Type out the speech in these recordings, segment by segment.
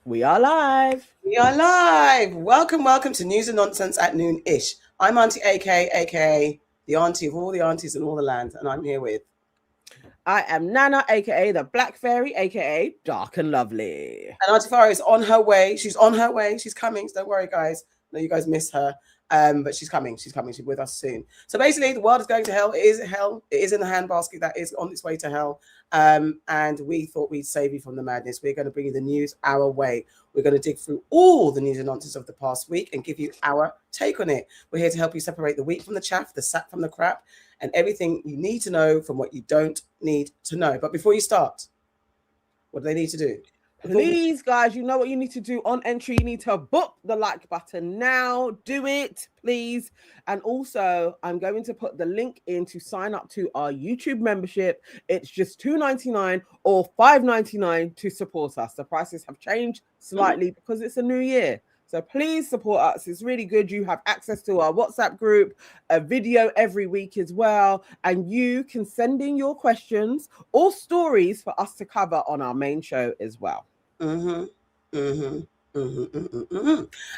We are live. We are live. Welcome to News and Nonsense at Noon-ish. I'm Auntie AK, aka the auntie of all the aunties in all the land, and I'm here with... I am Nana, aka the Black Fairy, aka Dark and Lovely. And Auntie Farah is on her way. She's on her way. She's coming. So don't worry, guys. I know you guys miss her. But she's coming. She's coming. She's with us soon. So basically, the world is going to hell. It is hell. It is in the handbasket that is on its way to hell. And we thought we'd save you from the madness. We're going to bring you the news our way. We're going to dig through all the news and nonsense of the past week and give you our take on it. We're here to help you separate the wheat from the chaff, the sap from the crap, and everything you need to know from what you don't need to know. But before you start, what do they need to do? Please, guys, you know what you need to do on entry. You need to book the like button now. Do it, please. And also, I'm going to put the link in to sign up to our YouTube membership. It's just $2.99 or $5.99 to support us. The prices have changed slightly because it's a new year. So please support us. It's really good. You have access to our WhatsApp group, a video every week as well. And you can send in your questions or stories for us to cover on our main show as well. And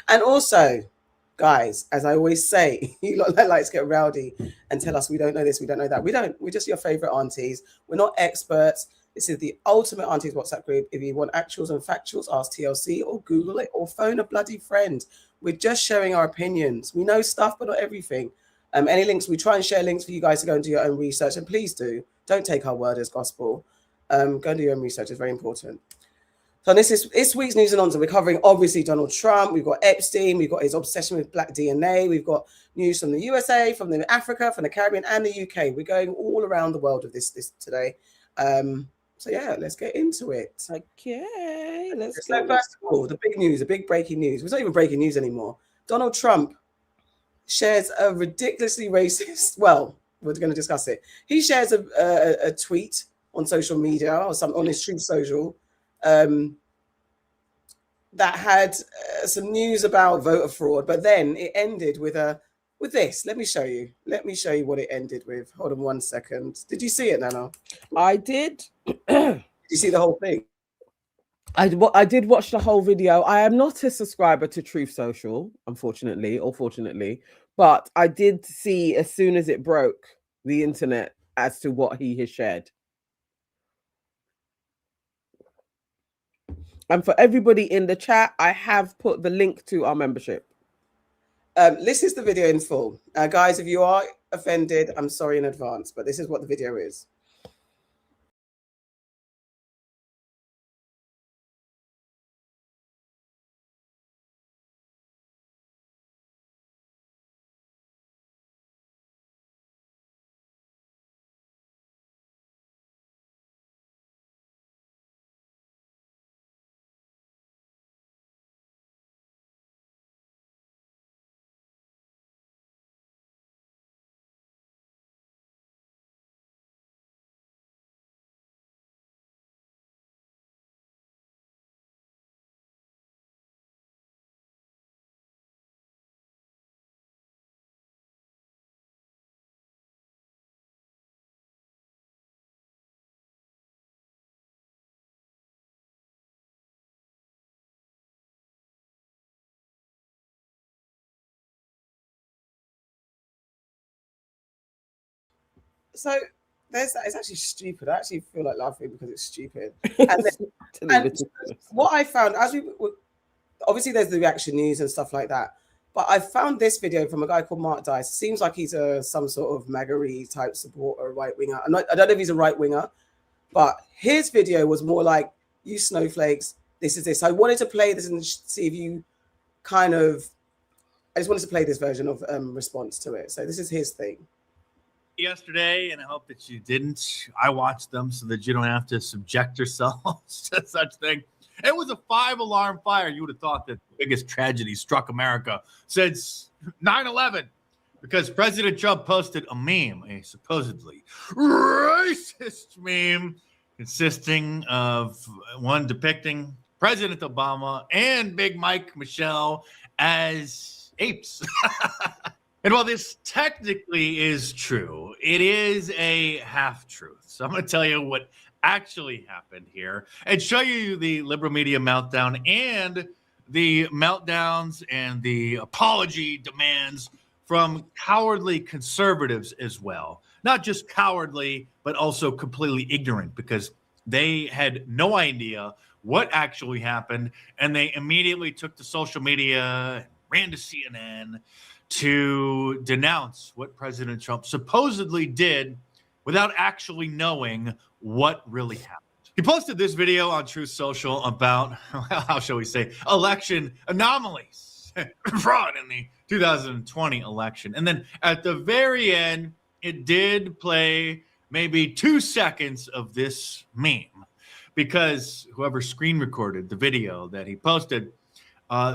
also, guys, as I always say, you lot let lights get rowdy and tell us we don't know this, we don't know that. We don't. We're just your favorite aunties. We're not experts. This is the ultimate aunties WhatsApp group. If you want actuals and factuals, ask TLC or Google it or phone a bloody friend. We're just sharing our opinions. We know stuff, but not everything. Any links, we try and share links for you guys to go and do your own research. And please do. Don't take our word as gospel. Go and do your own research. It's very important. So this week's news and nonsense. We're covering, obviously, Donald Trump. We've got Epstein. We've got his obsession with black DNA. We've got news from the USA, from the Africa, from the Caribbean, and the UK. We're going all around the world with this today. So yeah, let's get into it. Okay, let's go. First of all, the big news, the big breaking news. It's not even breaking news anymore. Donald Trump shares a ridiculously racist. Well, we're going to discuss it. He shares a tweet on social media or on his Truth Social that had some news about voter fraud, but then it ended with this. Let me show you what it ended with. Hold on 1 second. Did you see it, Nana? I did. Did you see the whole thing? I did watch the whole video. I am not a subscriber to Truth Social, unfortunately, or fortunately, but I did see as soon as it broke the internet as to what he has shared. And for everybody in the chat, I have put the link to our membership. This is the video in full. Guys, if you are offended, I'm sorry in advance, but this is what the video is. So there's that. It's actually stupid. I actually feel like laughing because it's stupid. And what I found, obviously there's the reaction news and stuff like that, but I found this video from a guy called Mark Dice. Seems like he's some sort of MAGA-y type supporter, right winger. I don't know if he's a right winger, but his video was more like, "You snowflakes, this is this." I wanted to play this and see if you I just wanted to play this version of response to it. So this is his thing. Yesterday, and I hope that you didn't. I watched them so that you don't have to subject yourselves to such thing. It was a 5-alarm fire. You would have thought that the biggest tragedy struck America since 9/11, because President Trump posted a meme, a supposedly racist meme, consisting of one depicting President Obama and Big Mike Michelle as apes. And while this technically is true, it is a half-truth. So I'm going to tell you what actually happened here and show you the liberal media meltdown and the meltdowns and the apology demands from cowardly conservatives as well. Not just cowardly, but also completely ignorant, because they had no idea what actually happened, and they immediately took to social media and ran to CNN to denounce what President Trump supposedly did without actually knowing what really happened. He posted this video on Truth Social about, how shall we say, election anomalies, fraud in the 2020 election. And then at the very end, it did play maybe 2 seconds of this meme, because whoever screen recorded the video that he posted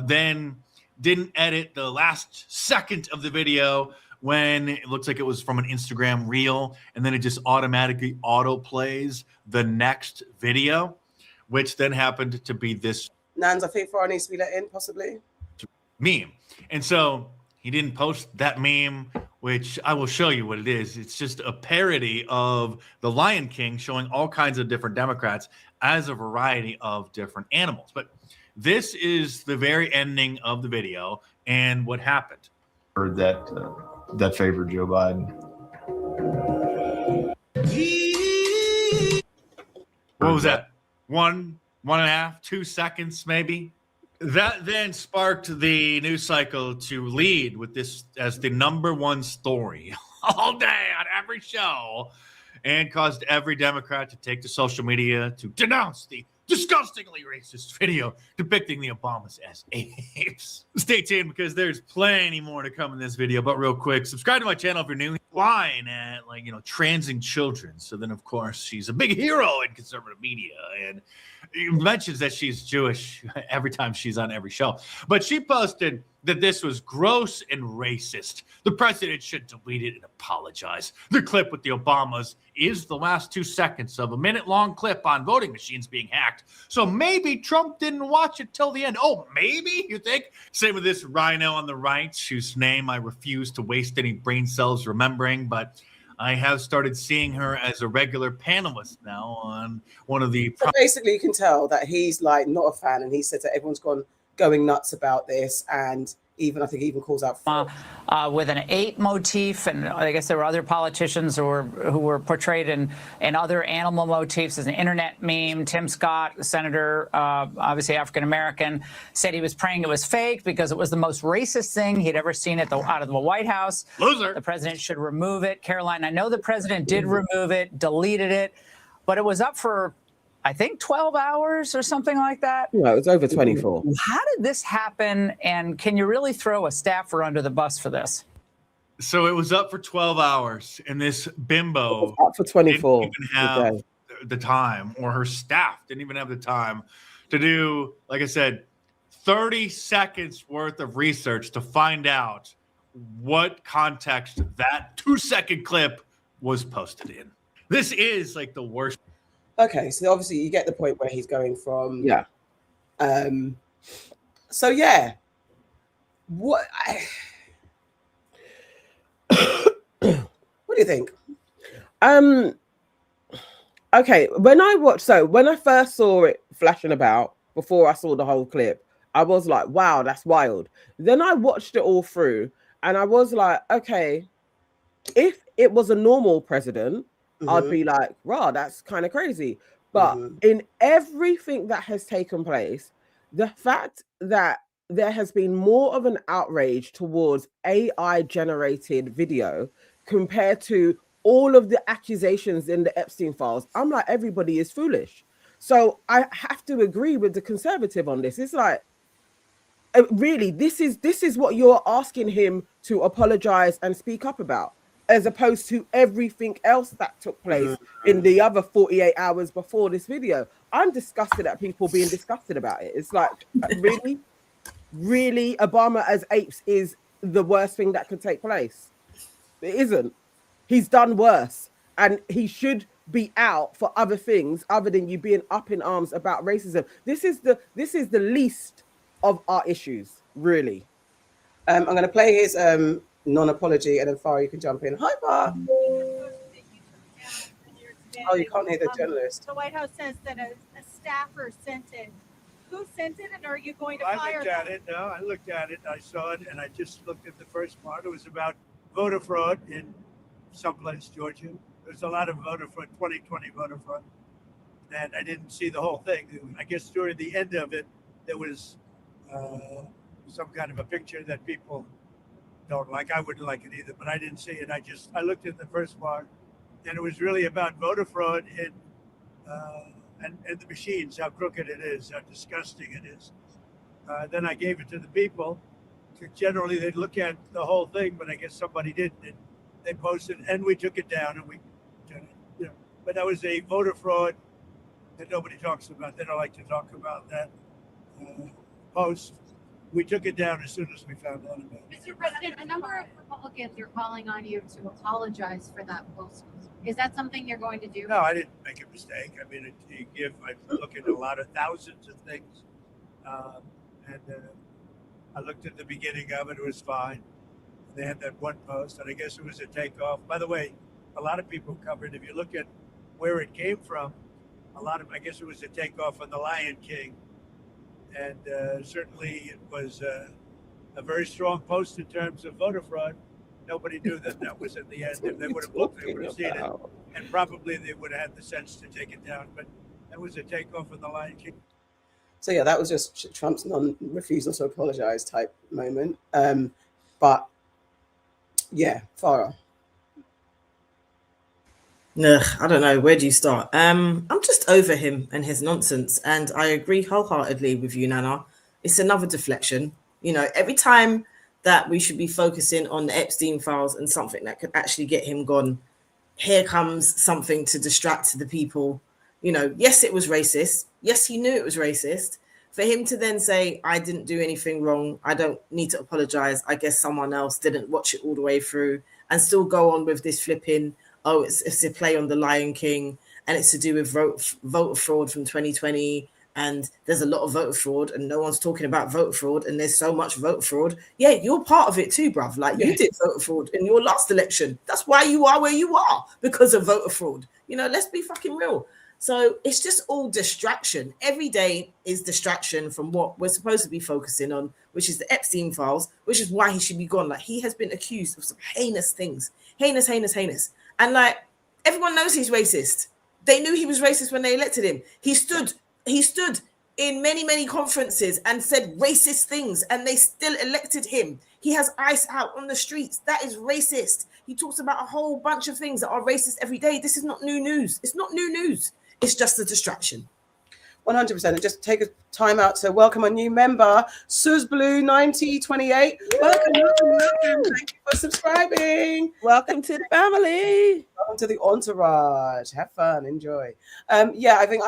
then didn't edit the last second of the video when it looks like it was from an Instagram reel, and then it just automatically auto plays the next video, which then happened to be this Nans, I think Farah needs to be let in, possibly. meme. And so he didn't post that meme, which I will show you what it is. It's just a parody of the Lion King, showing all kinds of different Democrats as a variety of different animals. But this is the very ending of the video and what happened. Heard that that favored Joe Biden. What was that? 1.5, 2 seconds, maybe? That then sparked the news cycle to lead with this as the #1 story all day on every show, and caused every Democrat to take to social media to denounce the disgustingly racist video depicting the Obamas as apes. Stay tuned, because there's plenty more to come in this video. But real quick, subscribe to my channel if you're new. Line at transing children. So then, of course, she's a big hero in conservative media, and mentions that she's Jewish every time she's on every show. But she posted that this was gross and racist. The president should delete it and apologize. The clip with the Obamas is the last 2 seconds of a minute-long clip on voting machines being hacked. So maybe Trump didn't watch it till the end. Oh, maybe, you think? Same with this rhino on the right, whose name I refuse to waste any brain cells remembering, but I have started seeing her as a regular panelist now on one of the... So basically, you can tell that he's like not a fan, and he said that everyone's going nuts about this, and I think he even calls out with an ape motif, and I guess there were other politicians who were portrayed in other animal motifs as an internet meme. Tim Scott, the senator, obviously African American, said he was praying it was fake because it was the most racist thing he'd ever seen out of the White House. Loser. The president should remove it. Caroline, I know the president did remove it, deleted it, but it was up for, I think, 12 hours or something like that. No, it was over 24. How did this happen? And can you really throw a staffer under the bus for this? So it was up for 12 hours, and this bimbo up for 24 didn't even have the time, or her staff didn't even have the time to do, like I said, 30 seconds worth of research to find out what context that 2-second clip was posted in. This is like the worst. Okay, so obviously you get the point where he's going from. Yeah. So yeah, what do you think? Okay, when I first saw it flashing about, before I saw the whole clip, I was like, wow, that's wild. Then I watched it all through, and I was like, okay, if it was a normal president, I'd be like, wow, that's kind of crazy. But in everything that has taken place, the fact that there has been more of an outrage towards AI generated video compared to all of the accusations in the Epstein files, I'm like, everybody is foolish. So I have to agree with the conservative on this. It's like, really, this is what you're asking him to apologize and speak up about, as opposed to everything else that took place in the other 48 hours before this video. I'm disgusted at people being disgusted about it. It's like, really? Really? Obama as apes is the worst thing that could take place? It isn't. He's done worse. And he should be out for other things other than you being up in arms about racism. This is the least of our issues, really. I'm going to play his non-apology, and then Farah, you can jump in. Hi, Farah. Oh, you can't hear the journalist. The White House says that a staffer sent it. Who sent it, and are you going to fire I looked at it. No, I looked at it. I saw it, and I just looked at the first part. It was about voter fraud in someplace, Georgia. There's a lot of voter fraud, 2020 voter fraud, and I didn't see the whole thing. I guess during the end of it, there was some kind of a picture that people don't like. I wouldn't like it either, but I didn't see it. I looked at the first part, and it was really about voter fraud in and the machines, how crooked it is, how disgusting it is. Then I gave it to the people. Generally, they'd look at the whole thing, but I guess somebody didn't. And they posted, and we took it down, and we did it. You know, but that was a voter fraud that nobody talks about. They don't like to talk about that post. We took it down as soon as we found out about it. Mr. President, a number of Republicans are calling on you to apologize for that post. Is that something you're going to do? No, I didn't make a mistake. I mean, I look at a lot of thousands of things. And I looked at the beginning of it, it was fine. They had that one post, and I guess it was a takeoff. By the way, a lot of people covered, if you look at where it came from, I guess it was a takeoff on the Lion King. And certainly it was a very strong post in terms of voter fraud. Nobody knew that was at the end. If they would have looked, they would have seen it. And probably they would have had the sense to take it down. But that was a takeoff on the Lion King. So yeah, that was just Trump's refusal to apologize type moment. But yeah, Farah. Ugh, I don't know. Where do you start? I'm just over him and his nonsense. And I agree wholeheartedly with you, Nana. It's another deflection. You know, every time that we should be focusing on the Epstein files and something that could actually get him gone, here comes something to distract the people. You know, yes, it was racist. Yes, he knew it was racist. For him to then say, I didn't do anything wrong, I don't need to apologize, I guess someone else didn't watch it all the way through, and still go on with this flipping, oh, it's a play on the Lion King, and it's to do with voter fraud from 2020, and there's a lot of voter fraud, and no one's talking about voter fraud, and there's so much voter fraud. Yeah, you're part of it too, bruv. Like, you did voter fraud in your last election. That's why you are where you are, because of voter fraud. You know, let's be fucking real. So it's just all distraction. Every day is distraction from what we're supposed to be focusing on, which is the Epstein files, which is why he should be gone. Like, he has been accused of some heinous things. Heinous. And like, everyone knows he's racist. They knew he was racist when they elected him. He stood in many conferences and said racist things, and they still elected him. He has ICE out on the streets. That is racist. He talks about a whole bunch of things that are racist every day. This is not new news. It's not new news. It's just a distraction. 100%. And just take a time out to welcome a new member, SuzBlue9028. Welcome. Thank you for subscribing. Welcome to the family. Welcome to the entourage. Have fun. Enjoy. Yeah, I think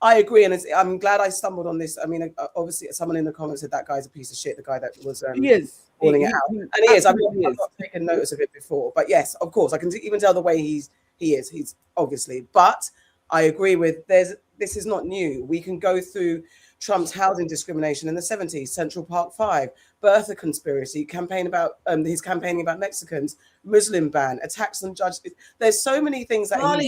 I agree, and I'm glad I stumbled on this. I mean, obviously, someone in the comments said that guy's a piece of shit. The guy that was he is calling it out, and he is. I've not taken notice of it before, but yes, of course, I can even tell the way he is. He's obviously, but I agree with this is not new. We can go through Trump's housing discrimination in the 70s, Central Park 5, birther conspiracy, campaign about his campaigning about Mexicans, Muslim ban, attacks on judges. There's so many things that like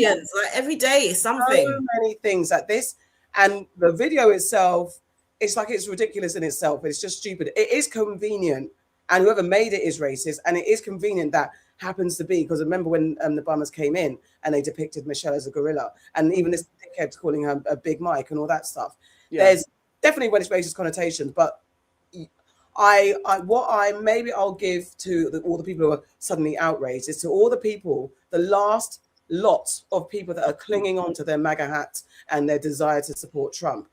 every day is something. So many things that this, and the video itself, it's like it's ridiculous in itself. It's just stupid. It is convenient, and whoever made it is racist, and it is convenient that happens to be, because remember when the Bummers came in and they depicted Michelle as a gorilla, and even this dickhead's calling her a Big Mike and all that stuff. Yeah. There's definitely when it's racist connotations, but I'll give to all the people who are suddenly outraged is to all the people, the last lot of people that are clinging on to their MAGA hats and their desire to support Trump.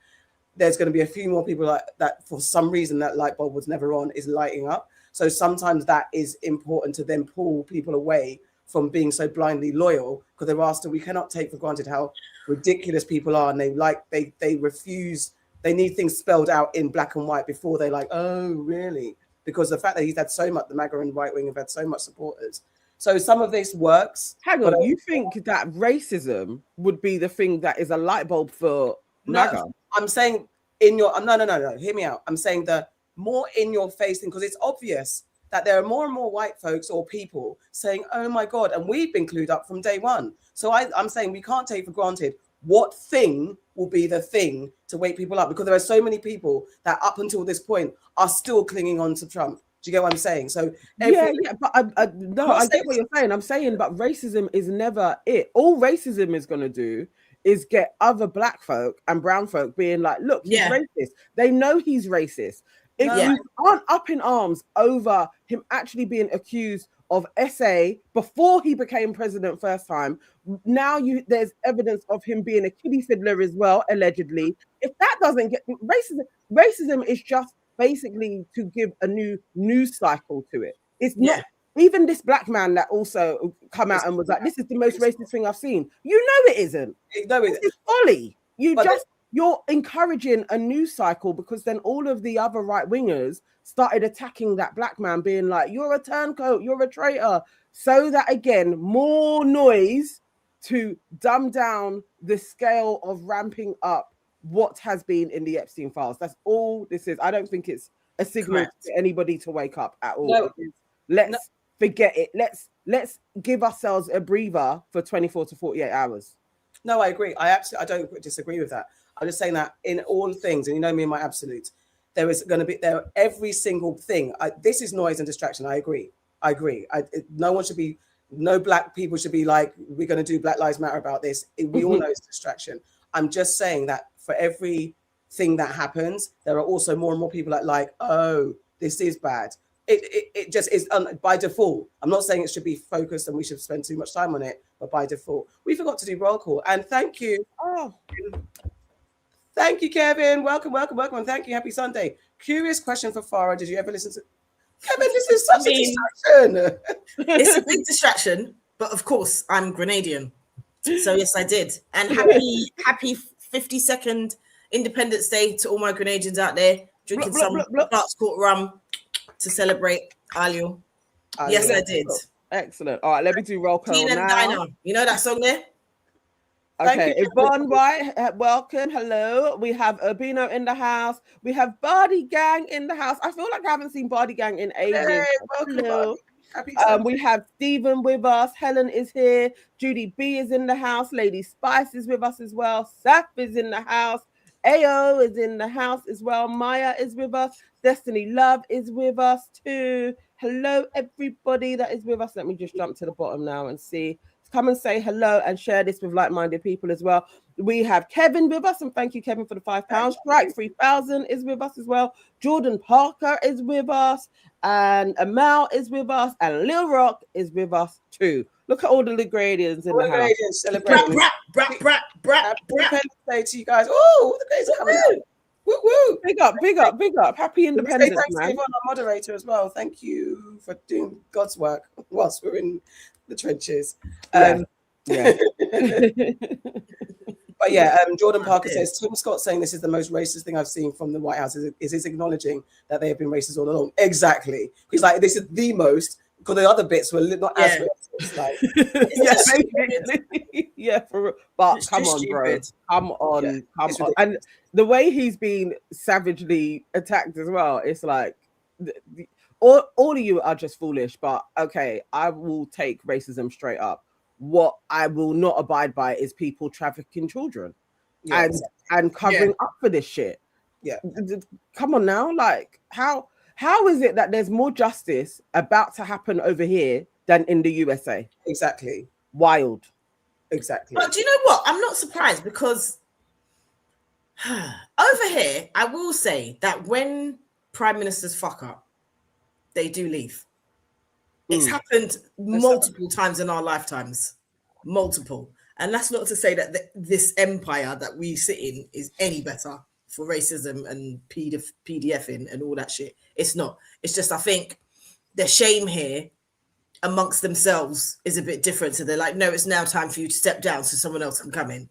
There's going to be a few more people like that for some reason that light bulb was never on is lighting up. So sometimes that is important to then pull people away from being so blindly loyal, because they're asked, we cannot take for granted how ridiculous people are, and they refuse. They need things spelled out in black and white before they're like, oh, really? Because the fact that he's had so much, the MAGA and right wing have had so much supporters. So some of this works. Hang on, you think that racism would be the thing that is a light bulb for MAGA? I'm saying no, hear me out. I'm saying the more in your face thing, because it's obvious that there are more and more white folks or people saying, oh my God, and we've been clued up from day one. So I'm saying we can't take for granted what thing will be the thing to wake people up, because there are so many people that up until this point are still clinging on to Trump. Do you get what I'm saying? So yeah, but I get what you're saying. I'm saying, but racism is never it. All racism is going to do is get other black folk and brown folk being like, look, he's racist. They know he's racist. If you aren't up in arms over him actually being accused of SA before he became president first time, now there's evidence of him being a kiddie fiddler as well, allegedly. If that doesn't get racism is just basically to give a new news cycle to it. It's not even this black man that also come out and was like, this is the most racist thing I've seen. You know it isn't. No, this is folly. You're encouraging a news cycle, because then all of the other right wingers started attacking that black man, being like, you're a turncoat, you're a traitor. So that again, more noise to dumb down the scale of ramping up what has been in the Epstein files. That's all this is. I don't think it's a signal to anybody to wake up at all. No. Let's forget it. Let's give ourselves a breather for 24 to 48 hours. No, I agree. I don't disagree with that. I'm just saying that in all things, and you know me and my absolutes, there is going to be every single thing. This is noise and distraction. I agree. No black people should be like, we're going to do Black Lives Matter about this. We all know it's distraction. I'm just saying that for every thing that happens, there are also more and more people that like, oh, this is bad. It just is by default. I'm not saying it should be focused and we should spend too much time on it, but by default, we forgot to do roll call. And thank you. Thank you, Kevin. Welcome. And thank you. Happy Sunday. Curious question for Farah. Did you ever listen to Kevin? This is such a distraction. It's a big distraction, but of course, I'm Grenadian. So yes, I did. And happy 52nd Independence Day to all my Grenadians out there, drinking some Clark's Court rum to celebrate Alio. Yes, I did. Excellent. All right, let me do roll call Teen and now. Diner. You know that song there? Okay, Yvonne White, welcome. Hello. We have Urbino in the house. We have Bardi Gang in the house. I feel like I haven't seen Bardi Gang in ages. Hey, welcome. Hello. We have Stephen with us. Helen is here. Judy B is in the house. Lady Spice is with us as well. Saf is in the house. Ao is in the house as well. Maya is with us. Destiny Love is with us too. Hello, everybody that is with us. Let me just jump to the bottom now and see. Come and say hello and share this with like-minded people as well. We have Kevin with us, and thank you, Kevin, for the £5. Strike 3000 is with us as well. Jordan Parker is with us, and Amal is with us, and Lil Rock is with us too. Look at all the Gradians in the house. Celebrating. Independence Day to you guys. Oh, the days are coming out. Woo woo! Big up! Happy Independence, man! Thanks to our moderator as well. Thank you for doing God's work whilst we're in the trenches. But yeah, Jordan Parker says Tim Scott saying this is the most racist thing I've seen from the White House is acknowledging that they have been racist all along. Exactly. He's like, this is the most, because the other bits were not as racist. Like, but come on, bro. Come on. And the way he's been savagely attacked as well, it's like all of you are just foolish, but okay, I will take racism straight up. What I will not abide by is people trafficking children and covering up for this shit. Yeah. Come on now. Like, how is it that there's more justice about to happen over here than in the USA? Exactly. Wild. Exactly. But do you know what? I'm not surprised, because over here, I will say that when prime ministers fuck up, they do leave. It's happened multiple times in our lifetimes. Multiple. And that's not to say that this empire that we sit in is any better for racism and PDFing and all that shit. It's not. It's just, I think the shame here amongst themselves is a bit different. So they're like, no, it's now time for you to step down so someone else can come in.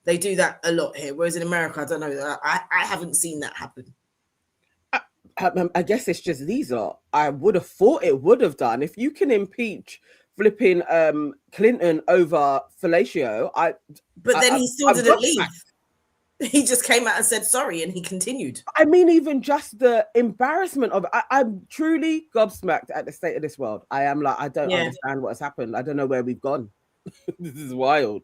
They do that a lot here. Whereas in America, I don't know. I haven't seen that happen. I guess it's just these lot. I would have thought it would have done. If you can impeach flipping Clinton over fellatio, but then he still didn't leave. He just came out and said sorry, and he continued. I mean, even just the embarrassment of it. I'm truly gobsmacked at the state of this world. I am like, I don't understand what has happened. I don't know where we've gone. This is wild.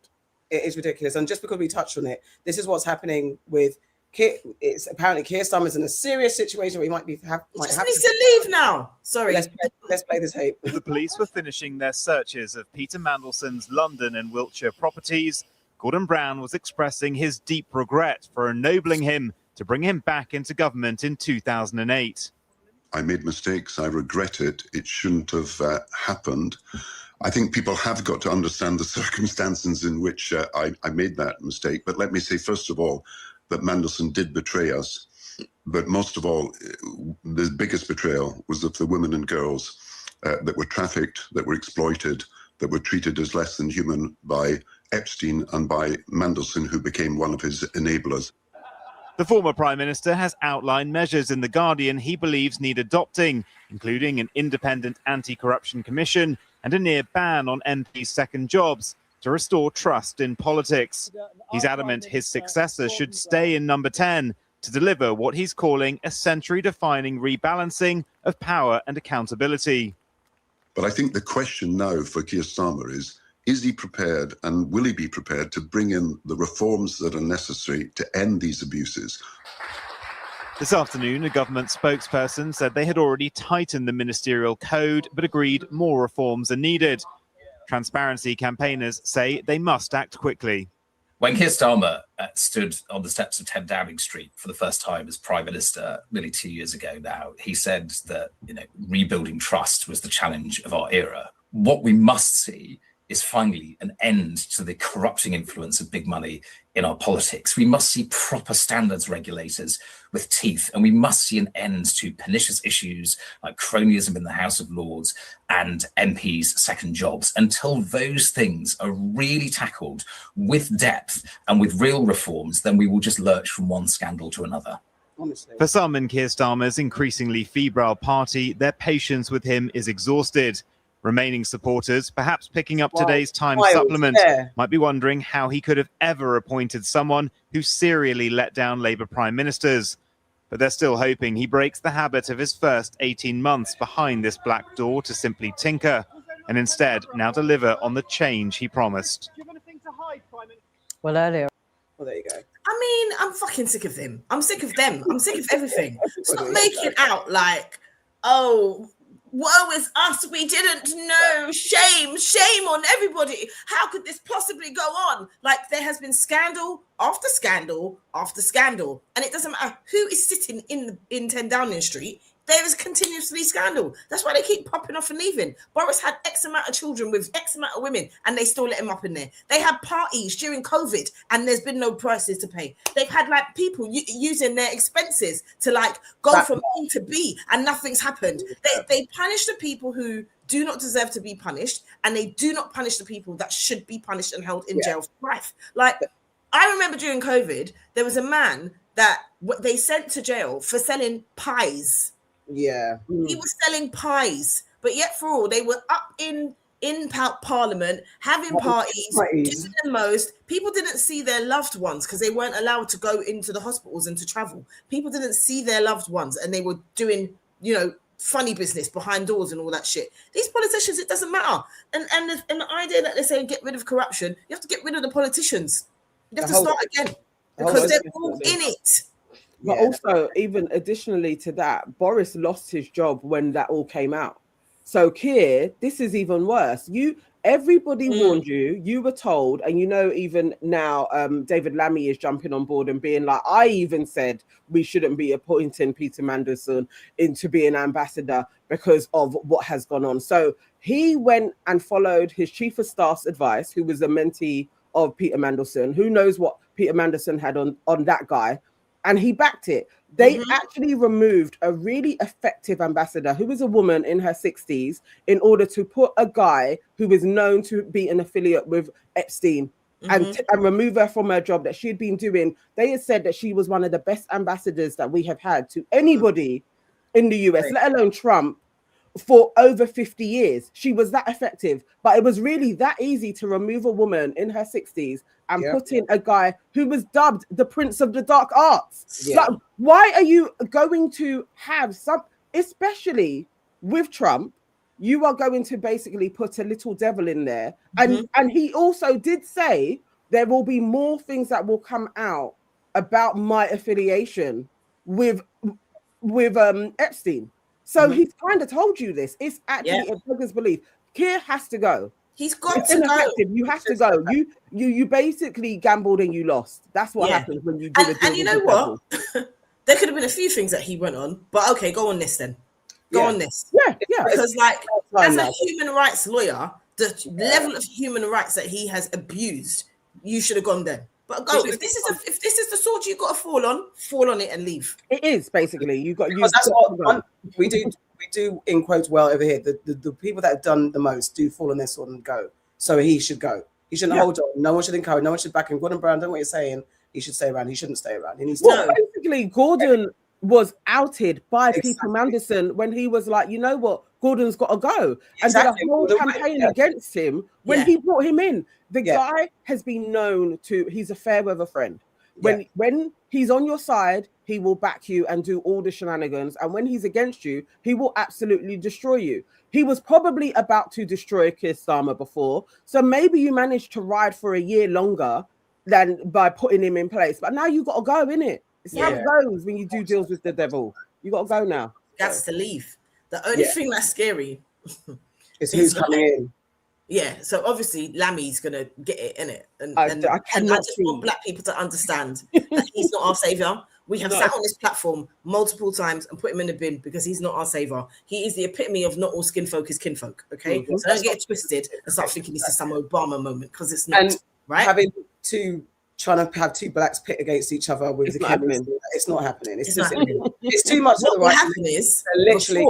It is ridiculous. And just because we touched on it, this is what's happening with Keir. It's apparently Keir Starmer's in a serious situation where he might He just needs to leave now. Sorry. Let's play this tape. The police were finishing their searches of Peter Mandelson's London and Wiltshire properties. Gordon Brown was expressing his deep regret for ennobling him to bring him back into government in 2008. I made mistakes. I regret it. It shouldn't have happened. I think people have got to understand the circumstances in which I made that mistake. But let me say, first of all, that Mandelson did betray us. But most of all, the biggest betrayal was of the women and girls that were trafficked, that were exploited, that were treated as less than human by Epstein and by Mandelson, who became one of his enablers. The former Prime Minister has outlined measures in The Guardian he believes need adopting, including an independent anti-corruption commission and a near ban on MPs' second jobs to restore trust in politics. He's adamant his successor should stay in number 10 to deliver what he's calling a century-defining rebalancing of power and accountability. But I think the question now for Keir Starmer is he prepared and will he be prepared to bring in the reforms that are necessary to end these abuses? This afternoon, a government spokesperson said they had already tightened the ministerial code, but agreed more reforms are needed. Transparency campaigners say they must act quickly. When Keir Starmer stood on the steps of 10 Downing Street for the first time as Prime Minister nearly 2 years ago now, he said that rebuilding trust was the challenge of our era. What we must see is finally an end to the corrupting influence of big money in our politics. We must see proper standards regulators with teeth, and we must see an end to pernicious issues like cronyism in the House of Lords and MPs' second jobs. Until those things are really tackled with depth and with real reforms, then we will just lurch from one scandal to another. Honestly. For some in Keir Starmer's increasingly febrile party, their patience with him is exhausted. Remaining supporters, perhaps picking up today's Times supplement, might be wondering how he could have ever appointed someone who serially let down Labour prime ministers. But they're still hoping he breaks the habit of his first 18 months behind this black door to simply tinker, and instead now deliver on the change he promised. Well, earlier. Well, there you go. I mean, I'm fucking sick of them. I'm sick of them. I'm sick of everything. Stop making out like, oh, woe is us, we didn't know. Shame on everybody. How could this possibly go on? Like, there has been scandal after scandal after scandal, and it doesn't matter who is sitting in 10 Downing Street. There is continuously scandal. That's why they keep popping off and leaving. Boris had X amount of children with X amount of women, and they still let him up in there. They had parties during COVID, and there's been no prices to pay. They've had like people using their expenses to like go from A to B, and nothing's happened. They punish the people who do not deserve to be punished, and they do not punish the people that should be punished and held in jail for life. Like, I remember during COVID, there was a man that they sent to jail for selling pies. Yeah. He was selling pies, but yet for all, they were up in Parliament, having parties, doing the most. People didn't see their loved ones because they weren't allowed to go into the hospitals and to travel. People didn't see their loved ones, and they were doing, funny business behind doors and all that shit. These politicians, it doesn't matter. And the idea that they're saying get rid of corruption, you have to get rid of the politicians. You have to start again because they're all in it. But also, even additionally to that, Boris lost his job when that all came out. So Keir, this is even worse. Everybody warned you. You were told, and even now, David Lammy is jumping on board and being like, I even said we shouldn't be appointing Peter Mandelson into being ambassador because of what has gone on. So he went and followed his chief of staff's advice, who was a mentee of Peter Mandelson. Who knows what Peter Mandelson had on that guy? And he backed it. They actually removed a really effective ambassador who was a woman in her 60s in order to put a guy who is known to be an affiliate with Epstein and remove her from her job that she had been doing. They had said that she was one of the best ambassadors that we have had to anybody in the US, let alone Trump, for over 50 years. She was that effective, but it was really that easy to remove a woman in her 60s and put in a guy who was dubbed the Prince of the Dark Arts. Like, why are you going to have some, especially with Trump, you are going to basically put a little devil in there. And he also did say there will be more things that will come out about my affiliation with Epstein. So he's kind of told you this. It's actually a beggar's belief. Keir has to go. He's got to go. You have to go. You basically gambled and you lost. That's what happens when you do it. And you know what? There could have been a few things that he went on, but okay, go on this then. Go on this. Yeah. Because like as a human rights lawyer, the level of human rights that he has abused, you should have gone there. But go, if this is the sword you got to fall on it and leave. It is basically you got. That's what we do. We do in quotes well over here. The people that have done the most do fall on their sword and go. So he should go. He shouldn't hold on. No one should encourage. No one should back him. Gordon Brown, don't know what you're saying. He should stay around. He shouldn't stay around. He needs to. Basically, Gordon was outed by Peter Mandelson when he was like, you know what, Gordon's got to go, and did a whole campaign against him when he brought him in. The guy has been known to, he's a fair weather friend. When he's on your side, he will back you and do all the shenanigans. And when he's against you, he will absolutely destroy you. He was probably about to destroy Keir Starmer before. So maybe you managed to ride for a year longer than by putting him in place. But now you got to go, innit? It's how it goes when you do deals with the devil. You got to go now. That's to leave. The only thing that's scary is who's coming in. Yeah, so obviously Lammy's gonna get it in it, and I just want black people to understand that he's not our savior. We have sat on this platform multiple times and put him in the bin because he's not our savior. He is the epitome of not all skin folk is kinfolk. Okay, so don't get twisted and start thinking this is some Obama moment because it's not. Right? Having trying to have two blacks pit against each other with the cameras, it's not happening. It's just it's too much. What will happen is literally.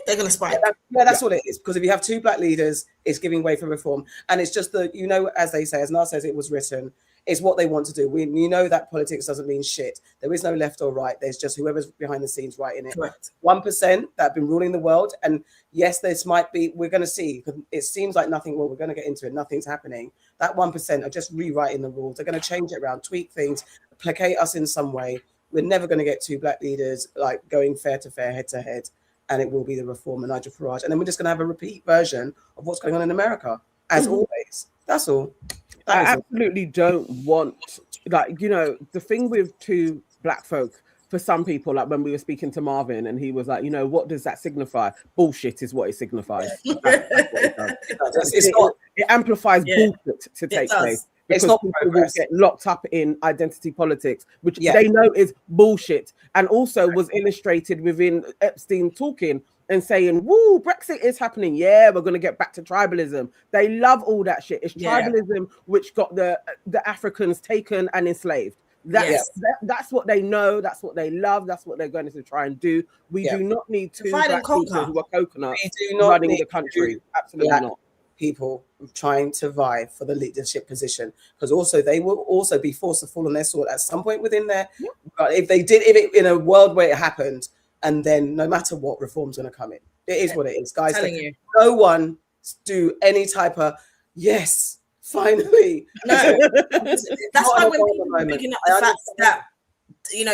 They're going to spike. That's all it is. Because if you have two black leaders, it's giving way for reform. And it's just as they say, as Nas says, it was written, it's what they want to do. You know that politics doesn't mean shit. There is no left or right. There's just whoever's behind the scenes writing it. Correct. 1% that have been ruling the world. And yes, this might be, we're going to see, it seems like nothing, well, we're going to get into it. Nothing's happening. That 1% are just rewriting the rules. They're going to change it around, tweak things, placate us in some way. We're never going to get two black leaders like going fair to fair, head to head. And it will be the reform and Nigel Farage. And then we're just going to have a repeat version of what's going on in America, as always. That's all. I absolutely don't want, the thing with two black folk, for some people, like when we were speaking to Marvin and he was like, what does that signify? Bullshit is what it signifies. It amplifies bullshit to take place. Because it's not people will get locked up in identity politics, which they know is bullshit, and also was illustrated within Epstein talking and saying, "Woo, Brexit is happening. Yeah, we're going to get back to tribalism." They love all that shit. It's tribalism which got the Africans taken and enslaved. That's what they know. That's what they love. That's what they're going to try and do. We do not need two black people who are coconuts running the country. Absolutely not. People trying to vie for the leadership position, because also they will also be forced to fall on their sword at some point within there. But if it in a world where it happened, and then no matter what, reform's going to come in. It is what it is, guys. No one do any type of finally. No, that's why when people were picking up the fact that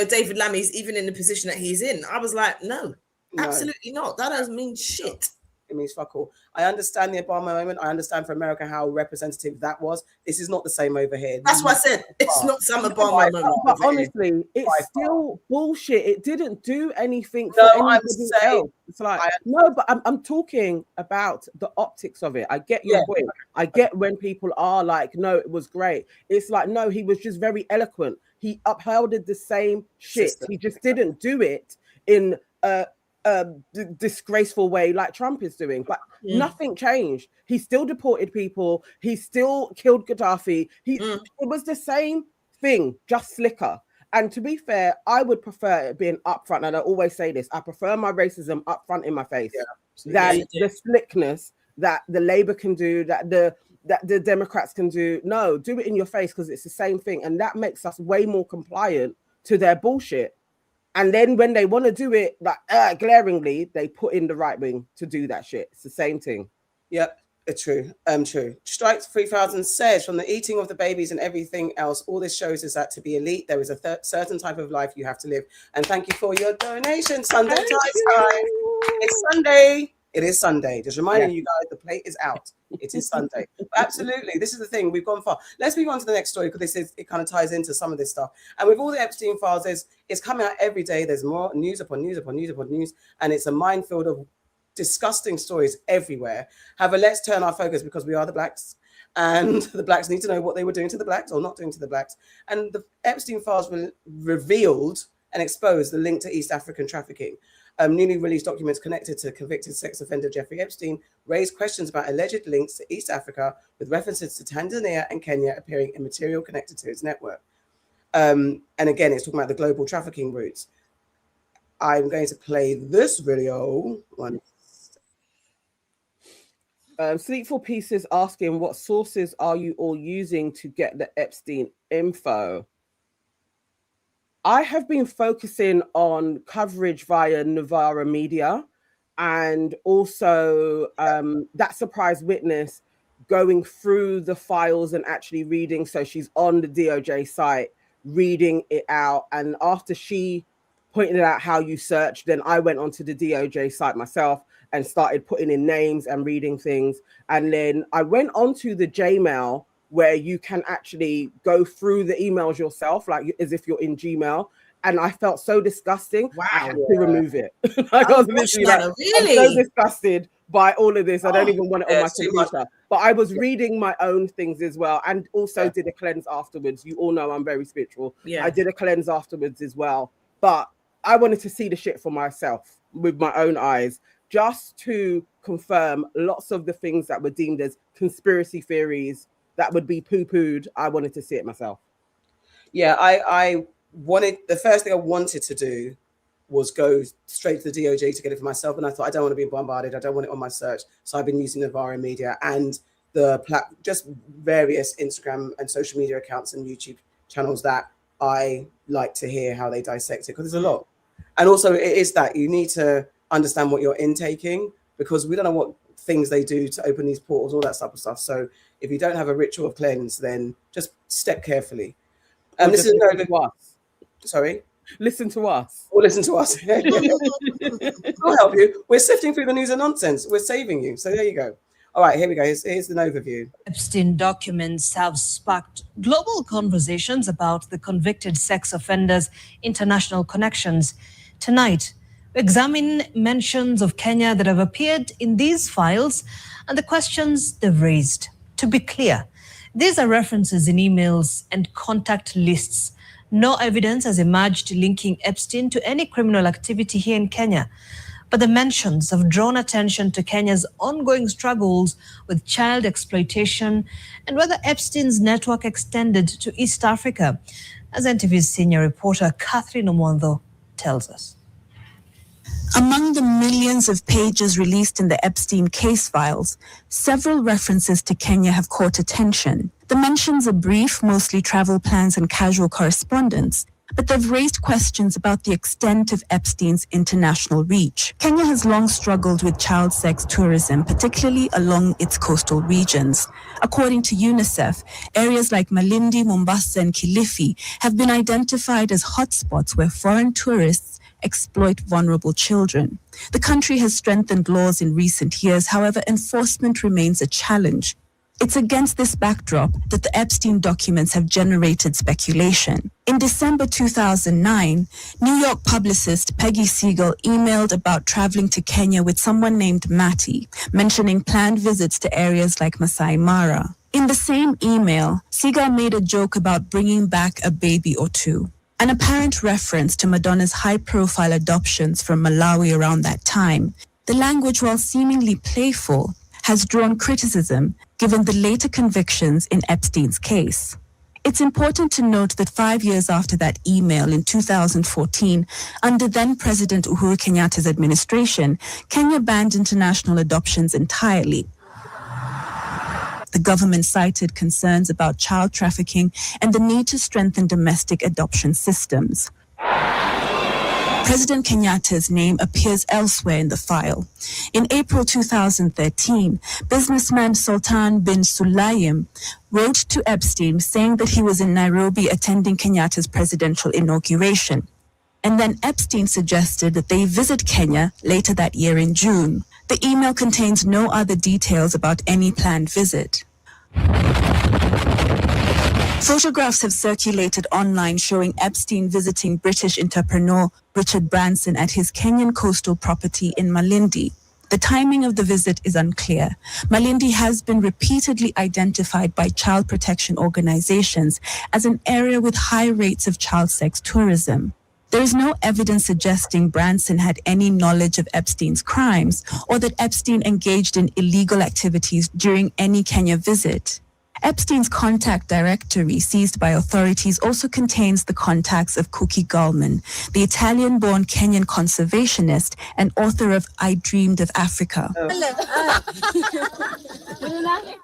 David Lammy's even in the position that he's in, I was like, no, absolutely not. That doesn't mean shit. It means fuck all. I understand the Obama moment. I understand for America how representative that was. This is not the same over here. That's what I said. It's not some Obama moment. But honestly, it's still bullshit. It didn't do anything for anybody else. It's like, but I'm talking about the optics of it. I get your point. I get when people are like, no, it was great. It's like, no, he was just very eloquent. He upheld the same shit. He just didn't do it in disgraceful way like Trump is doing, but nothing changed. He still deported people. He still killed Gaddafi. It was the same thing, just slicker. And to be fair, I would prefer it being upfront. And I always say this: I prefer my racism upfront in my face than the slickness that the Labour can do, that the Democrats can do. No, do it in your face because it's the same thing, and that makes us way more compliant to their bullshit. And then when they want to do it like glaringly, they put in the right wing to do that shit. It's the same thing. Yep, it's true. True. Strike 3000 says, from the eating of the babies and everything else, all this shows is that to be elite, there is a certain type of life you have to live. And thank you for your donation. Sunday time. It's Sunday. It is Sunday. Just reminding you guys, the plate is out. It is Sunday. Absolutely. This is the thing. We've gone far. Let's move on to the next story, because it kind of ties into some of this stuff. And with all the Epstein files, it's coming out every day. There's more news upon news upon news upon news. And it's a minefield of disgusting stories everywhere. However, let's turn our focus, because we are the blacks, and the blacks need to know what they were doing to the blacks or not doing to the blacks. And the Epstein files revealed and exposed the link to East African trafficking. Newly released documents connected to convicted sex offender Jeffrey Epstein raised questions about alleged links to East Africa, with references to Tanzania and Kenya appearing in material connected to its network. And again, it's talking about the global trafficking routes. I'm going to play this video. Sleepful Pieces asking, what sources are you all using to get the Epstein info? I have been focusing on coverage via Novara Media, and also That Surprise Witness, going through the files and actually reading. So she's on the DOJ site, reading it out. And after she pointed out how you search, then I went onto the DOJ site myself and started putting in names and reading things. And then I went onto the Gmail, where you can actually go through the emails yourself, like as if you're in Gmail. And I felt so disgusting. Wow. I had to remove it. I was literally like, I'm so disgusted by all of this. I don't even want it on my computer. But I was reading my own things as well, and also did a cleanse afterwards. You all know I'm very spiritual. I did a cleanse afterwards as well. But I wanted to see the shit for myself with my own eyes, just to confirm lots of the things that were deemed as conspiracy theories that would be poo-pooed. I wanted to see it myself. Yeah, I wanted, the first thing I wanted to do was go straight to the DOJ to get it for myself. And I thought, I don't want to be bombarded. I don't want it on my search. So I've been using Novara Media and just various Instagram and social media accounts and YouTube channels that I like to hear how they dissect it, because there's a lot. And also it is that you need to understand what you're intaking, because we don't know what things they do to open these portals, all that type of stuff. So if you don't have a ritual of cleanse, then just step carefully. And this is sorry. Listen to us. Or listen to us. We'll help you. We're sifting through the news and nonsense. We're saving you. So there you go. All right, here we go. Here's an overview. Epstein documents have sparked global conversations about the convicted sex offenders' international connections. Tonight, we examine mentions of Kenya that have appeared in these files and the questions they've raised. To be clear, these are references in emails and contact lists. No evidence has emerged linking Epstein to any criminal activity here in Kenya. But the mentions have drawn attention to Kenya's ongoing struggles with child exploitation and whether Epstein's network extended to East Africa, as NTV's senior reporter Catherine Omondo tells us. Among the millions of pages released in the Epstein case files, several references to Kenya have caught attention. The mentions are brief, mostly travel plans and casual correspondence, but they've raised questions about the extent of Epstein's international reach. Kenya has long struggled with child sex tourism, particularly along its coastal regions. According to UNICEF, areas like Malindi, Mombasa, and Kilifi have been identified as hotspots where foreign tourists exploit vulnerable children. The country has strengthened laws in recent years, however, enforcement remains a challenge. It's against this backdrop that the Epstein documents have generated speculation. In December 2009, New York publicist Peggy Siegel emailed about traveling to Kenya with someone named Matty, mentioning planned visits to areas like Masai Mara. In the same email, Siegel made a joke about bringing back a baby or two, an apparent reference to Madonna's high-profile adoptions from Malawi around that time. The language, while seemingly playful, has drawn criticism given the later convictions in Epstein's case. It's important to note that 5 years after that email in 2014, under then-President Uhuru Kenyatta's administration, Kenya banned international adoptions entirely. The government cited concerns about child trafficking and the need to strengthen domestic adoption systems. President Kenyatta's name appears elsewhere in the file. In April 2013, businessman Sultan bin Sulaim wrote to Epstein saying that he was in Nairobi attending Kenyatta's presidential inauguration. And then Epstein suggested that they visit Kenya later that year in June. The email contains no other details about any planned visit. Photographs have circulated online showing Epstein visiting British entrepreneur Richard Branson at his Kenyan coastal property in Malindi. The timing of the visit is unclear. Malindi has been repeatedly identified by child protection organizations as an area with high rates of child sex tourism. There is no evidence suggesting Branson had any knowledge of Epstein's crimes or that Epstein engaged in illegal activities during any Kenya visit. Epstein's contact directory seized by authorities also contains the contacts of Cookie Gallman, the Italian-born Kenyan conservationist and author of I Dreamed of Africa.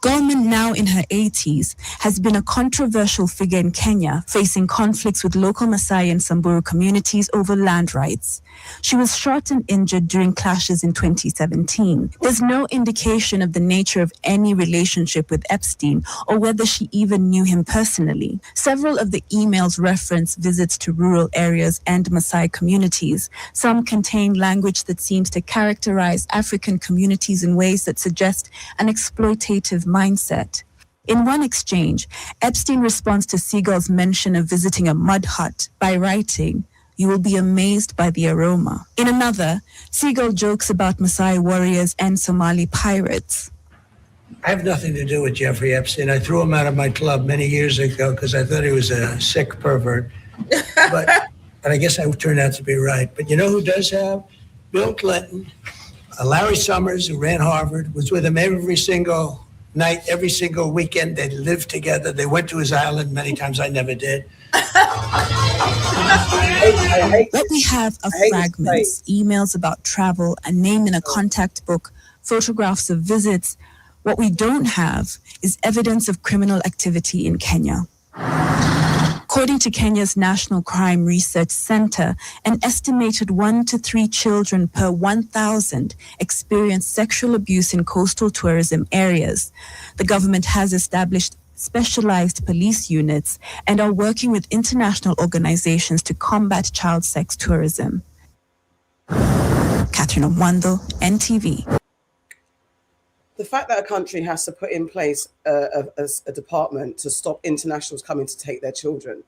Gallman, now in her 80s, has been a controversial figure in Kenya, facing conflicts with local Maasai and Samburu communities over land rights. She was shot and injured during clashes in 2017. There's no indication of the nature of any relationship with Epstein or whether she even knew him personally. Several of the emails reference visits to rural areas and Maasai communities. Some contain language that seems to characterize African communities in ways that suggest an exploitative mindset. In one exchange, Epstein responds to Seagal's mention of visiting a mud hut by writing, "You will be amazed by the aroma." In another, Seagal jokes about Maasai warriors and Somali pirates. I have nothing to do with Jeffrey Epstein. I threw him out of my club many years ago because I thought he was a sick pervert. But I guess I turned out to be right. But you know who does have? Bill Clinton, Larry Summers, who ran Harvard, was with him every single night, every single weekend. They lived together. They went to his island many times. I never did. What we have are fragments, emails about travel, a name in a contact book, photographs of visits. What we don't have is evidence of criminal activity in Kenya. According to Kenya's National Crime Research Center, an estimated 1 to 3 children per 1,000 experience sexual abuse in coastal tourism areas. The government has established specialized police units and are working with international organizations to combat child sex tourism. Catherine Omwando, NTV. The fact that a country has to put in place a department to stop internationals coming to take their children,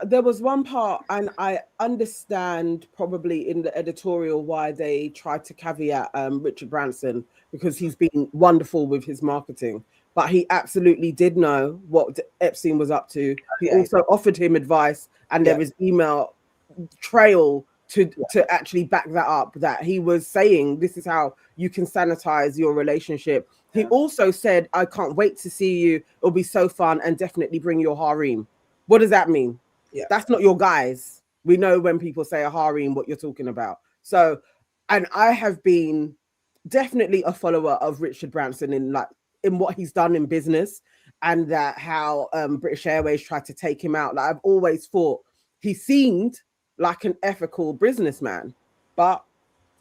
there was one part, and I understand probably in the editorial why they tried to caveat Richard Branson, because he's been wonderful with his marketing, but he absolutely did know what Epstein was up to. He also offered him advice, and there is email trail to actually back that up, that he was saying this is how you can sanitize your relationship. He also said, I can't wait to see you. It'll be so fun, and definitely bring your harem. What does that mean? Yeah. That's not your guys. We know when people say a harem, what you're talking about. So, and I have been definitely a follower of Richard Branson in what he's done in business, and that how British Airways tried to take him out. Like, I've always thought he seemed like an ethical businessman, but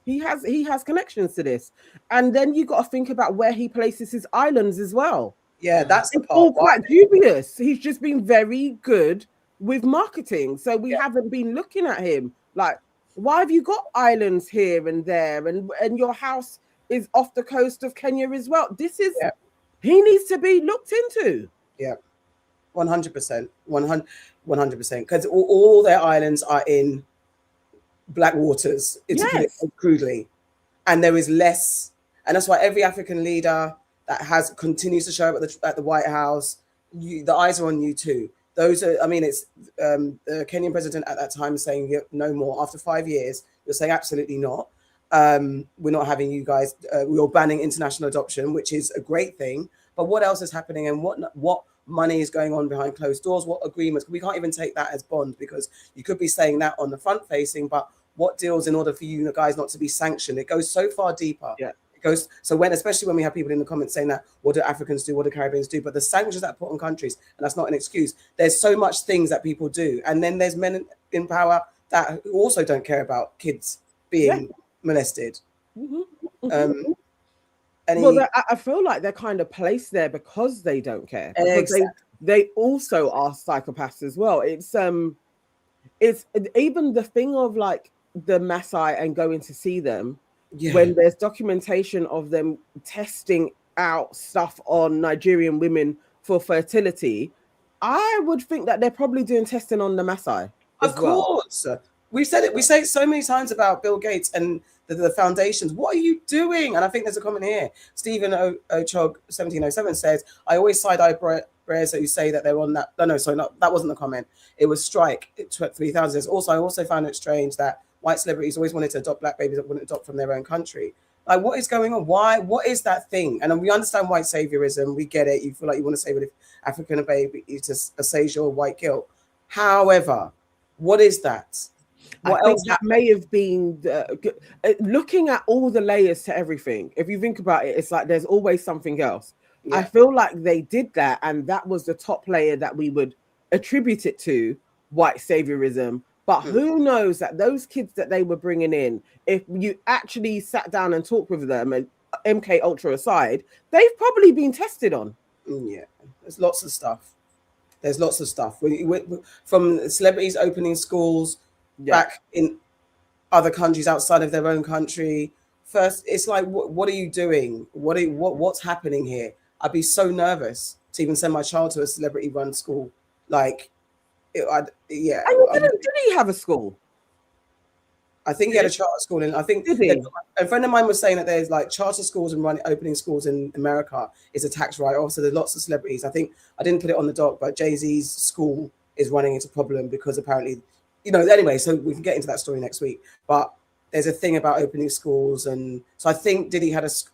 he has connections to this. And then you got to think about where he places his islands as well. Yeah, that's the part. All quite dubious. He's just been very good with marketing, so we haven't been looking at him like, why have you got islands here and there, and your house is off the coast of Kenya as well? This is he needs to be looked into. Yeah, 100%, 100%, because all their islands are in black waters, to put it crudely, and there is less, and that's why every African leader that continues to show up at the White House, the eyes are on you too. Those are, I mean, it's the Kenyan president at that time saying no more. After 5 years, you're saying absolutely not. We're not having you guys. We're banning international adoption, which is a great thing. But what else is happening, and what money is going on behind closed doors? What agreements? We can't even take that as bond, because you could be saying that on the front facing, but what deals in order for you guys not to be sanctioned? It goes so far deeper. Yeah. It goes. So especially when we have people in the comments saying that, what do Africans do? What do Caribbeans do? But the sanctions that are put on countries, and that's not an excuse. There's so much things that people do, and then there's men in power that also don't care about kids being molested. Well, I feel like they're kind of placed there because they don't care. Because they also are psychopaths as well. It's even the thing of like the Maasai and going to see them when there's documentation of them testing out stuff on Nigerian women for fertility. I would think that they're probably doing testing on the Maasai. Of course. We said it. We say it so many times about Bill Gates and the foundations. What are you doing? And I think there's a comment here. Stephen Ochog 1707 says, I always side-eye bears who say that they're on that. No, sorry, that wasn't the comment. It was Strike 3000. I also found it strange that white celebrities always wanted to adopt black babies that wouldn't adopt from their own country. Like, what is going on? Why? What is that thing? And we understand white saviorism. We get it. You feel like you want to say, but if African baby is to assuage your white guilt. However, what is that? I think that may have been looking at all the layers to everything. If you think about it, it's like there's always something else. Yeah. I feel like they did that, and that was the top layer that we would attribute it to, white saviorism. But who knows that those kids that they were bringing in, if you actually sat down and talked with them, and MK Ultra aside, they've probably been tested on. Yeah, there's lots of stuff. There's lots of stuff. From celebrities opening schools back in other countries outside of their own country. First, it's like, what are you doing? What's happening here? I'd be so nervous to even send my child to a celebrity-run school. Like, did he have a school? I think he had a charter school, and I think a friend of mine was saying that there's like charter schools and opening schools in America is a tax write-off. So there's lots of celebrities. I think I didn't put it on the doc, but Jay-Z's school is running into problem because apparently, anyway. So we can get into that story next week. But there's a thing about opening schools, and so I think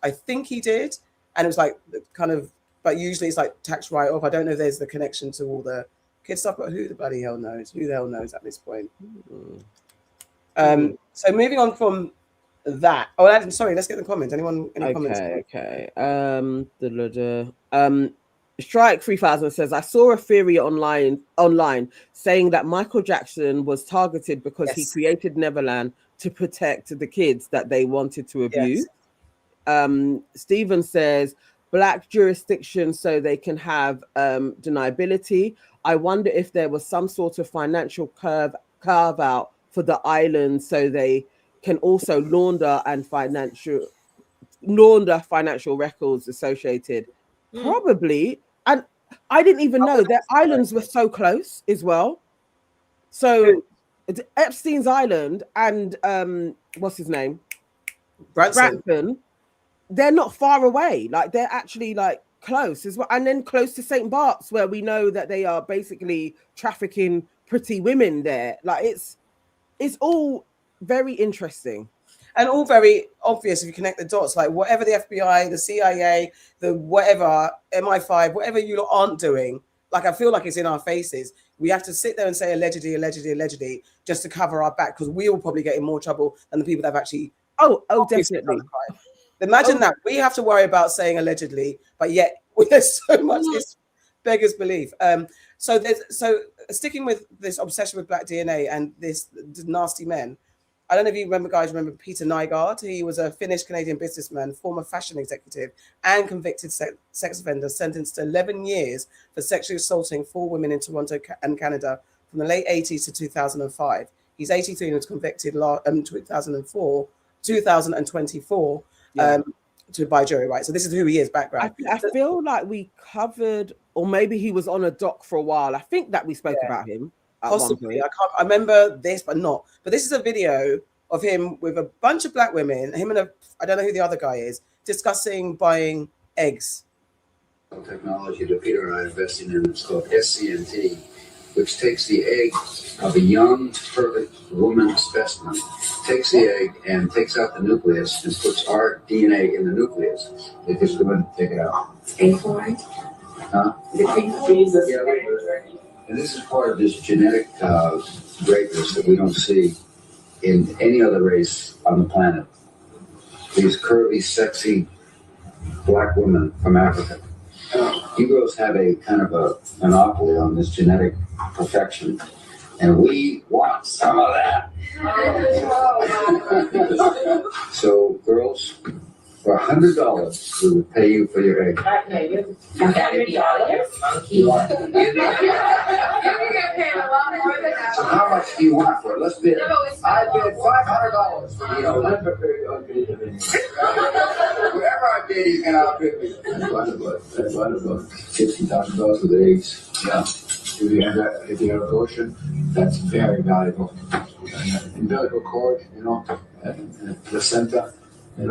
I think he did, and it was like kind of. But usually it's like tax write-off. I don't know if there's the connection to all the kid stuff, but who the bloody hell knows? Who the hell knows at this point? So moving on from that. Oh, Adam, sorry. Let's get the comments. Anyone? Any comments? Okay. Strike 3000 says, I saw a theory online saying that Michael Jackson was targeted because he created Neverland to protect the kids that they wanted to abuse. Stephen says, black jurisdiction so they can have deniability. I wonder if there was some sort of financial carve out for the island so they can also launder financial records associated. Probably. And I didn't even know that islands were so close as well. So Epstein's Island and what's his name? Branson. They're not far away. Like, they're actually like close as well. And then close to St. Bart's, where we know that they are basically trafficking pretty women there. Like, it's all very interesting. And all very obvious if you connect the dots, like whatever the FBI, the CIA, the whatever, MI5, whatever you lot aren't doing, like I feel like it's in our faces. We have to sit there and say allegedly, just to cover our back, because we will probably get in more trouble than the people that have actually. Oh, definitely. Imagine that. We have to worry about saying allegedly, but yet there's so much. It's beggars belief. So sticking with this obsession with black DNA and this nasty men. I don't know if you remember Peter Nygaard. He was a Finnish-Canadian businessman, former fashion executive, and convicted sex offender sentenced to 11 years for sexually assaulting 4 women in Toronto and Canada from the late 80s to 2005. He's 83 and was convicted 2024 by jury, right? So this is who he is, background. I feel like we covered, or maybe he was on a doc for a while. I think that we spoke about him. Possibly. I remember this, but not. But this is a video of him with a bunch of black women, him and I don't know who the other guy is, discussing buying eggs. Technology that Peter and I are investing in, it's called SCNT, which takes the egg of a young, perfect woman specimen, takes the egg and takes out the nucleus and puts our DNA in the nucleus. They just go ahead and take it out. Painful, right? Huh? And this is part of this genetic greatness that we don't see in any other race on the planet. these curvy, sexy black women from Africa. You girls have a kind of a monopoly on this genetic perfection, and we want some of that. So, girls, for $100, we would pay you for your egg. $100? So how much do you want for it? Let's bid. I bid $500 for you. Whoever I bid, he's gonna outbid me. That's wonderful. $60,000 for the eggs. Yeah. If you have abortion, that's very valuable. Umbilical cord, and placenta, in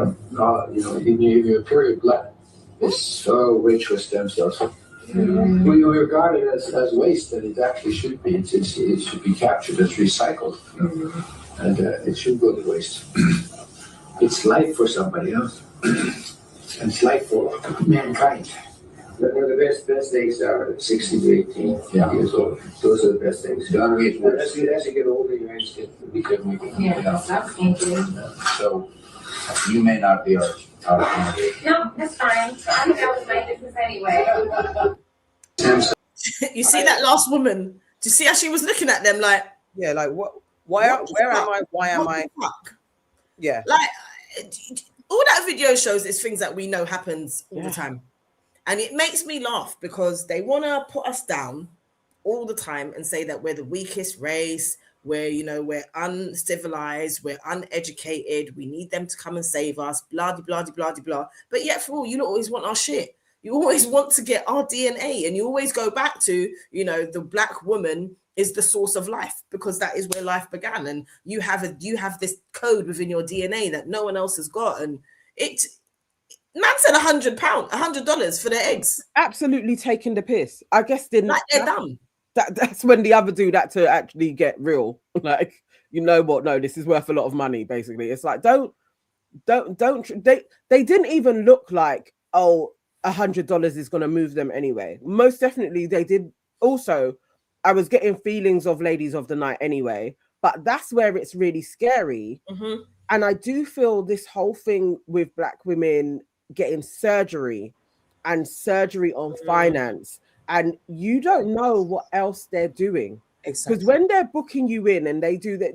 your period blood is so rich with stem cells. When you regard it as waste, then it actually should be. It should be captured as recycled, and it should go to waste. It's life for somebody else, and it's life for mankind. Where the best eggs are 16 to 18 years old. Those are the best eggs. As you get older, your eggs get become So you may not be our candidate. No, that's fine. I'm out with my business anyway. You see that last woman? Do you see how she was looking at them like? Yeah, like what? Where am I? Why am I? Yeah. Like all that video shows is things that we know happens all the time. And it makes me laugh because they want to put us down all the time and say that we're the weakest race, we're uncivilized, we're uneducated, we need them to come and save us, blah, blah, blah, blah, blah. But yet for all, you don't always want our shit. You always want to get our DNA, and you always go back to, the black woman is the source of life because that is where life began. And you have this code within your DNA that no one else has got. And man said $100 for their eggs. Absolutely taking the piss. I guess they're dumb. That's when the other dude had to actually get real. Like, you know what? No, this is worth a lot of money. Basically, it's like don't. They didn't even look like $100 is going to move them anyway. Most definitely, they did. Also, I was getting feelings of ladies of the night anyway. But that's where it's really scary. Mm-hmm. And I do feel this whole thing with black women getting surgery on finance, and you don't know what else they're doing. Because when they're booking you in and they do that,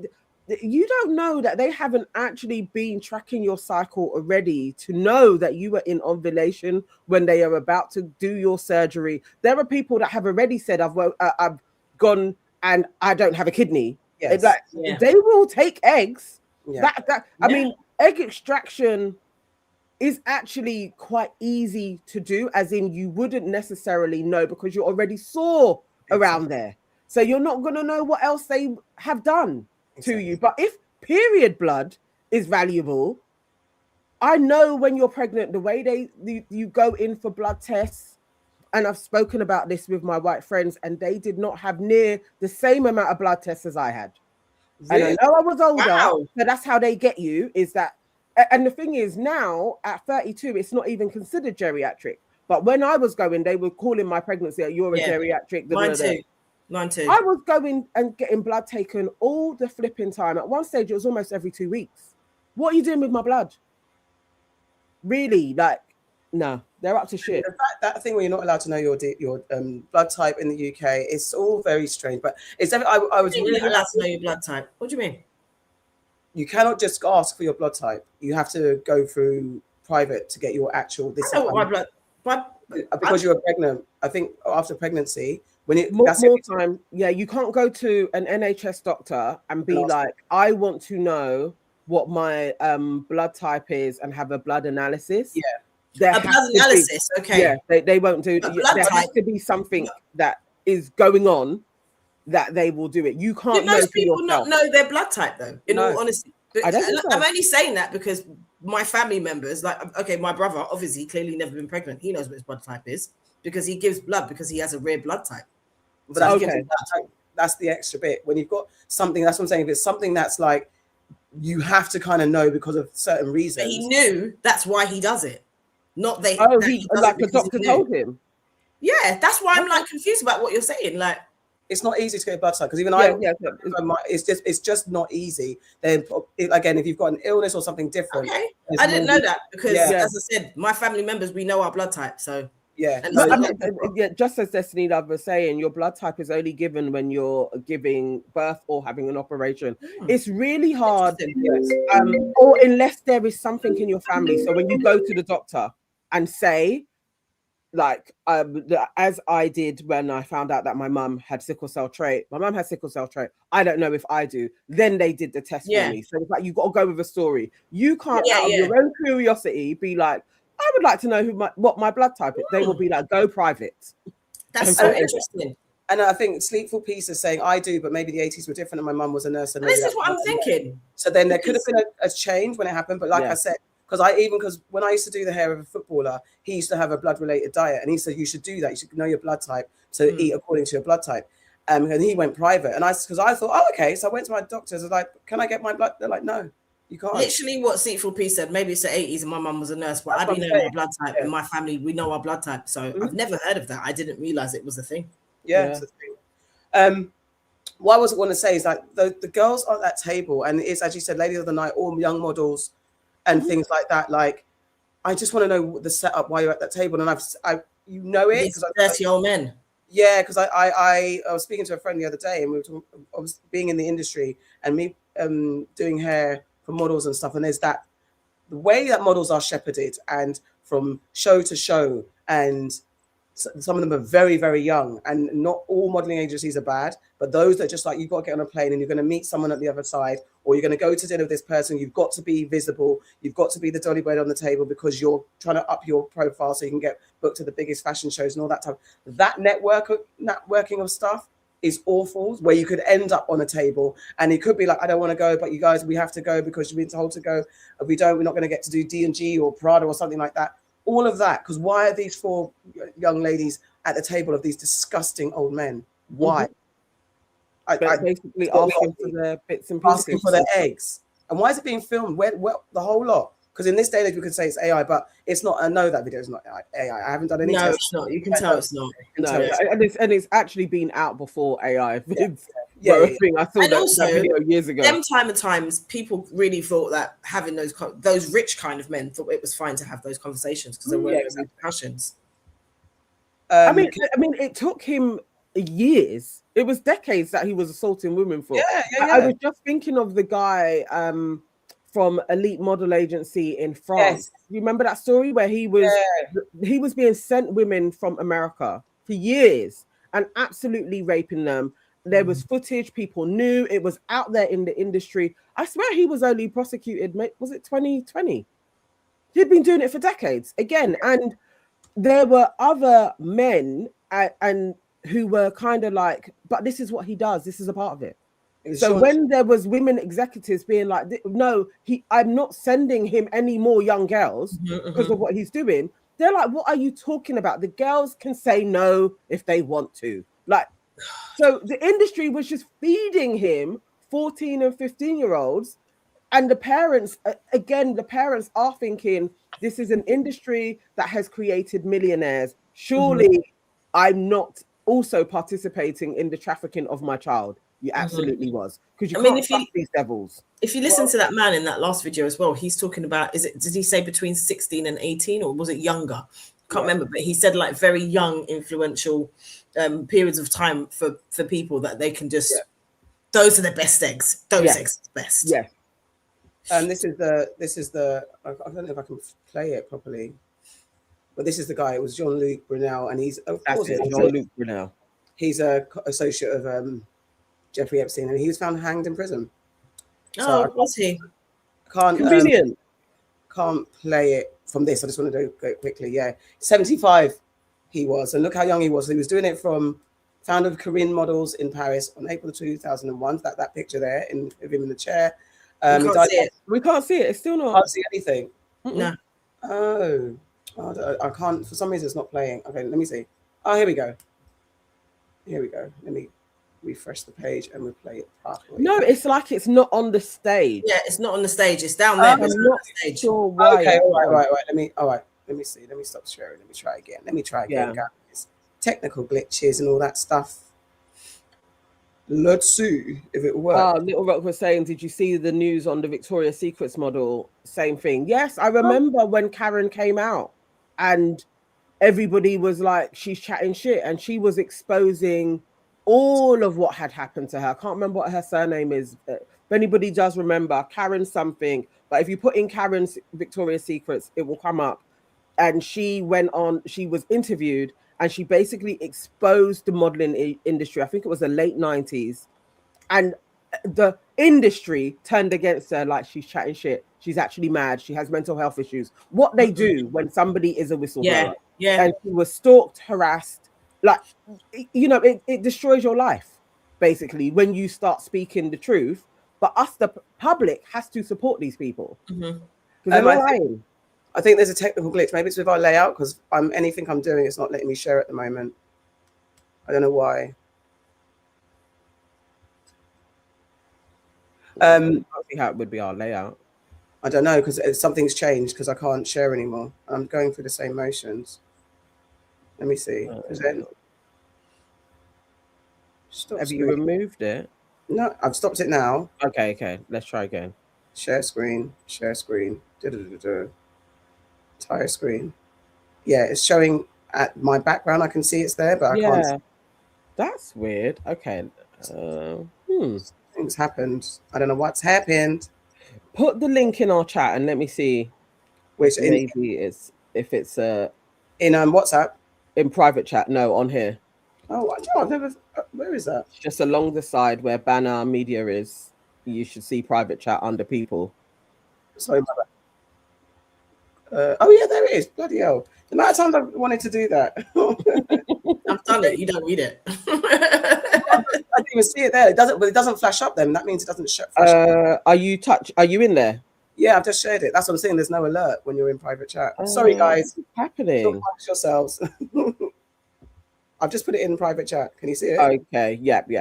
you don't know that they haven't actually been tracking your cycle already to know that you were in ovulation when they are about to do your surgery. There are people that have already said, I've gone and I don't have a kidney. Yes. They will take eggs. I mean, egg extraction is actually quite easy to do, as in you wouldn't necessarily know because you already saw around there. So you're not going to know what else they have done to you. But if period blood is valuable, I know when you're pregnant, the way you go in for blood tests, and I've spoken about this with my white friends, and they did not have near the same amount of blood tests as I had. Really? And I know I was older, so that's how they get you, is that. And the thing is, now at 32, it's not even considered geriatric. But when I was going, they were calling my pregnancy, you're a geriatric. Mine too. I was going and getting blood taken all the flipping time. At one stage, it was almost every 2 weeks. What are you doing with my blood? Really? Like, no, they're up to shit. The fact, that thing where you're not allowed to know your blood type in the UK, it's all very strange. But it's I was really allowed to know your blood type. What do you mean? You cannot just ask for your blood type. You have to go through private to get your actual. Because you were pregnant. I think after pregnancy, when it more time, you can't go to an NHS doctor and be like, I want to know what my blood type is and have a blood analysis. A blood analysis, okay. Yeah, they won't do. There has to be something that is going on that they will do it. You can't. Do most people not know their blood type though? In all honesty, I'm only saying that because my family members, my brother, obviously, clearly never been pregnant. He knows what his blood type is because he gives blood because he has a rare blood type. But that's the extra bit. When you've got something, that's what I'm saying. If it's something that's like you have to kind of know because of certain reasons. But he knew that's why he does it. Not they. Like the doctor told him. Yeah, that's why I'm like confused about what you're saying. Like, it's not easy to get a blood type because even it's just not easy. Then again, if you've got an illness or something different, okay, I didn't know that because as I said, my family members, we know our blood type, so. Yeah, and no, I mean, just as Destiny Love was saying, your blood type is only given when you're giving birth or having an operation. It's really hard, or unless there is something in your family. So when you go to the doctor and say, like, as I did when I found out that my mum had sickle cell trait. My mum has sickle cell trait. I don't know if I do. Then they did the test for me. So it's like you got to go with a story. You can't, out of your own curiosity, be like, I would like to know what my blood type is. They will be like, go private. That's so interesting. And I think Sleepful Peace is saying, I do, but maybe the 80s were different and my mum was a nurse. And this is what I'm thinking. So then there could have been a change when it happened. But like I said, because when I used to do the hair of a footballer, he used to have a blood-related diet. And he said, you should do that. You should know your blood type. So eat according to your blood type. And he went private. And because I thought, oh, okay. So I went to my doctors. I was like, can I get my blood? They're like, no. You can't. Literally what Sleepful Peace said. Maybe it's the 80s and my mum was a nurse, but I know my blood type and my family, we know our blood type. So I've never heard of that. I didn't realize it was a thing. Yeah. It's a thing. What I was want to say is that the girls on that table, and it's, as you said, Lady of the Night, all young models and things like that. Like, I just want to know the setup why you're at that table. And you know it. These dirty old men. Yeah, because I was speaking to a friend the other day and we were talking, I was being in the industry and me doing hair for models and stuff, and there's the way that models are shepherded and from show to show, and some of them are very, very young, and not all modeling agencies are bad, but those that just like, you've got to get on a plane and you're going to meet someone at the other side, or you're going to go to dinner with this person, you've got to be visible, you've got to be the dolly bird on the table because you're trying to up your profile so you can get booked to the biggest fashion shows and all that type. That networking of stuff is awful, where you could end up on a table and it could be like, I don't want to go, but you guys, we have to go because you've been told to go. If we don't, we're not going to get to do D&G or Prada or something like that. All of that, because why are these 4 young ladies at the table of these disgusting old men? Why? Basically asking for their bits and pieces. Asking for their eggs. And why is it being filmed? Where the whole lot? Because in this day and age, we could say it's AI, but it's not. I know that video is not AI. I haven't done any tests. No, it's not. You can tell it's not. No, and it's actually been out before AI. Yeah. I saw that video years ago. Them times, people really thought that having those rich kind of men thought it was fine to have those conversations because there were repercussions. I mean, it took him years. It was decades that he was assaulting women for. I was just thinking of the guy from Elite Model Agency in France. You remember that story where he was being sent women from America for years and absolutely raping them. There was footage, people knew, it was out there in the industry. I swear he was only prosecuted, was it 2020? He'd been doing it for decades again. And there were other men and who were kind of like, but this is what he does. This is a part of it. So when there was women executives being like, no, I'm not sending him any more young girls because of what he's doing. They're like, what are you talking about? The girls can say no if they want to. Like, so the industry was just feeding him 14 and 15-year-olds. And the parents, again, the parents are thinking, this is an industry that has created millionaires. Surely I'm not also participating in the trafficking of my child. You absolutely was. Because you can't trust these devils. If you listen to that man in that last video as well, he's talking about, did he say between 16 and 18 or was it younger? Can't remember, but he said like very young, influential periods of time for people that they can just, those are the best eggs. Those eggs are the best. Yeah. And this is the, I don't know if I can play it properly, but this is the guy. It was Jean-Luc Brunel, and he's, of course, Jean-Luc Brunel. He's a associate of Jeffrey Epstein, and he was found hanged in prison. So was he? Convenient. Can't play it from this. I just want to do it quickly. Yeah, 75 he was, and look how young he was. He was doing it from founder of Corinne Models in Paris on April 2001. That picture there of him in the chair. We can't see it. It's still not. Can't see anything. No. Oh, I can't. For some reason, it's not playing. Okay, let me see. Oh, here we go. Let me refresh the page and we play it properly. No, it's like it's not on the stage. Yeah, it's not on the stage. It's down there. I'm not sure why. Okay, all right. Let me see. Let me stop sharing. Let me try again, guys. Technical glitches and all that stuff. Let's see if it works. Little Rock was saying, did you see the news on the Victoria's Secrets model? Same thing. Yes, I remember when Karen came out and everybody was like, she's chatting shit, and she was exposing all of what had happened to her. I can't remember what her surname is. If anybody does remember, Karen something, but if you put in Karen's Victoria's Secrets, it will come up. And she went on, she was interviewed, and she basically exposed the modeling industry. I think it was the late 90s. And the industry turned against her like she's chatting shit. She's actually mad. She has mental health issues. What they do when somebody is a whistleblower. Yeah. And she was stalked, harassed. Like, you know, it destroys your life, basically, when you start speaking the truth. But us, the public, has to support these people. Because they're not lying. I think there's a technical glitch. Maybe it's with our layout, because anything I'm doing, it's not letting me share at the moment. I don't know why. I don't see how it would be our layout. I don't know, because something's changed, because I can't share anymore. I'm going through the same motions. Let me see. Present. Have you removed it? No, I've stopped it now. Okay. Let's try again. Share screen. Entire screen. Yeah, it's showing at my background. I can see it's there, but I can't. That's weird. Okay. Things happened. I don't know what's happened. Put the link in our chat and let me see. Which maybe it's if it's in WhatsApp. In private chat. No, on here. Oh, I've never. Where is that? Just along the side where banner media is. You should see private chat under people. Sorry, oh yeah, there it is. Bloody hell! The amount of times I wanted to do that. I've done it. You don't read it. I didn't even see it there. It doesn't. But it doesn't flash up. Then that means it doesn't flash up. Are you in there? Yeah, I've just shared it. That's what I'm saying. There's no alert when you're in private chat. Sorry, guys. What's happening? Don't punish yourselves. I've just put it in private chat. Can you see it? Okay. Yep.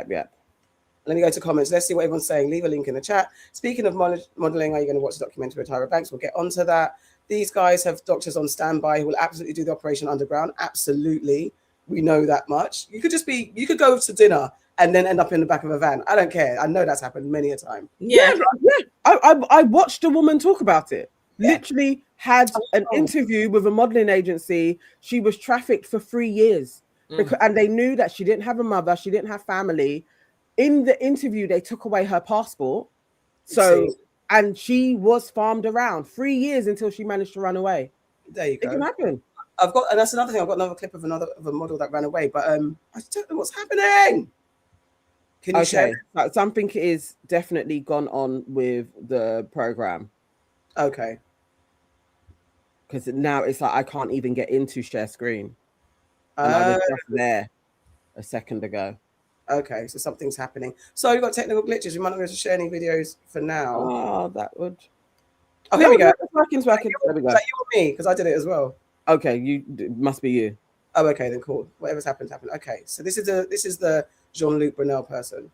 Let me go to comments. Let's see what everyone's saying. Leave a link in the chat. Speaking of modeling, are you going to watch the documentary with Tyra Banks? We'll get onto that. These guys have doctors on standby who will absolutely do the operation underground. Absolutely. We know that much. You could go to dinner and then end up in the back of a van. I don't care. I know that's happened many a time. Yeah. I watched a woman talk about it. Yeah. Literally had an interview with a modeling agency. She was trafficked for 3 years. And they knew that she didn't have a mother. She didn't have family. In the interview, they took away her passport. And she was farmed around 3 years until she managed to run away. There you go. It can happen. And that's another thing. I've got another clip of a model that ran away, but I don't know what's happening. Can you share? Something is definitely gone on with the program. Okay. Because now it's like I can't even get into share screen. And I was just there a second ago. Okay, so something's happening. So we've got technical glitches. We might not be able to share any videos for now. Oh, that would. Oh, here we go. It's working. There we go. Is that you or me? Because I did it as well. Okay, it must be you. Oh, okay, then cool. Whatever's happened, happened. Okay, so this is the Jean-Luc Brunel person.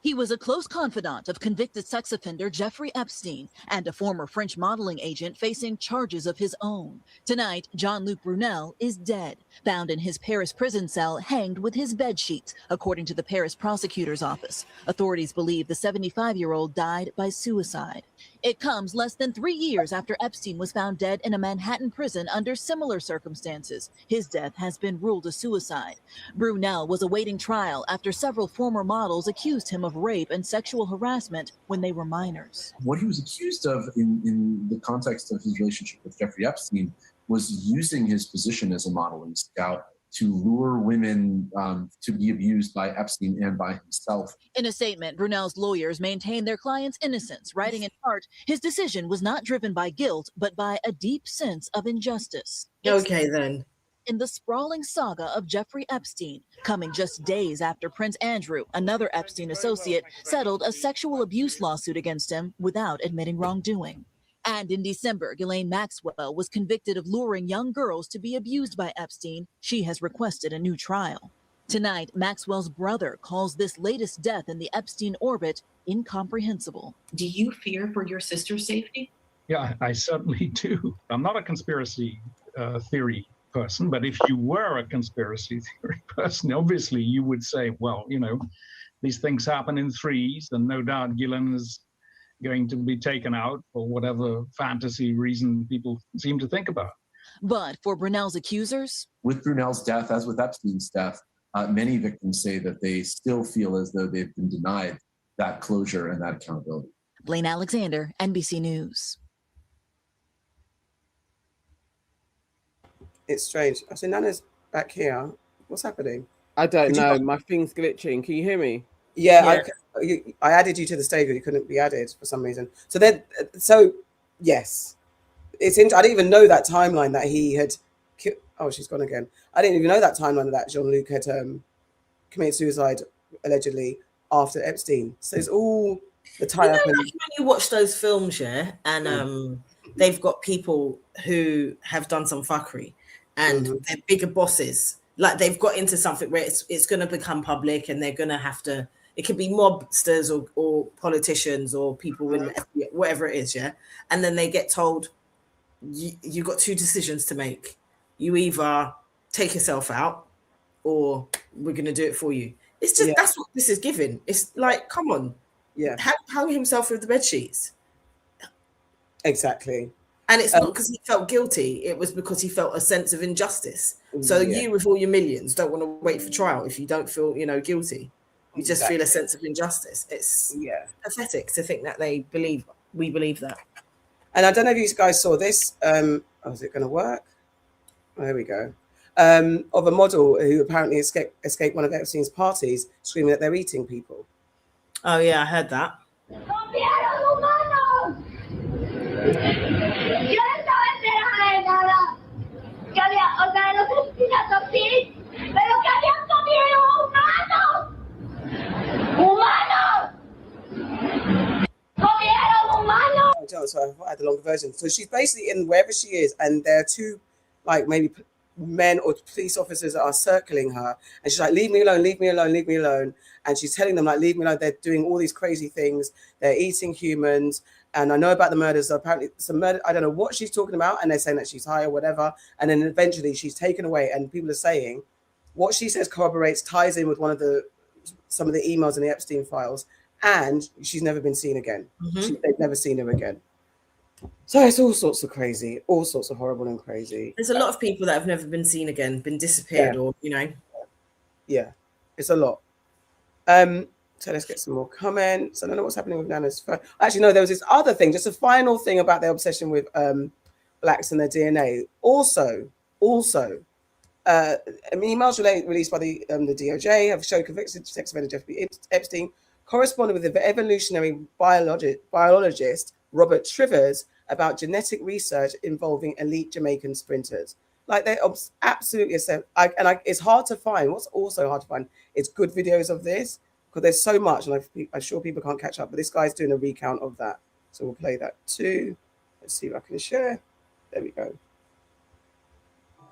He was a close confidant of convicted sex offender Jeffrey Epstein and a former French modeling agent facing charges of his own. Tonight, Jean-Luc Brunel is dead, found in his Paris prison cell hanged with his bed sheets, according to the Paris prosecutor's office. Authorities believe the 75-year-old died by suicide. It comes less than 3 years after Epstein was found dead in a Manhattan prison under similar circumstances. His death has been ruled a suicide. Brunel was awaiting trial after several former models accused him of rape and sexual harassment when they were minors. What he was accused of in the context of his relationship with Jeffrey Epstein was using his position as a modeling scout to lure women to be abused by Epstein and by himself. In a statement, Brunel's lawyers maintained their client's innocence, writing in part, his decision was not driven by guilt, but by a deep sense of injustice. Okay, then. In the sprawling saga of Jeffrey Epstein, coming just days after Prince Andrew, another Epstein associate, settled a sexual abuse lawsuit against him without admitting wrongdoing. And in December, Ghislaine Maxwell was convicted of luring young girls to be abused by Epstein. She has requested a new trial. Tonight, Maxwell's brother calls this latest death in the Epstein orbit incomprehensible. Do you fear for your sister's safety? Yeah, I certainly do. I'm not a conspiracy theory person, but if you were a conspiracy theory person, obviously you would say, well, you know, these things happen in threes, and no doubt Gillen is going to be taken out for whatever fantasy reason people seem to think about. But for Brunel's accusers, with Brunel's death, as with Epstein's death, many victims say that they still feel as though they've been denied that closure and that accountability. Blaine Alexander, NBC News. It's strange. I see Nana's back here. What's happening? I don't know. My thing's glitching. Can you hear me? Yeah, I added you to the stage, but you couldn't be added for some reason. So yes, it's. I didn't even know that timeline that he had. Oh, she's gone again. I didn't even know that timeline that Jean-Luc had committed suicide allegedly after Epstein. So it's all the tie up. Like when you watch those films, yeah, and they've got people who have done some fuckery, and they're bigger bosses. Like they've got into something where it's going to become public, and they're going to have to. It could be mobsters or politicians or people in whatever it is, yeah. And then they get told, you got two decisions to make. You either take yourself out, or we're going to do it for you. It's just that's what this is giving. It's like, come on, hang himself with the bed sheets. Exactly. And it's not because he felt guilty. It was because he felt a sense of injustice. So you, with all your millions, don't want to wait for trial if you don't feel, guilty. You just feel a sense of injustice. It's pathetic to think that we believe that. And I don't know if you guys saw this. Is it going to work? Oh, there we go. Of a model who apparently escaped one of Epstein's parties, screaming that they're eating people. Oh yeah, I heard that. So I had the longer version. So she's basically in wherever she is, and there are two, like maybe men or police officers that are circling her, and she's like, "Leave me alone, leave me alone, leave me alone." And she's telling them like, "Leave me alone." They're doing all these crazy things. They're eating humans, and I know about the murders. So apparently, some murder. I don't know what she's talking about, and they're saying that she's high or whatever. And then eventually, she's taken away, and people are saying what she says ties in with some of the emails in the Epstein files. And she's never been seen again. They've never seen her again. So it's all sorts of crazy, all sorts of horrible and crazy. There's a lot of people that have never been seen again, been disappeared, or Yeah, it's a lot. So let's get some more comments. I don't know what's happening with Nana's phone. Actually, no, there was this other thing, just a final thing about their obsession with blacks and their DNA. Also, emails released by the DOJ have shown convicted sex offender Jeffrey Epstein corresponded with the evolutionary biologist Robert Trivers about genetic research involving elite Jamaican sprinters. Like they're absolutely, it's hard to find. What's also hard to find is good videos of this, because there's so much, and I'm sure people can't catch up. But this guy's doing a recount of that, so we'll play that too. Let's see if I can share. There we go.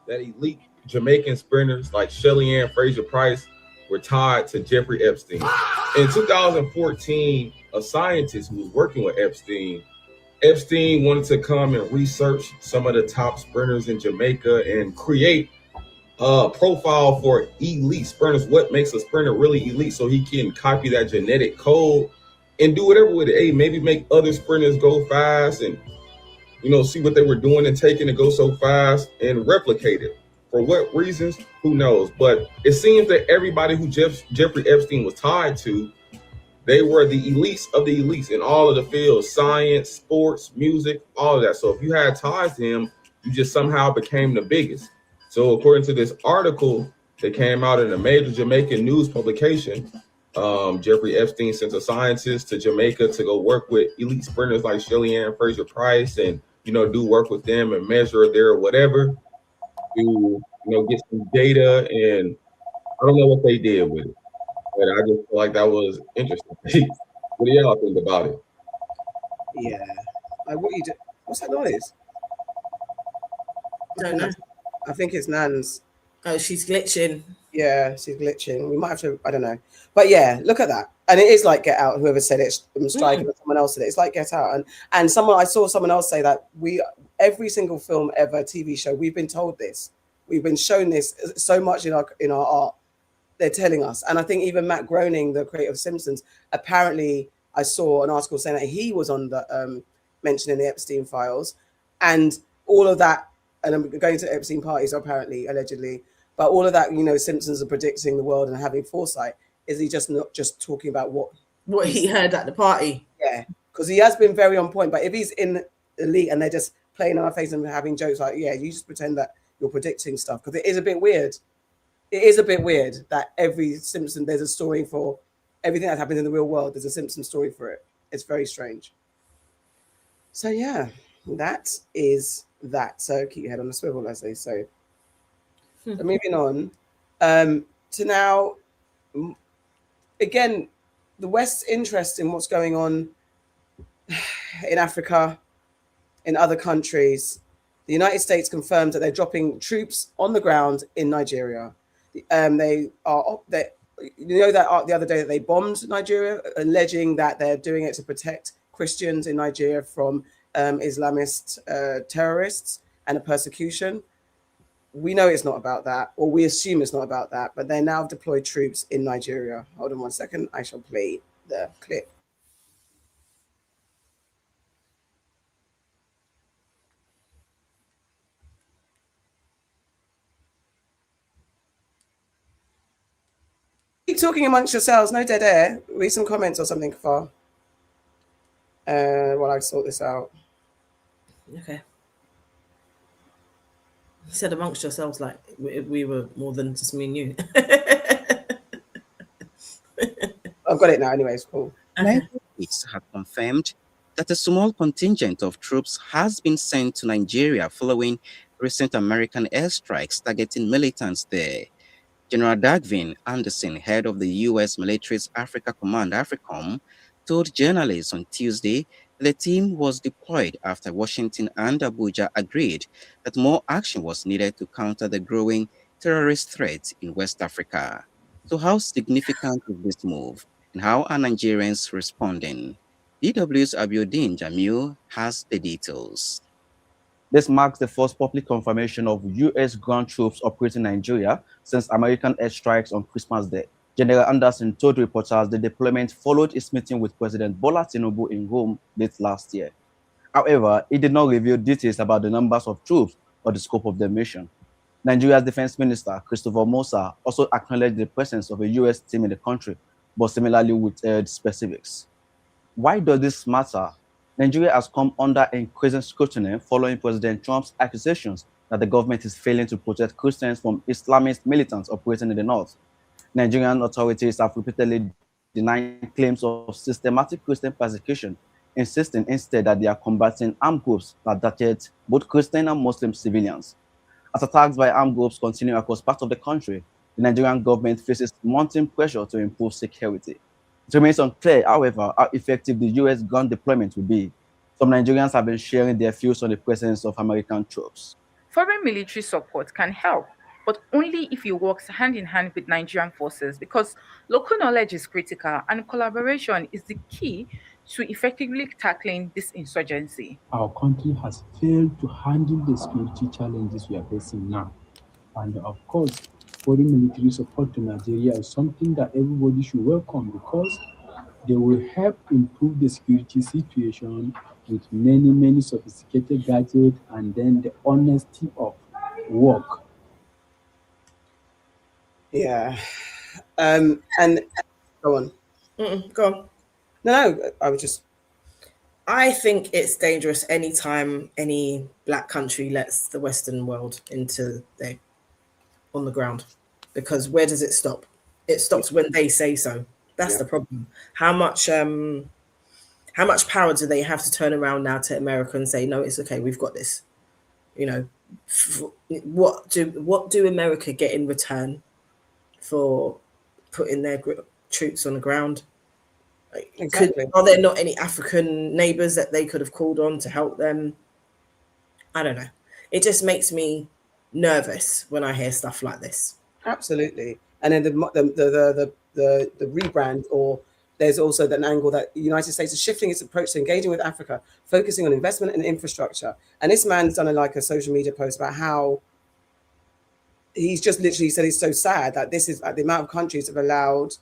That elite Jamaican sprinters like Shelly Ann Fraser-Price were tied to Jeffrey Epstein. In 2014, a scientist who was working with Epstein wanted to come and research some of the top sprinters in Jamaica and create a profile for elite sprinters, what makes a sprinter really elite, so he can copy that genetic code and do whatever with it. Hey, maybe make other sprinters go fast and, see what they were doing and taking to go so fast and replicate it. For what reasons, who knows? But it seems that everybody who Jeffrey Epstein was tied to, they were the elites of the elites in all of the fields: science, sports, music, all of that. So if you had ties to him, you just somehow became the biggest. So according to this article that came out in a major Jamaican news publication, Jeffrey Epstein sent a scientist to Jamaica to go work with elite sprinters like Shelly Ann Fraser-Price and, do work with them and measure their whatever. To get some data, and I don't know what they did with it, but I just feel like that was interesting. What do y'all think about it? Yeah, like what you do? What's that noise? Don't know. I think it's Nan's. Oh, she's glitching. Yeah, she's glitching. We might have to. I don't know, but yeah, look at that. And it is like Get Out. Whoever said it, striking, but someone else said it. It's like Get Out, and I saw someone else say that every single film ever, TV show, we've been told this. We've been shown this so much in our art. They're telling us. And I think even Matt Groening, the creator of Simpsons, apparently I saw an article saying that he was on the mentioning the Epstein files and all of that. And I'm going to Epstein parties, apparently, allegedly. But all of that, you know, Simpsons are predicting the world and having foresight. Is he just not just talking about what he heard at the party? Yeah, because he has been very on point. But if he's in elite and they're just playing on our face and having jokes like, yeah, you just pretend that you're predicting stuff, because it is a bit weird. It is a bit weird that every Simpson, there's a story for everything that happens in the real world. There's a Simpson story for it. It's very strange. So yeah, that is that. So keep your head on the swivel, as they say. So moving on to now, again, the West's interest in what's going on in Africa, in other countries. The United States confirmed that they're dropping troops on the ground in Nigeria. You know that the other day that they bombed Nigeria, alleging that they're doing it to protect Christians in Nigeria from Islamist terrorists and a persecution. We know it's not about that, or we assume it's not about that, but they're now deployed troops in Nigeria. Hold on 1 second. I shall play the clip. Keep talking amongst yourselves. No dead air. Read some comments or something, Kafar. While I sort this out. Okay. You said amongst yourselves like we were more than just me and you. I've got it now anyways, cool. States have confirmed that a small contingent of troops has been sent to Nigeria following recent American airstrikes targeting militants there. General Dagvin Anderson, head of the U.S. military's Africa Command, AFRICOM, told journalists on Tuesday that the team was deployed after Washington and Abuja agreed that more action was needed to counter the growing terrorist threat in West Africa. So how significant is this move, and how are Nigerians responding? DW's Abiodun Jamil has the details. This marks the first public confirmation of U.S. ground troops operating in Nigeria since American airstrikes on Christmas Day. General Anderson told reporters the deployment followed his meeting with President Bola Tinubu in Rome late last year. However, he did not reveal details about the numbers of troops or the scope of the mission. Nigeria's Defense Minister, Christopher Musa, also acknowledged the presence of a U.S. team in the country, but similarly withheld specifics. Why does this matter? Nigeria has come under increasing scrutiny following President Trump's accusations that the government is failing to protect Christians from Islamist militants operating in the north. Nigerian authorities have repeatedly denied claims of systematic Christian persecution, insisting instead that they are combating armed groups that target both Christian and Muslim civilians. As attacks by armed groups continue across parts of the country, the Nigerian government faces mounting pressure to improve security. It remains unclear, however, how effective the U.S. gun deployment will be. Some Nigerians have been sharing their views on the presence of American troops. Foreign military support can help, but only if it works hand in hand with Nigerian forces, because local knowledge is critical and collaboration is the key to effectively tackling this insurgency. Our country has failed to handle the security challenges we are facing now. And of course, foreign military support to Nigeria is something that everybody should welcome, because they will help improve the security situation with many sophisticated gadgets and then the honesty of work. Yeah. And go on. Go on. No, I was just... I think it's dangerous anytime any black country lets the Western world into their on the ground, because where does it stop? It stops when they say so. That's the problem. How much power do they have to turn around now to America and say, no, it's okay, we've got this? You know, what do America get in return for putting their troops on the ground? Exactly. Are there not any African neighbors that they could have called on to help them? I don't know. It just makes me nervous when I hear stuff like this. Absolutely. And then the rebrand, or there's also an angle that the United States is shifting its approach to engaging with Africa, focusing on investment and infrastructure. And this man's done a social media post about how he's just literally said it's so sad that this is the amount of countries have allowed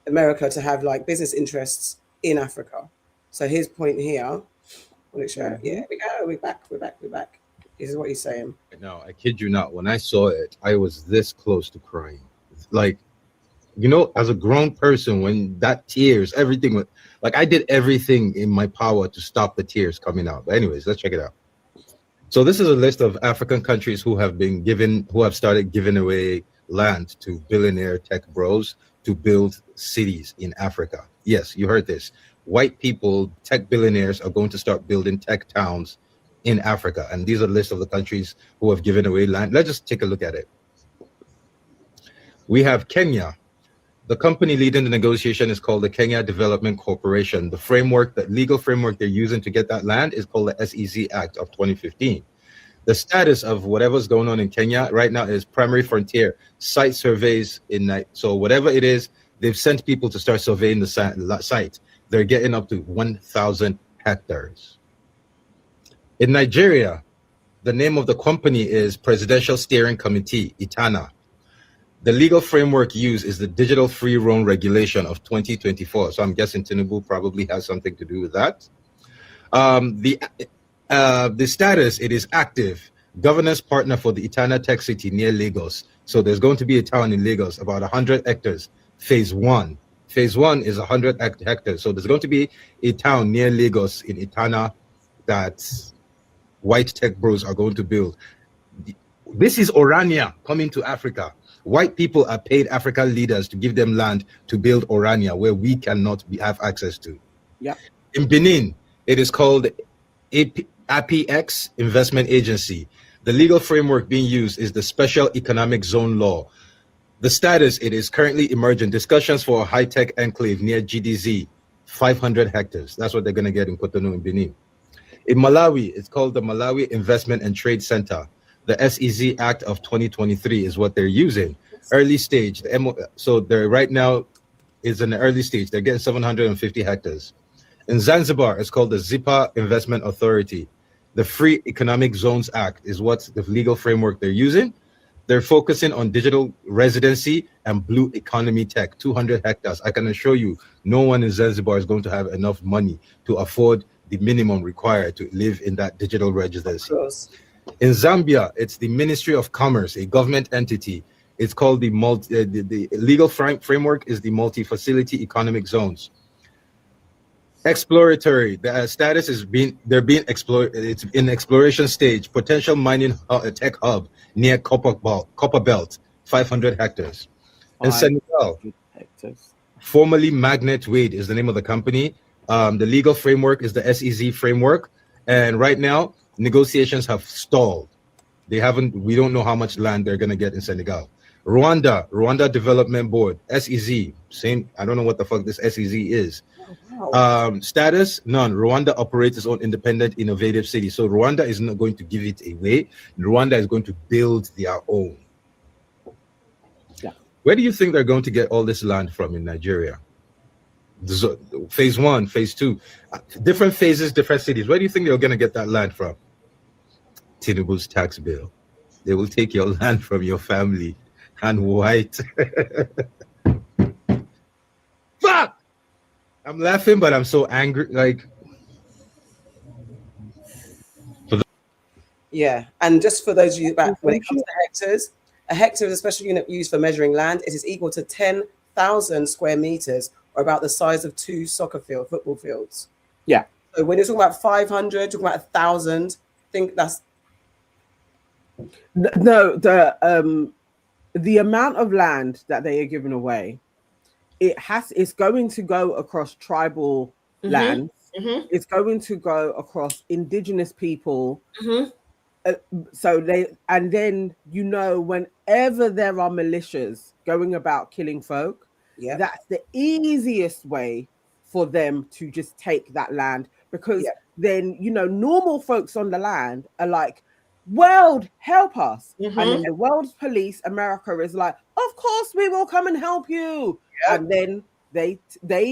America to have like business interests in Africa. So his point here, yeah, we're back. This is what he's saying. No, I kid you not. When I saw it, I was this close to crying. Like, you know, as a grown person, when that tears, everything was like, I did everything in my power to stop the tears coming out. But anyways, let's check it out. So this is a list of African countries who have started giving away land to billionaire tech bros to build cities in Africa. Yes, you heard this. White people, tech billionaires are going to start building tech towns in Africa. And these are a list of the countries who have given away land. Let's just take a look at it. We have Kenya. The company leading the negotiation is called the Kenya Development Corporation. The legal framework they're using to get that land is called the SEZ Act of 2015. The status of whatever's going on in Kenya right now is primary frontier site surveys so whatever it is, they've sent people to start surveying the site. They're getting up to 1,000 hectares. In Nigeria, the name of the company is Presidential Steering Committee, ITANA. The legal framework used is the Digital Free Roam Regulation of 2024. So I'm guessing Tinubu probably has something to do with that. The status, it is active. Governance partner for the Itana Tech City near Lagos. So there's going to be a town in Lagos, about 100 hectares, phase 1. Phase 1 is 100 hectares. So there's going to be a town near Lagos in Itana that white tech bros are going to build. This is Orania coming to Africa. White people are paid African leaders to give them land to build Orania where we cannot have access to. Yeah. In Benin, it is called APX Investment Agency. The legal framework being used is the Special Economic Zone Law. The status, it is currently emerging. Discussions for a high-tech enclave near GDZ, 500 hectares. That's what they're going to get in Cotonou in Benin. In Malawi, it's called the Malawi Investment and Trade Center. The SEZ Act of 2023 is what they're using. Early stage. So they're right now is in the early stage. They're getting 750 hectares. In Zanzibar, it's called the Zipa Investment Authority. The Free Economic Zones Act is what the legal framework they're using. They're focusing on digital residency and blue economy tech, 200 hectares. I can assure you, no one in Zanzibar is going to have enough money to afford the minimum required to live in that digital residency. In Zambia, it's the Ministry of Commerce, a government entity. It's called the legal framework is the multi-facility economic zones. Exploratory, the status is they're being explored. It's in exploration stage. Potential mining tech hub near Copper Belt, 500 hectares. In Senegal, formerly Magnet Wade is the name of the company. The legal framework is the SEZ framework, and right now negotiations have stalled. We don't know how much land they're going to get in Senegal. Rwanda Development Board, SEZ, same. I don't know what the fuck this SEZ is. Status, none. Rwanda operates its own independent, innovative city. So Rwanda is not going to give it away. Rwanda is going to build their own. Yeah. Where do you think they're going to get all this land from in Nigeria? Phase 1, phase 2, different phases, different cities. Where do you think they're going to get that land from? Tinubu's tax bill. They will take your land from your family and white. Fuck! I'm laughing, but I'm so angry. Like, yeah. And just for those of you back, when it comes to hectares, a hectare is a special unit used for measuring land. It is equal to 10,000 square meters, or about the size of 2 football fields. Yeah. So when you're talking about 500, talking about 1,000, I think that's no, the amount of land that they are giving away, it's going to go across tribal lands. It's going to go across indigenous people. So then whenever there are militias going about killing folk, that's the easiest way for them to just take that land, because then normal folks on the land are like, world, help us. And then the world's police, America, is like, of course we will come and help you. And then they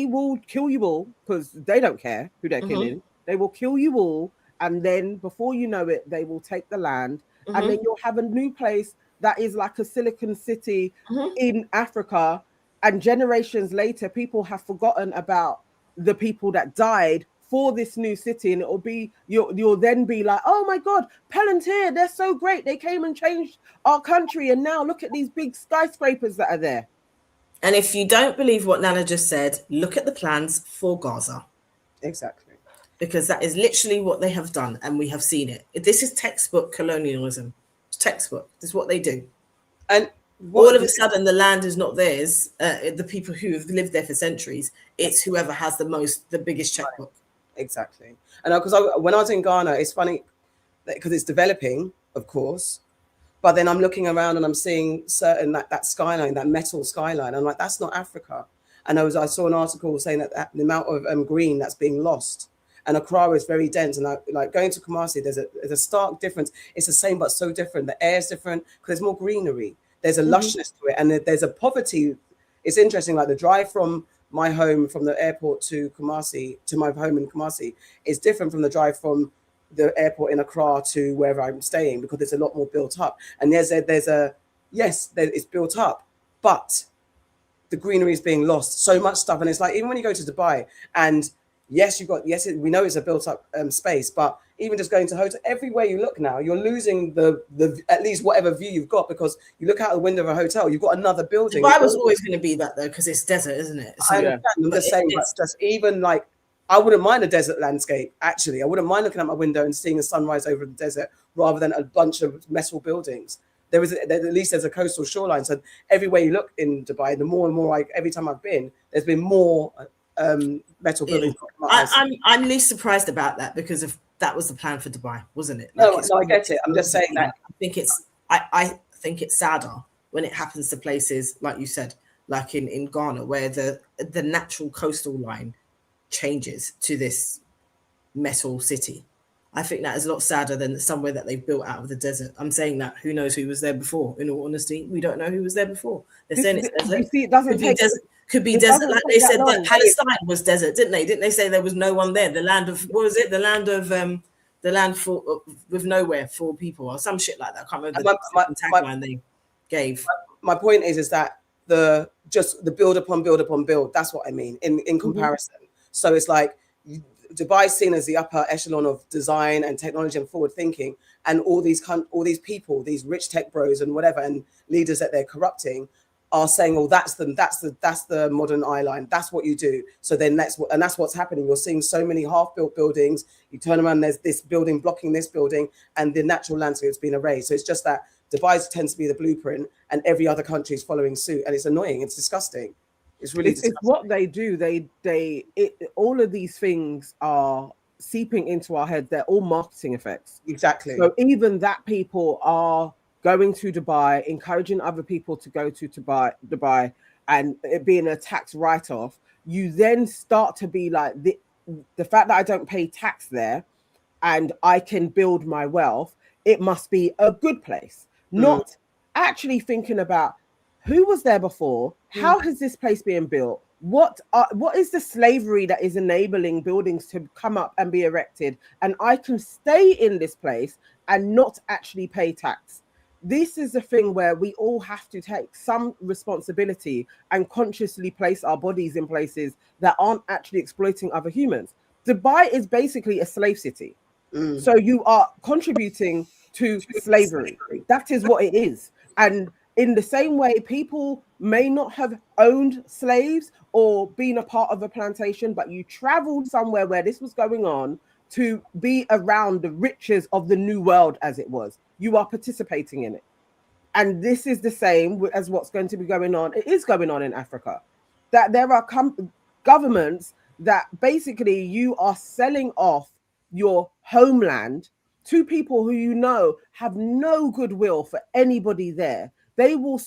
will kill you all, because they don't care who they're killing. They will kill you all, and then before you know it, they will take the land, and then you'll have a new place that is like a Silicon City in Africa, and generations later, people have forgotten about the people that died for this new city, and it'll be you'll then be like, oh my God, Palantir, they're so great, they came and changed our country, and now look at these big skyscrapers that are there. And if you don't believe what Nana just said, look at the plans for Gaza. Exactly. Because that is literally what they have done, and we have seen it. This is textbook colonialism. It's textbook. This is what they do. And all of a sudden, the land is not theirs. The people who have lived there for centuries, it's whoever has the biggest checkbook. Exactly. And because when I was in Ghana, it's funny because it's developing, of course, but then I'm looking around and I'm seeing certain that skyline, that metal skyline. I'm like, that's not Africa. And I saw an article saying that the amount of green that's being lost. And Accra is very dense. And like going to Kumasi, there's a stark difference. It's the same, but so different. The air is different because there's more greenery. There's a lushness to it. And there's a poverty. It's interesting, like the drive from my home, from the airport to Kumasi, to my home in Kumasi, is different from the drive from the airport in Accra to wherever I'm staying, because there's a lot more built up. And it's built up, but the greenery is being lost. So much stuff. And it's like, even when you go to Dubai, and we know it's a built up space, but even just going to hotel, everywhere you look now, you're losing the at least whatever view you've got, because you look out the window of a hotel, you've got another building. Dubai was always going to be that though, because it's desert, isn't it? So, I understand. I'm just saying, but just even like, I wouldn't mind a desert landscape. Actually, I wouldn't mind looking out my window and seeing a sunrise over the desert rather than a bunch of metal buildings. At least there's a coastal shoreline. So everywhere you look in Dubai, the more and more, every time I've been, there's been more metal buildings. I'm least surprised about that, because that was the plan for Dubai, wasn't it? No, I get it. I'm just saying that I think it's sadder when it happens to places like you said, like in Ghana, where the natural coastal line changes to this metal city. I think that is a lot sadder than somewhere that they've built out of the desert. I'm saying that who knows who was there before? In all honesty, we don't know who was there before. They're saying it's desert. You see, it doesn't take could be desert, like they said that Palestine was desert, didn't they? Didn't they say there was no one there? The land of, what was it? The land for with nowhere for people, or some shit like that. I can't remember the tagline they gave. My point is that the build upon build upon build. That's what I mean in comparison. So it's like Dubai is seen as the upper echelon of design and technology and forward thinking, and all these people, these rich tech bros and whatever, and leaders that they're corrupting, are saying, "Oh, that's the modern eye line. That's what you do." So then that's what's happening. You're seeing so many half-built buildings. You turn around, there's this building blocking this building, and the natural landscape's been erased. So it's just that Dubai tends to be the blueprint, and every other country is following suit, and it's annoying. It's disgusting. It's really disgusting. It's what they do. All of these things are seeping into our head. They're all marketing effects. Exactly. So even that people are going to Dubai, encouraging other people to go to Dubai, and it being a tax write-off, you then start to be like, the fact that I don't pay tax there and I can build my wealth, it must be a good place. Not actually thinking about who was there before, how has this place been built, what is the slavery that is enabling buildings to come up and be erected, and I can stay in this place and not actually pay tax. This is the thing where we all have to take some responsibility and consciously place our bodies in places that aren't actually exploiting other humans. Dubai is basically a slave city. So you are contributing to slavery. That is what it is. And in the same way, people may not have owned slaves or been a part of a plantation, but you traveled somewhere where this was going on to be around the riches of the new world as it was. You are participating in it. And this is the same as what's going to be going on. It is going on in Africa. That there are governments that basically you are selling off your homeland to people who you know have no goodwill for anybody there. They will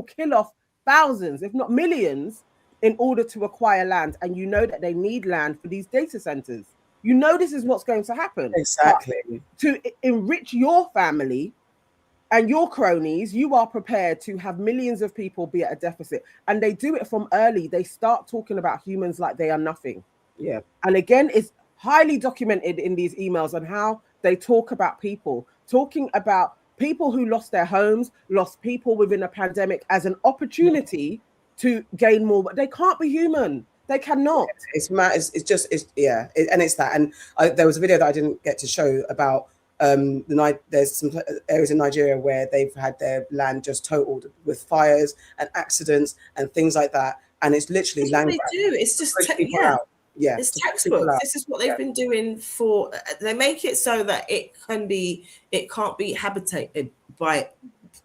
kill off thousands, if not millions, in order to acquire land. And you know that they need land for these data centers. You know this is what's going to happen. Exactly. But to enrich your family and your cronies, you are prepared to have millions of people be at a deficit. And they do it from early. They start talking about humans like they are nothing. Yeah. And again, it's highly documented in these emails on how they talk about people, talking about people who lost their homes, lost people within a pandemic as an opportunity to gain more. But they can't be human. They cannot. It's mad. And it's that. And there was a video that I didn't get to show about there's some areas in Nigeria where they've had their land just totaled with fires and accidents and things like that. And it's literally land grab. They do. It's just it's textbook. This is what they've been doing for. They make it so that it can't be habitated by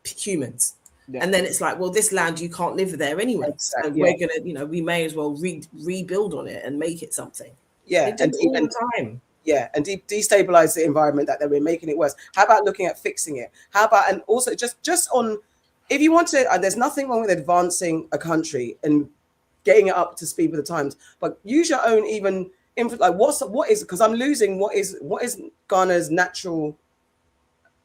humans. Yeah. And then it's like, well, this land, you can't live there anyway. Exactly. So we're gonna, we may as well rebuild on it and make it something. Yeah, they do all the time. Yeah, and destabilize the environment that they're making it worse. How about looking at fixing it? How about, and also just on, if you want to, and there's nothing wrong with advancing a country and getting it up to speed with the times, but use your own even like what is, because I'm losing what is Ghana's natural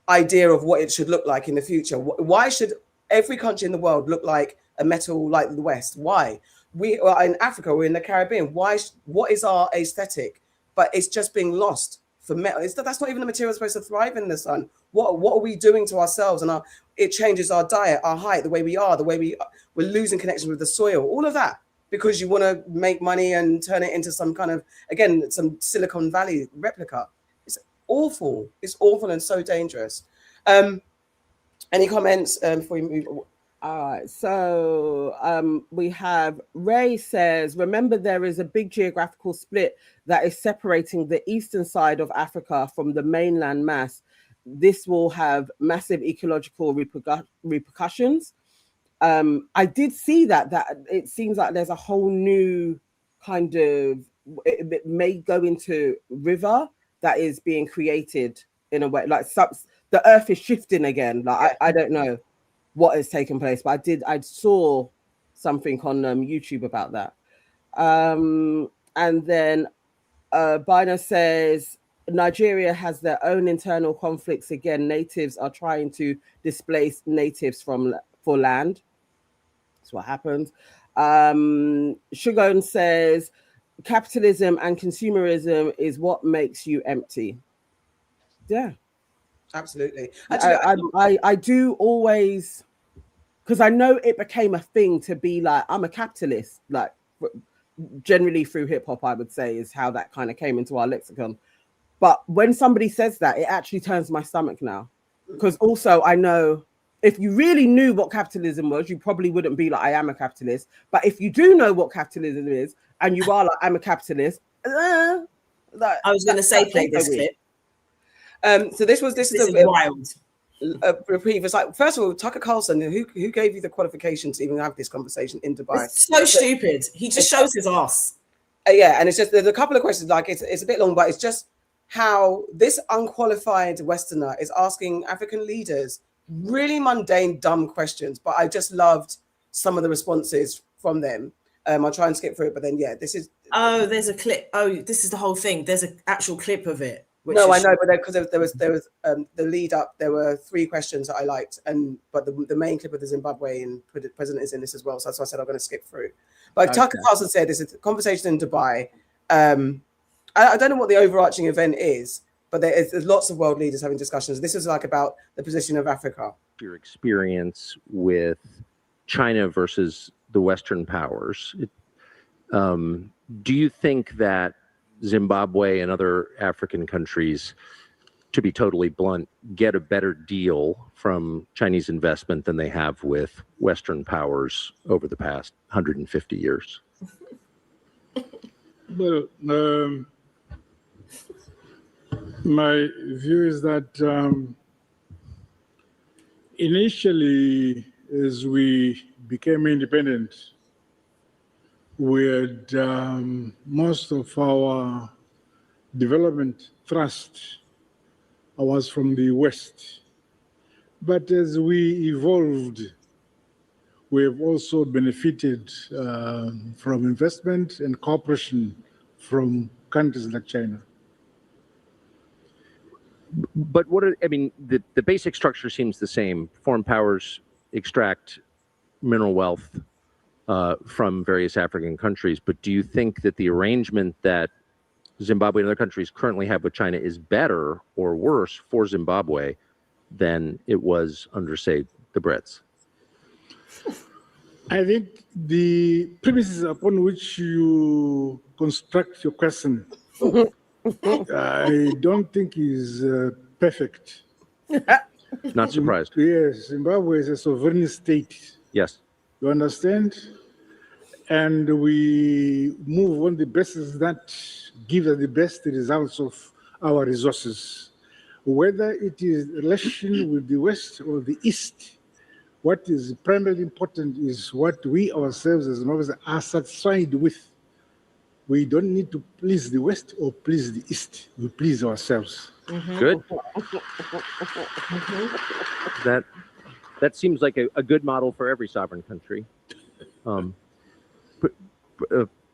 idea of what it should look like in the future. Why should every country in the world look like a metal like the West? Why? We are in Africa, we're in the Caribbean. What is our aesthetic? But it's just being lost for metal. That's not even the material supposed to thrive in the sun. What are we doing to ourselves? And it changes our diet, our height, the way we are, we're losing connection with the soil, all of that, because you want to make money and turn it into some kind of, again, some Silicon Valley replica. It's awful. It's awful and so dangerous. Any comments before we move? All right, so we have Ray says, remember there is a big geographical split that is separating the eastern side of Africa from the mainland mass. This will have massive ecological repercussions. I did see that it seems like there's a whole new kind of, it may go into river that is being created in a way, like the earth is shifting again. Like I don't know what has taken place, but I saw something on YouTube about that. And then Bina says Nigeria has their own internal conflicts. Again, natives are trying to displace natives for land. That's what happened. Shugon says capitalism and consumerism is what makes you empty. Yeah. Absolutely. I do always, because I know it became a thing to be like, I'm a capitalist, like generally through hip hop, I would say is how that kind of came into our lexicon. But when somebody says that, it actually turns my stomach now. Because also I know if you really knew what capitalism was, you probably wouldn't be like, I am a capitalist. But if you do know what capitalism is and you are like, I'm a capitalist, I was going to say, play this clip. So this is wild. A reprieve. It's like, first of all, Tucker Carlson, who gave you the qualification to even have this conversation in Dubai? It's so stupid. He just shows his ass. Yeah, and it's just there's a couple of questions. Like it's a bit long, but it's just how this unqualified Westerner is asking African leaders really mundane, dumb questions. But I just loved some of the responses from them. I'll try and skip through it, but then this is. Oh, there's a clip. Oh, this is the whole thing. There's an actual clip of it. No, I know, but because there was the lead up, there were 3 questions that I liked, but the main clip of the Zimbabwean president is in this as well. So that's why I said I'm going to skip through. But Tucker Carlson said this is a conversation in Dubai. I don't know what the overarching event is, but there's lots of world leaders having discussions. This is like about the position of Africa. Your experience with China versus the Western powers. Do you think that Zimbabwe and other African countries, to be totally blunt, get a better deal from Chinese investment than they have with Western powers over the past 150 years? Well, my view is that initially, as we became independent, we had most of our development thrust was from the West. But as we evolved, we have also benefited from investment and cooperation from countries like China. But the basic structure seems the same. Foreign powers extract mineral wealth from various African countries. But do you think that the arrangement that Zimbabwe and other countries currently have with China is better or worse for Zimbabwe than it was under, say, the Brits? I think the premises upon which you construct your question, I don't think is perfect. Not surprised. Yes, Zimbabwe is a sovereign state. Yes. You understand? And we move on the basis that give us the best results of our resources. Whether it is relation with the West or the East, what is primarily important is what we ourselves as Zimbabweans are satisfied with. We don't need to please the West or please the East. We please ourselves. Good. That seems like a good model for every sovereign country.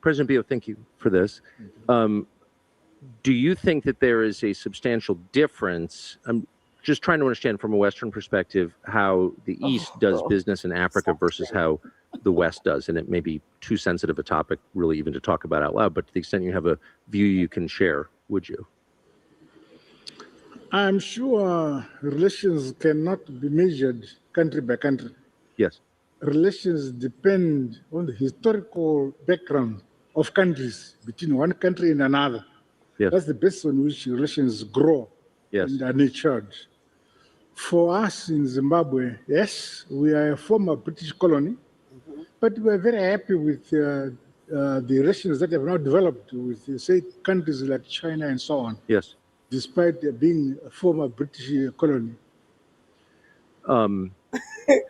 President Bio, thank you for this. Do you think that there is a substantial difference? I'm just trying to understand from a Western perspective how the East does business in Africa versus how the West does. And it may be too sensitive a topic really even to talk about out loud, but to the extent you have a view you can share, would you? I'm sure relations cannot be measured country by country. Yes. Relations depend on the historical background of countries between one country and another. Yes. That's the basis on which relations grow and are nurtured. For us in Zimbabwe, yes, we are a former British colony, but we are very happy with the relations that have now developed with, say, countries like China and so on. Yes. Despite being a former British colony.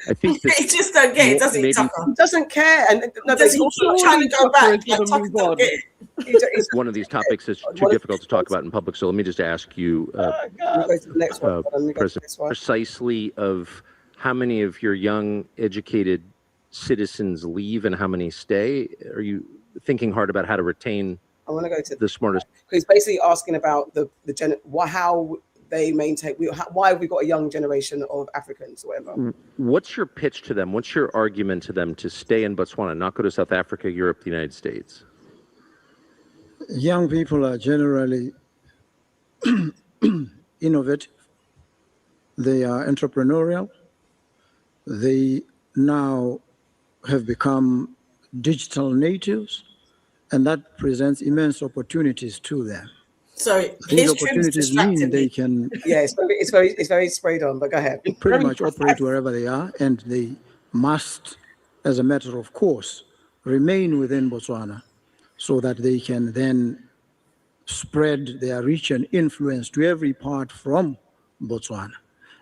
I think that he just don't get it, doesn't he, Tucker? He doesn't care. And no, Does he keep trying to go back? Like, Tucker don't get it. one of these topics is too difficult to talk about in public, so let me just ask you, precisely of how many of your young, educated citizens leave and how many stay? Are you thinking hard about how to retain I want to go to the smartest? He's basically asking about how they maintain, why have we got a young generation of Africans or whatever. What's your pitch to them? What's your argument to them to stay in Botswana, not go to South Africa, Europe, the United States? Young people are generally innovative. They are entrepreneurial. They now have become digital natives, and that presents immense opportunities to them. Sorry, these opportunities mean they can it's very sprayed on, but go ahead. pretty much operate wherever they are, and they must, as a matter of course, remain within Botswana so that they can then spread their reach and influence to every part from Botswana.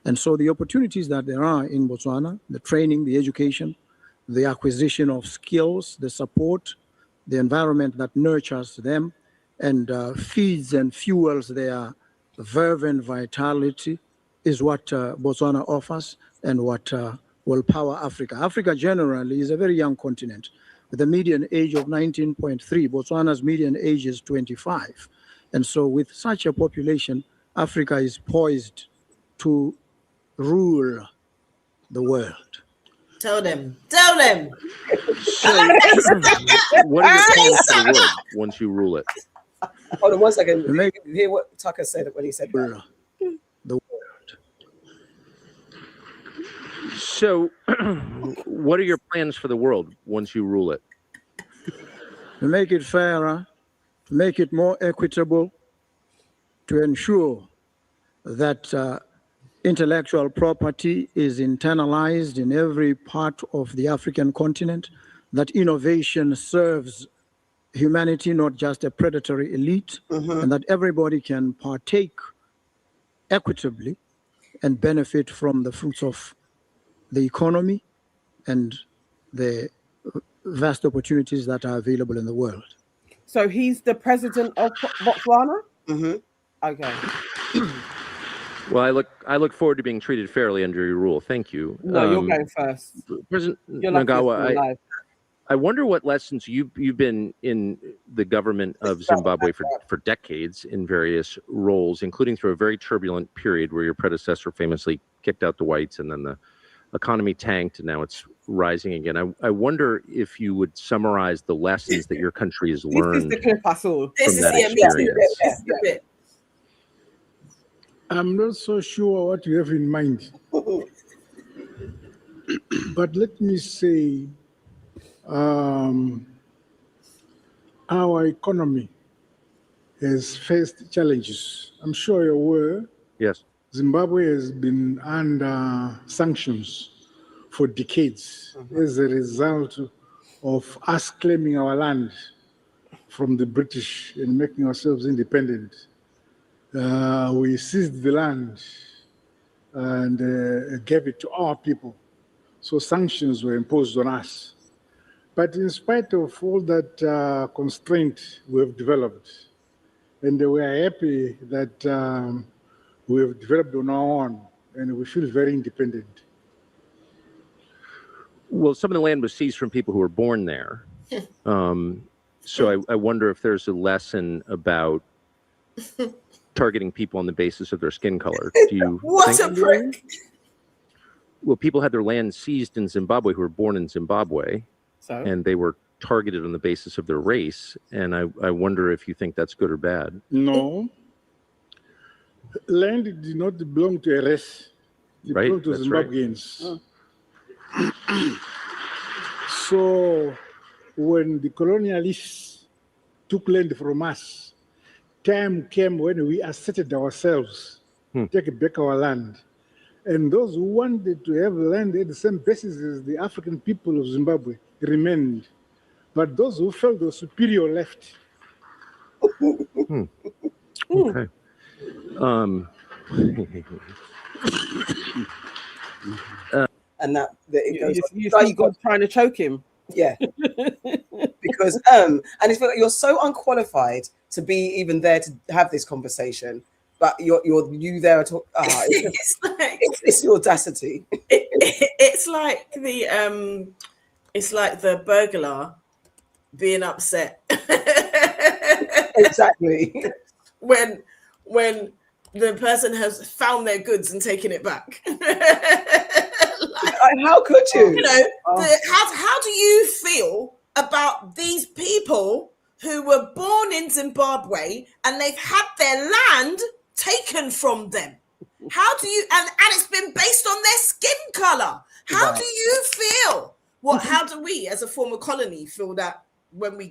And so the opportunities that there are in Botswana, the training, the education, the acquisition of skills, the support, the environment that nurtures them and feeds and fuels their verve and vitality is what Botswana offers and what will power Africa. Africa generally is a very young continent with a median age of 19.3. Botswana's median age is 25. And so with such a population, Africa is poised to rule the world. Tell them. Tell them. So, what are your plans for the world once you rule it? Hold on 1 second. Hear what Tucker said when he said that. The world. So, what are your plans for the world once you rule it? To make it fairer, to make it more equitable, to ensure that intellectual property is internalized in every part of the African continent, that innovation serves humanity, not just a predatory elite, and that everybody can partake equitably and benefit from the fruits of the economy and the vast opportunities that are available in the world. So he's the president of Botswana? Okay. Well, I look forward to being treated fairly under your rule. Thank you. No, you're going first. President You're lucky you're Nagawa, still alive. I wonder what lessons you've been in the government of Zimbabwe for decades in various roles, including through a very turbulent period where your predecessor famously kicked out the whites and then the economy tanked and now it's rising again. I wonder if you would summarize the lessons that your country has learned from that experience. I'm not so sure what you have in mind. But let me say, our economy has faced challenges. I'm sure you're aware. Yes. Zimbabwe has been under sanctions for decades as a result of us claiming our land from the British and making ourselves independent. We seized the land and gave it to our people. So sanctions were imposed on us. But in spite of all that constraint we have developed, and we are happy that we have developed on our own, and we feel very independent. Well, some of the land was seized from people who were born there. So I wonder if there's a lesson about targeting people on the basis of their skin color. Do you What think? a prick! Well, people had their land seized in Zimbabwe who were born in Zimbabwe, and they were targeted on the basis of their race. And I wonder if you think that's good or bad. No. Land did not belong to a race. It Right, belonged to that's right. Zimbabweans. So when the colonialists took land from us, time came when we asserted ourselves, take back our land. And those who wanted to have land at the same basis as the African people of Zimbabwe remained. But those who felt they were superior left. Okay. And that it goes. You see God trying to choke him. Yeah. Because and it's like you're so unqualified to be even there to have this conversation, but you're there at all. It's like it's the audacity. It's like the burglar being upset. Exactly. when the person has found their goods and taken it back. How could you? You know, how do you feel about these people who were born in Zimbabwe and they've had their land taken from them? How do you and it's been based on their skin color? How do you feel? How do we as a former colony feel that when we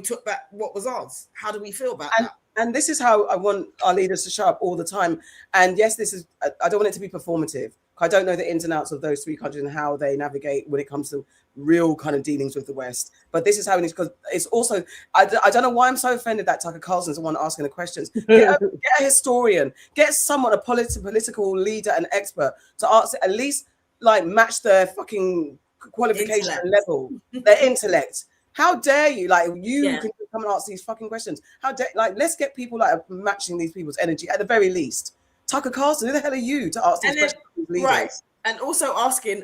took back what was ours? How do we feel about that? And this is how I want our leaders to show up all the time. And yes, I don't want it to be performative. I don't know the ins and outs of those three countries and how they navigate when it comes to real kind of dealings with the West. But this is how it is, because it's also, I don't know why I'm so offended that Tucker Carlson's the one asking the questions. Get a historian, get someone, a political leader, an expert to answer, at least like match their fucking qualification level, their intellect. How dare you? Like can come and ask these fucking questions. How dare let's get people like matching these people's energy at the very least. Tucker Carlson, who the hell are you to ask these questions? Right. And also asking,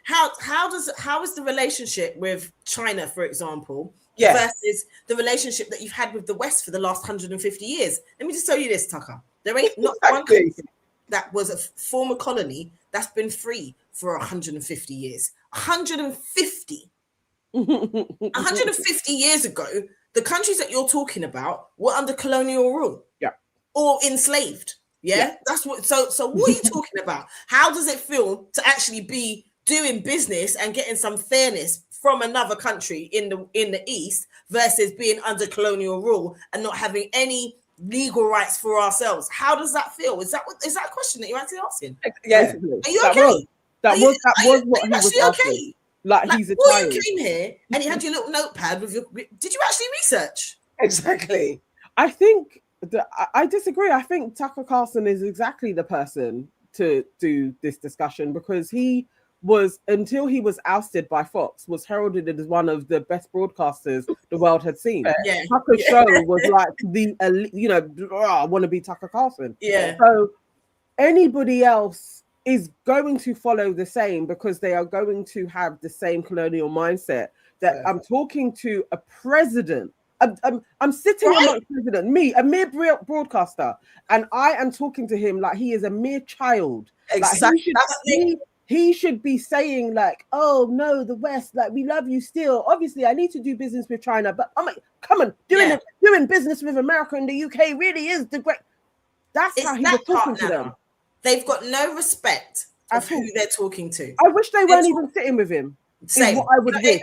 how is the relationship with China, for example, versus the relationship that you've had with the West for the last 150 years? Let me just tell you this, Tucker. There ain't not one country that was a former colony that's been free for 150 years. 150 years ago, the countries that you're talking about were under colonial rule. Yeah. Or enslaved. Yeah. That's what so what are you talking about? How does it feel to actually be doing business and getting some fairness from another country in the East versus being under colonial rule and not having any legal rights for ourselves? How does that feel? Is that a question that you're actually asking? Yeah. Are you okay? That was what he was asking. Okay? Like he's a before child. You came here and you had your little notepad with your. Did you actually research? Exactly. I think I disagree. I think Tucker Carlson is exactly the person to do this discussion, because he was, until he was ousted by Fox, was heralded as one of the best broadcasters the world had seen. Yeah. Tucker's show was like I want to be Tucker Carlson. Yeah. So anybody else is going to follow the same, because they are going to have the same colonial mindset. That I'm talking to a president. I'm sitting amongst president, me, a mere broadcaster, and I am talking to him like he is a mere child. Exactly. Like he should be saying like, "Oh no, the West, like we love you still. Obviously, I need to do business with China, but I'm like, come on, doing business with America and the UK really is the great." That's It's how he that was talking part, to them. Nana. They've got no respect of who they're talking to. I wish they weren't even sitting with him. Same. Is what I would wish.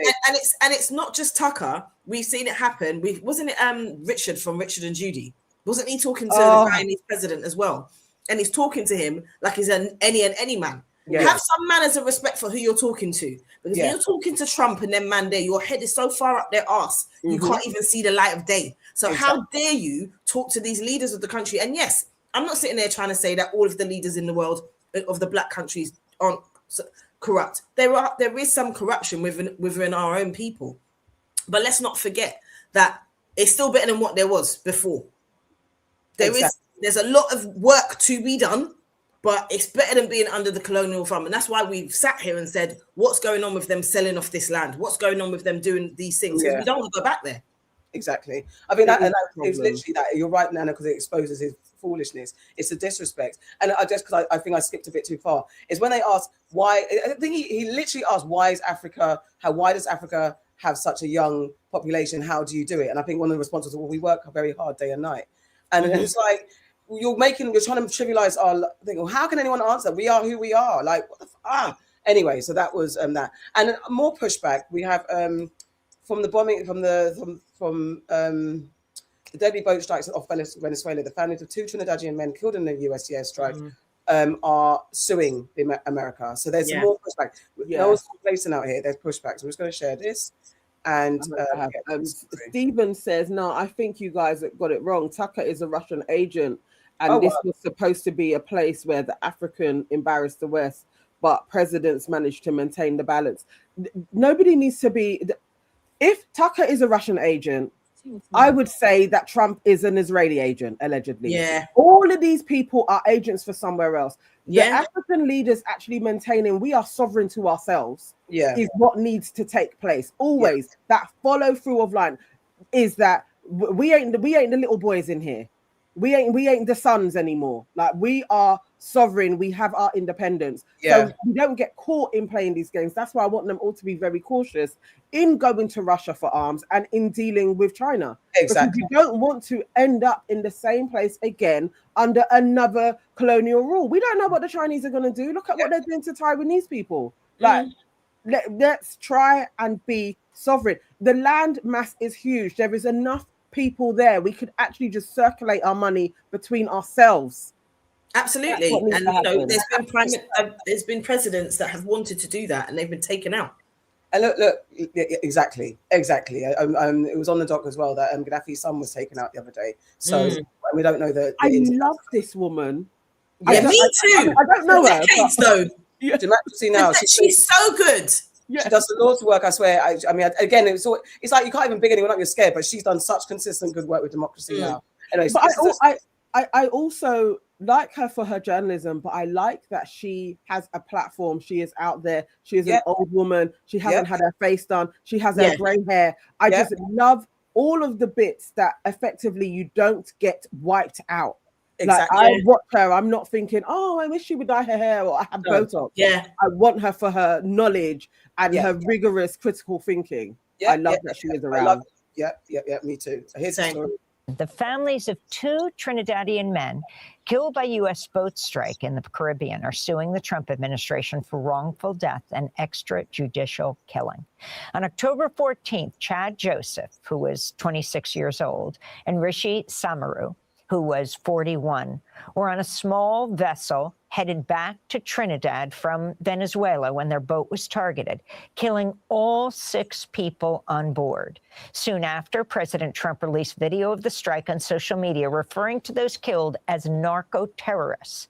And it's not just Tucker. We've seen it happen. Wasn't it Richard from Richard and Judy? Wasn't he talking to the Guyanese president as well? And he's talking to him like he's any man. Yeah. Have some manners and respect for who you're talking to. Because when you're talking to Trump and them man there, your head is so far up their ass, you can't even see the light of day. So how dare you talk to these leaders of the country? And yes, I'm not sitting there trying to say that all of the leaders in the world of the black countries aren't corrupt. There is some corruption within our own people. But let's not forget that it's still better than what there was before. There's a lot of work to be done, but it's better than being under the colonial thumb. And that's why we've sat here and said, what's going on with them selling off this land? What's going on with them doing these things? Because we don't want to go back there. Exactly. I mean, it's literally that. You're right, Nana, because it exposes his foolishness. It's a disrespect. And I just, because I think I skipped a bit too far, is when they ask why, I think he literally asked, why does Africa have such a young population? How do you do it? And I think one of the responses was, well, we work very hard day and night. And it's like, you're trying to trivialize our thing. Well, how can anyone answer? We are who we are. Like, what the Anyway, so that was that. And more pushback. We have from the bombing, from the deadly boat strikes off Venezuela. The families of 2 Trinidadian men killed in the US strike are suing America. So there's more pushback. No one's complacent out here. There's pushback. So I'm just going to share this. And Stephen says, no, I think you guys got it wrong. Tucker is a Russian agent. And this was supposed to be a place where the African embarrassed the West, but presidents managed to maintain the balance. Nobody needs to be... If Tucker is a Russian agent, I would say that Trump is an Israeli agent, allegedly. Yeah. All of these people are agents for somewhere else. The African leaders actually maintaining we are sovereign to ourselves is what needs to take place. Always that follow through of line is that we ain't the little boys in here. We ain't the sons anymore. Like, we are sovereign. We have our independence. So we don't get caught in playing these games. That's why I want them all to be very cautious in going to Russia for arms and in dealing with China. Exactly. Because you don't want to end up in the same place again under another colonial rule. We don't know what the Chinese are going to do. Look at what they're doing to Taiwanese people. Like, let's try and be sovereign. The land mass is huge. There is enough people there. We could actually just circulate our money between ourselves. Absolutely. And there's been presidents that have wanted to do that and they've been taken out. And look, exactly. It was on the doc as well that Gaddafi's son was taken out the other day. So we don't know that. I love this woman. Yeah, me too. I don't know her. Though. Democracy Now! She's so good. She does the Lord's work, I swear. I mean, again, it's like you can't even big anyone up, you're scared, but she's done such consistent good work with Democracy Now! Anyway, but I also like her for her journalism, but I like that she has a platform. She is out there. She is an old woman. She hasn't had her face done. She has her grey hair. I just love all of the bits that effectively you don't get wiped out. Exactly. Like, I watch her. I'm not thinking, oh, I wish she would dye her hair or have Botox. Yeah. I want her for her knowledge and her rigorous critical thinking. I love that she is around. Me too. Here's the story. The families of 2 Trinidadian men killed by U.S. boat strike in the Caribbean are suing the Trump administration for wrongful death and extrajudicial killing. On October 14th, Chad Joseph, who was 26 years old, and Rishi Samaru, who was 41, were on a small vessel headed back to Trinidad from Venezuela when their boat was targeted, killing all 6 people on board. Soon after, President Trump released video of the strike on social media, referring to those killed as narco-terrorists.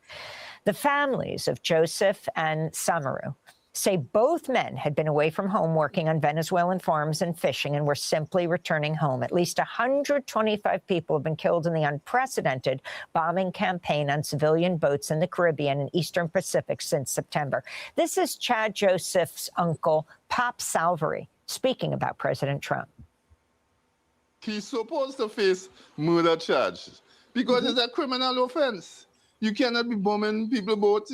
The families of Joseph and Samaru say both men had been away from home working on Venezuelan farms and fishing and were simply returning home. At least 125 people have been killed in the unprecedented bombing campaign on civilian boats in the Caribbean and Eastern Pacific since September. This is Chad Joseph's uncle, Pop Salvery, speaking about President Trump. He's supposed to face murder charges because it's a criminal offense. You cannot be bombing people's boats,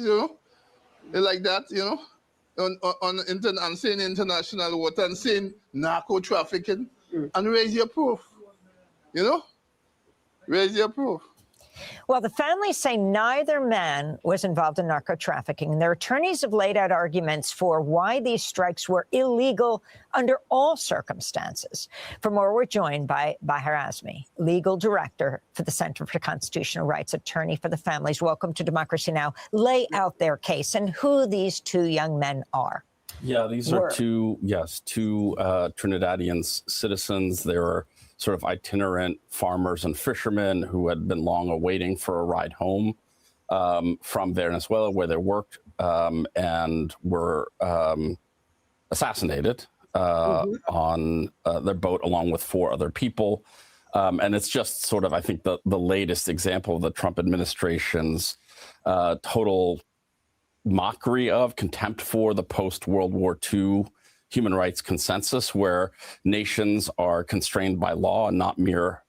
like that, on saying international water and saying narco trafficking and raise your proof. Raise your proof. Well, the families say neither man was involved in narco trafficking, and their attorneys have laid out arguments for why these strikes were illegal under all circumstances. For more, we're joined by Bahar Azmi, legal director for the Center for Constitutional Rights, attorney for the families. Welcome to Democracy Now! Lay out their case and who these two young men are. Yeah, these are two Trinidadian citizens. They were sort of itinerant farmers and fishermen who had been long awaiting for a ride home from Venezuela, where they worked, and were assassinated on their boat along with 4 other people. And it's just sort of, I think, the latest example of the Trump administration's total mockery of, contempt for the post-World War II human rights consensus, where nations are constrained by law and not mere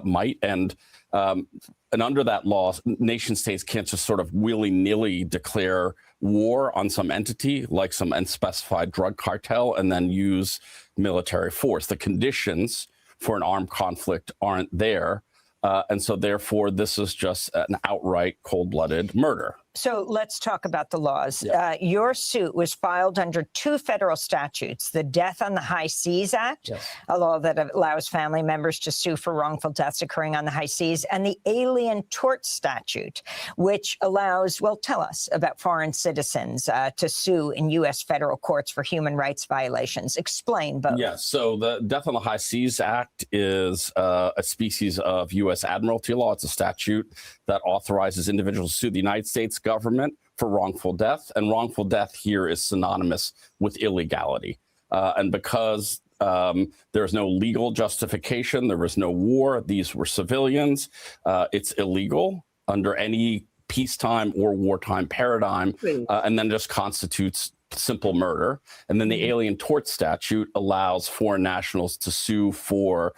might. And under that law, nation states can't just sort of willy-nilly declare war on some entity, like some unspecified drug cartel, and then use military force. The conditions for an armed conflict aren't there. And so therefore, this is just an outright cold-blooded murder. So let's talk about the laws. Yeah. Your suit was filed under 2 federal statutes, the Death on the High Seas Act, a law that allows family members to sue for wrongful deaths occurring on the high seas, and the Alien Tort Statute, which allows, well, tell us about foreign citizens to sue in U.S. federal courts for human rights violations. Explain both. Yeah, so the Death on the High Seas Act is a species of U.S. Admiralty law. It's a statute that authorizes individuals to sue the United States government for wrongful death, and wrongful death here is synonymous with illegality. And because there's no legal justification, there was no war, these were civilians, it's illegal under any peacetime or wartime paradigm, and then just constitutes simple murder. And then the Alien Tort Statute allows foreign nationals to sue for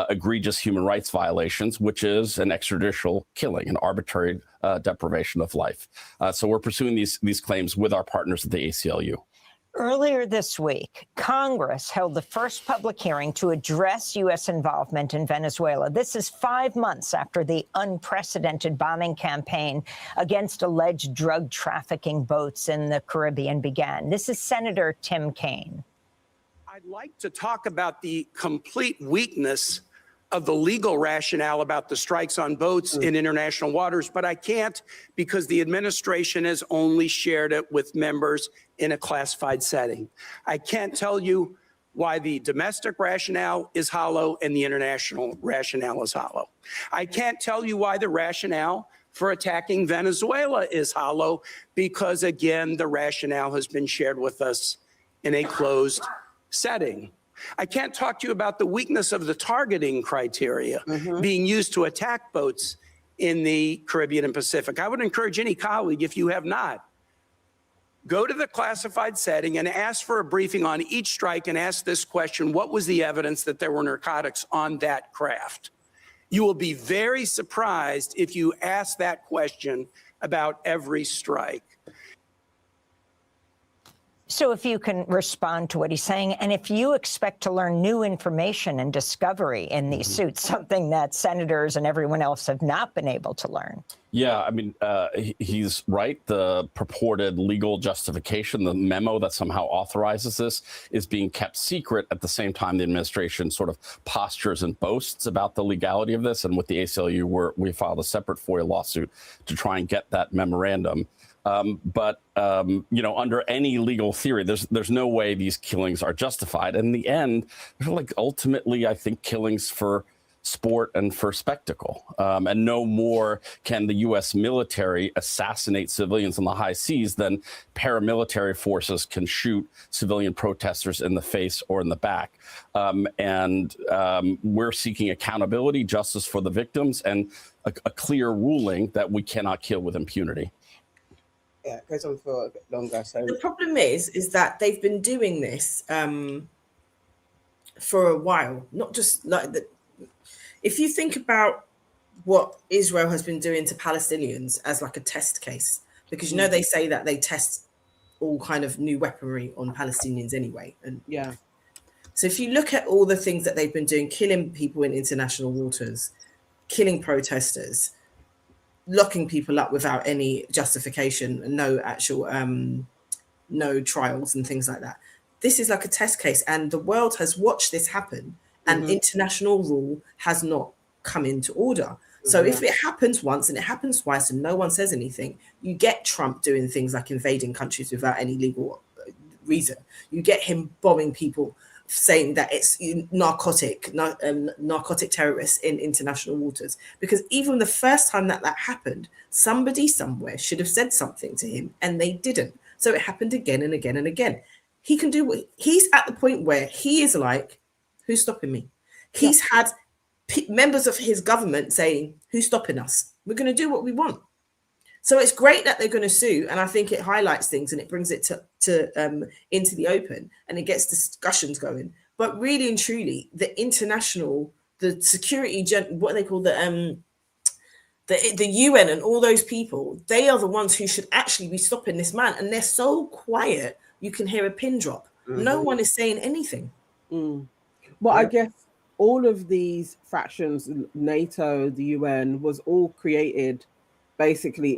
egregious human rights violations, which is an extrajudicial killing, an arbitrary deprivation of life. So we're pursuing these claims with our partners at the ACLU. Earlier this week, Congress held the first public hearing to address U.S. involvement in Venezuela. This is 5 months after the unprecedented bombing campaign against alleged drug trafficking boats in the Caribbean began. This is Senator Tim Kaine. I'd like to talk about the complete weakness of the legal rationale about the strikes on boats in international waters, but I can't because the administration has only shared it with members in a classified setting. I can't tell you why the domestic rationale is hollow and the international rationale is hollow. I can't tell you why the rationale for attacking Venezuela is hollow because, again, the rationale has been shared with us in a closed setting. I can't talk to you about the weakness of the targeting criteria being used to attack boats in the Caribbean and Pacific. I would encourage any colleague, if you have not, go to the classified setting and ask for a briefing on each strike and ask this question: what was the evidence that there were narcotics on that craft? You will be very surprised if you ask that question about every strike. So if you can respond to what he's saying, and if you expect to learn new information and discovery in these suits, something that senators and everyone else have not been able to learn. Yeah, I mean, he's right. The purported legal justification, the memo that somehow authorizes this, is being kept secret. At the same time, the administration sort of postures and boasts about the legality of this. And with the ACLU, we filed a separate FOIA lawsuit to try and get that memorandum. But you know, under any legal theory, there's no way these killings are justified. In the end, they're like ultimately, I think, killings for sport and for spectacle. And no more can the U.S. military assassinate civilians on the high seas than paramilitary forces can shoot civilian protesters in the face or in the back. And we're seeking accountability, justice for the victims, and a clear ruling that we cannot kill with impunity. Yeah, it goes on for a bit longer. So the problem is that they've been doing this for a while, not just like the. If you think about what Israel has been doing to Palestinians as like a test case, because you know they say that they test all kind of new weaponry on Palestinians anyway, and yeah. So if you look at all the things that they've been doing, killing people in international waters, killing protesters, locking people up without any justification, no actual no trials and things like that. This is like a test case, and the world has watched this happen, and international rule has not come into order. So if it happens once and it happens twice and no one says anything, you get Trump doing things like invading countries without any legal reason. You get him bombing people, saying that it's narcotic terrorists in international waters. Because even the first time that happened, somebody somewhere should have said something to him, and they didn't. So it happened again and again and again. He can do what he's at the point where he is like, who's stopping me? He's had members of his government saying, who's stopping us? We're going to do what we want. So it's great that they're going to sue, and I think it highlights things and it brings it to into the open, and it gets discussions going. But really and truly, the security, what they call the UN and all those people, they are the ones who should actually be stopping this man, and they're so quiet you can hear a pin drop. No one is saying anything. Well, I guess all of these fractions, NATO, the UN, was all created. Basically,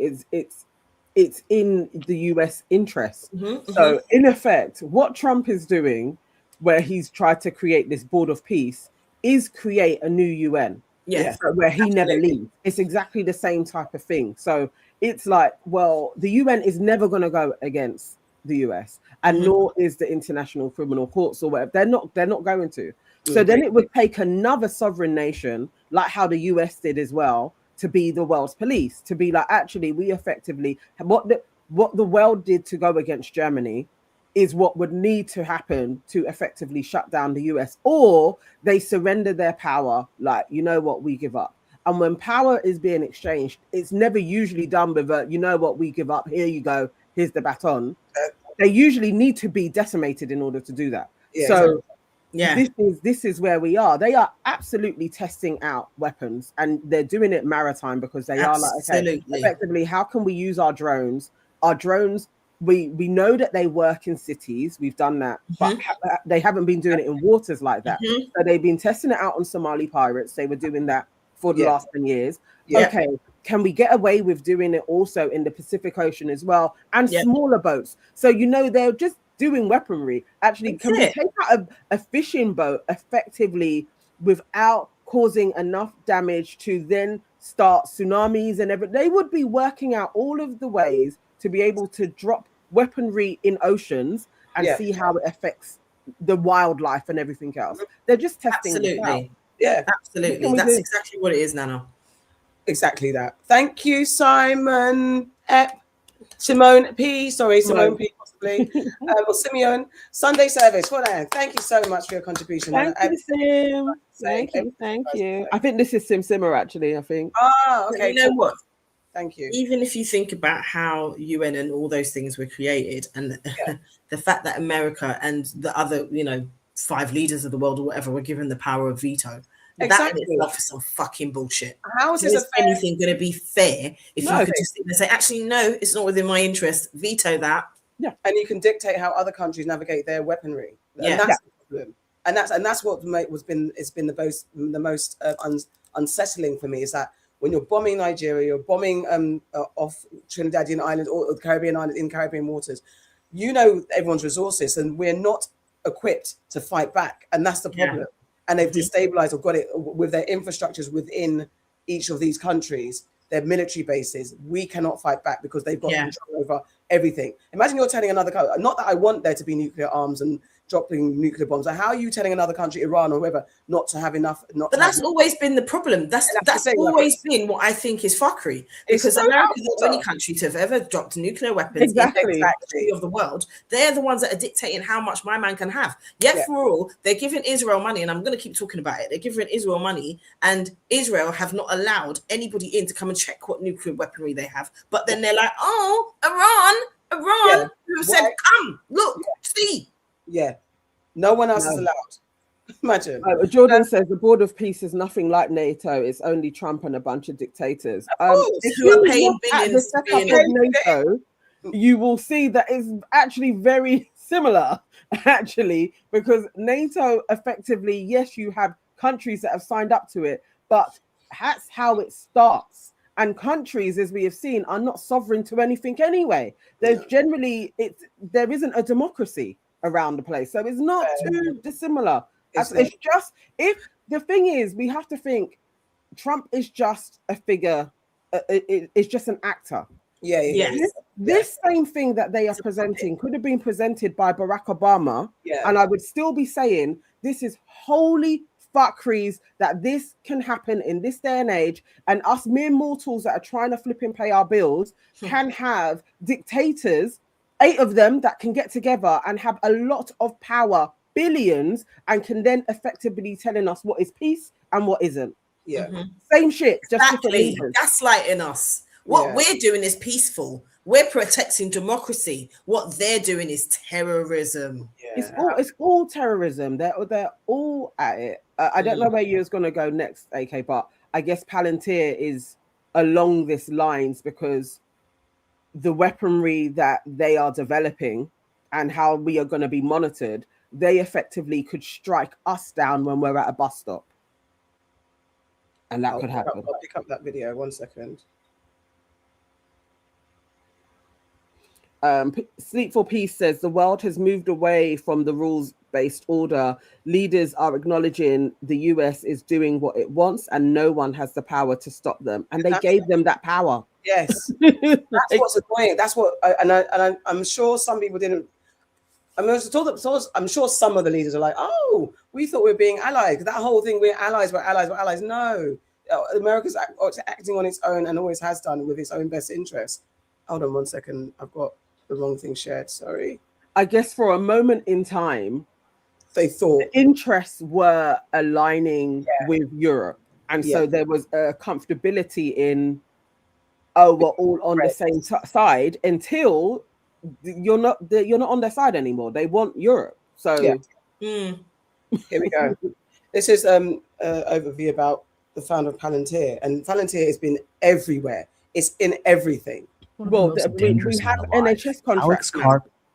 it's in the US interest. So in effect, what Trump is doing, where he's tried to create this board of peace, is create a new UN. So where he never leaves. It's exactly the same type of thing. So it's like, well, the UN is never going to go against the US, and nor is the International Criminal Courts or whatever. They're not going to. So then it would take another sovereign nation, like how the US did as well, to be the world's police, to be like, actually, we effectively, what the world did to go against Germany is what would need to happen to effectively shut down the US, or they surrender their power, like, you know what, we give up. And when power is being exchanged, it's never usually done with a, you know what, we give up, here you go, here's the baton. They usually need to be decimated in order to do that. This is where we are. They are absolutely testing out weapons, and they're doing it maritime, because they are like, okay, effectively, how can we use our drones? Our drones, we know that they work in cities. We've done that, but they haven't been doing it in waters like that. So they've been testing it out on Somali pirates. They were doing that for the last 10 years. Okay, can we get away with doing it also in the Pacific Ocean as well, and smaller boats? So, you know, they're just doing weaponry. Actually, can we take out a fishing boat effectively without causing enough damage to then start tsunamis and everything? They would be working out all of the ways to be able to drop weaponry in oceans and see how it affects the wildlife and everything else. They're just testing it out. Absolutely. That's exactly what it is, Nana. Exactly that. Thank you, Simon. Simone P. Sorry, Simone P. Possibly. Or Simeon. Sunday service. Well done. Thank you so much for your contribution. Thank you, Sim. Thank you. I think this is Sim Simmer, actually. I think. Ah, okay. You know what? Thank you. Even if you think about how UN and all those things were created, and the fact that America and the other, 5 leaders of the world or whatever were given the power of veto. That in itself is some fucking bullshit. How is this anything going to be fair if you could just sit there and say, actually, no, it's not within my interest, veto that. Yeah. And you can dictate how other countries navigate their weaponry. And that's the problem. And that's what it's been the most unsettling for me, is that when you're bombing Nigeria, you're bombing off Trinidadian island or the Caribbean island in Caribbean waters, you know everyone's resources, and we're not equipped to fight back. And that's the problem. And they've destabilized or got it with their infrastructures within each of these countries, their military bases. We cannot fight back because they've got control over everything. Imagine you're telling another country, not that I want there to be nuclear arms and dropping nuclear bombs. How are you telling another country, Iran or whoever, not to have enough? But that's always been the problem. That's always been what I think is fuckery. Because America is the only country to have ever dropped nuclear weapons in the history of the world. They're the ones that are dictating how much my man can have. Yet for all, they're giving Israel money, and I'm going to keep talking about it. They're giving Israel money, and Israel have not allowed anybody in to come and check what nuclear weaponry they have. But then they're like, oh, Iran, who said, come, look, see. Yeah, no one else is allowed. Imagine. Jordan says the board of peace is nothing like NATO. It's only Trump and a bunch of dictators. If you are paying billions the setup of NATO, you will see that it's actually very similar, actually, because NATO effectively, yes, you have countries that have signed up to it, but that's how it starts. And countries, as we have seen, are not sovereign to anything anyway. There's generally there isn't a democracy around the place, so it's not too dissimilar. It's just, if the thing is, we have to think Trump is just a figure. It's just an actor. This same thing that they are presenting could have been presented by Barack Obama, and I would still be saying this is holy fuckeries that this can happen in this day and age, and us mere mortals that are trying to flip and pay our bills can have dictators, 8 of them, that can get together and have a lot of power, billions, and can then effectively telling us what is peace and what isn't. Same shit, just different leaders. Gaslighting us. What we're doing is peaceful. We're protecting democracy. What they're doing is terrorism. It's all terrorism. They're all at it. I don't know where you're going to go next, AK, but I guess Palantir is along this lines, because the weaponry that they are developing and how we are going to be monitored, they effectively could strike us down when we're at a bus stop. And that could happen. I'll pick up that video. 1 second. Sleep for Peace says the world has moved away from the rules-based order. Leaders are acknowledging the US is doing what it wants, and no one has the power to stop them. And they gave them that power. Yes, that's what's annoying. That's what, I'm sure some people didn't. I'm sure some of the leaders are like, oh, we thought we were being allies. That whole thing, we're allies. No, America's acting on its own and always has done with its own best interest. Hold on 1 second. I've got the wrong thing shared. Sorry. I guess for a moment in time, they thought the interests were aligning with Europe. And so there was a comfortability in, oh, we're all on the same side, until you're not on their side anymore. They want Europe. So here we go. This is overview about the founder of Palantir. And Palantir has been everywhere. It's in everything. Well, we have NHS contracts.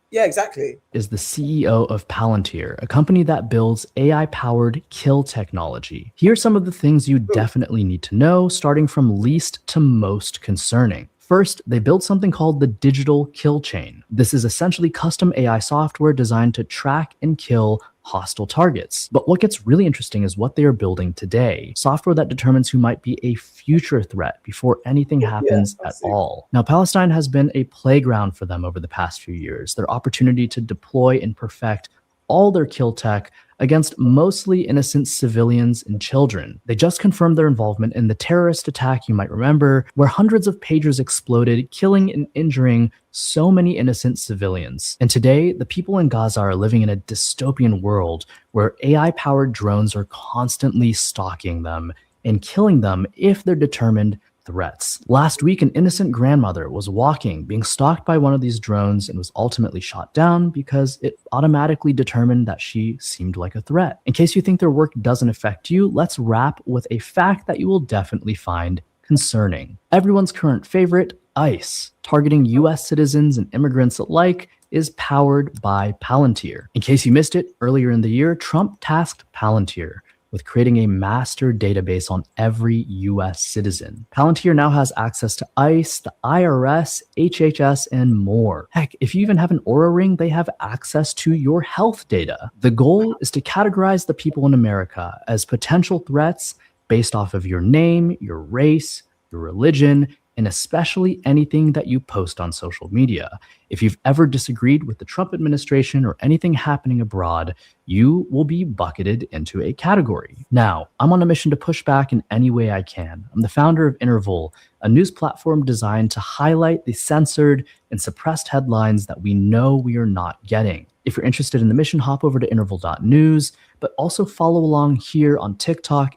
Yeah, exactly. Is the CEO of Palantir, a company that builds AI-powered kill technology. Here are some of the things you definitely need to know, starting from least to most concerning. First, they built something called the digital kill chain. This is essentially custom AI software designed to track and kill hostile targets. But what gets really interesting is what they are building today. Software that determines who might be a future threat before anything happens at all. Now, Palestine has been a playground for them over the past few years. Their opportunity to deploy and perfect all their kill tech against mostly innocent civilians and children. They just confirmed their involvement in the terrorist attack you might remember, where hundreds of pagers exploded, killing and injuring so many innocent civilians. And today, the people in Gaza are living in a dystopian world where AI-powered drones are constantly stalking them and killing them if they're determined threats. Last week, an innocent grandmother was walking, being stalked by one of these drones, and was ultimately shot down because it automatically determined that she seemed like a threat. In case you think their work doesn't affect you, let's wrap with a fact that you will definitely find concerning. Everyone's current favorite, ICE, targeting US citizens and immigrants alike, is powered by Palantir. In case you missed it, earlier in the year, Trump tasked Palantir with creating a master database on every US citizen. Palantir now has access to ICE, the IRS, HHS, and more. Heck, if you even have an Oura ring, they have access to your health data. The goal is to categorize the people in America as potential threats based off of your name, your race, your religion, and especially anything that you post on social media. If you've ever disagreed with the Trump administration or anything happening abroad, you will be bucketed into a category. Now, I'm on a mission to push back in any way I can. I'm the founder of Interval, a news platform designed to highlight the censored and suppressed headlines that we know we are not getting. If you're interested in the mission, hop over to interval.news, but also follow along here on TikTok.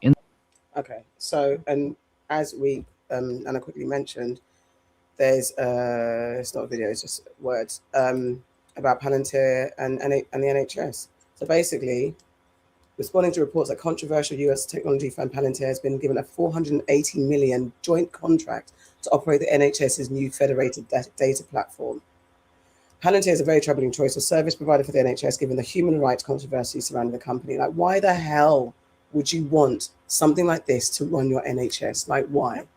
Okay, so, and as we Anna quickly mentioned, there's it's not a video, it's just words about Palantir and the NHS. So basically, responding to reports that controversial US technology firm Palantir has been given a $480 million joint contract to operate the NHS's new federated data platform. Palantir is a very troubling choice of service provider for the NHS, given the human rights controversy surrounding the company. Like, why the hell would you want something like this to run your NHS? Like, why?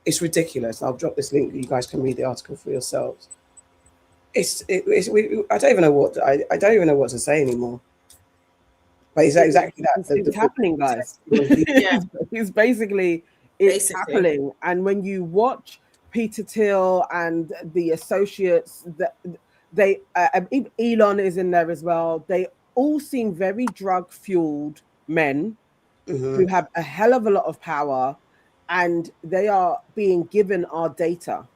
It's ridiculous. I'll drop this link. You guys can read the article for yourselves. I don't even know what to say anymore. But it's exactly that. It's happening, guys. It's basically happening. And when you watch Peter Thiel and the associates, that they Elon is in there as well. They all seem very drug fueled men who have a hell of a lot of power, and they are being given our data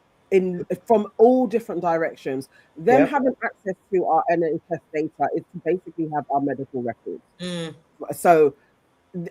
from all different directions. Them having access to our NHS data is to basically have our medical records. So,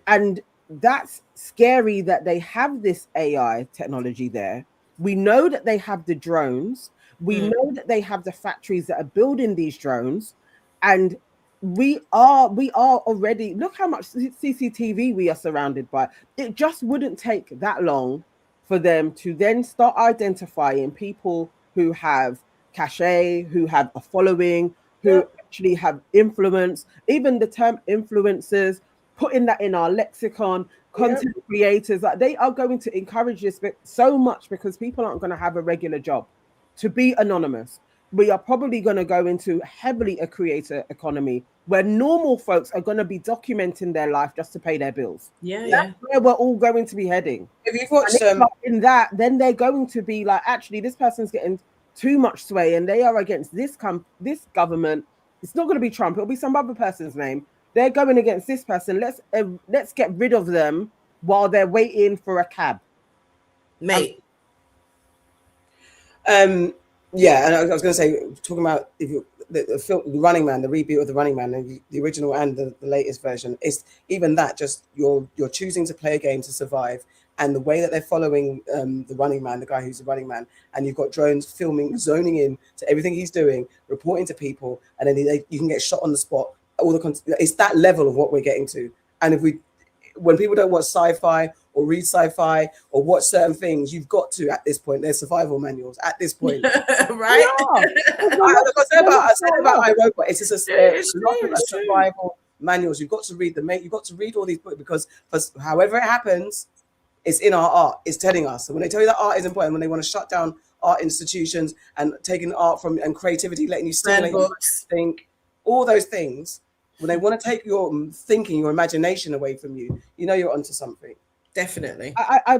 and that's scary that they have this AI technology there. We know that they have the drones. We know that they have the factories that are building these drones, and we are already, look how much CCTV we are surrounded by. It just wouldn't take that long for them to then start identifying people who have cachet, who have a following, who actually have influence. Even the term influencers, putting that in our lexicon, content creators, like they are going to encourage this so much because people aren't going to have a regular job to be anonymous. We are probably going to go into heavily a creator economy where normal folks are going to be documenting their life just to pay their bills. That's where we're all going to be heading. If you've watched in that, then they're going to be like, actually, this person's getting too much sway, and they are against this government. It's not going to be Trump; it'll be some other person's name. They're going against this person. Let's get rid of them while they're waiting for a cab, mate. Yeah, and I was going to say, talking about the film, The Running Man, the reboot of The Running Man, the original and the latest version, is even that, just you're choosing to play a game to survive, and the way that they're following the Running Man, the guy who's the Running Man, and you've got drones filming, zoning in to everything he's doing, reporting to people, and then you can get shot on the spot. It's that level of what we're getting to, and when people don't watch sci-fi or read sci-fi or watch certain things, you've got to, at this point, there's survival manuals at this point. Right? I said about iRobot, it's just a lot of survival manuals. You've got to read them, mate. You've got to read all these books because however it happens, it's in our art. It's telling us. So when they tell you that art is important, when they want to shut down art institutions and taking art from and creativity, letting you stimulate, think, all those things, when they want to take your thinking, your imagination away from you, you know you're onto something. Definitely. I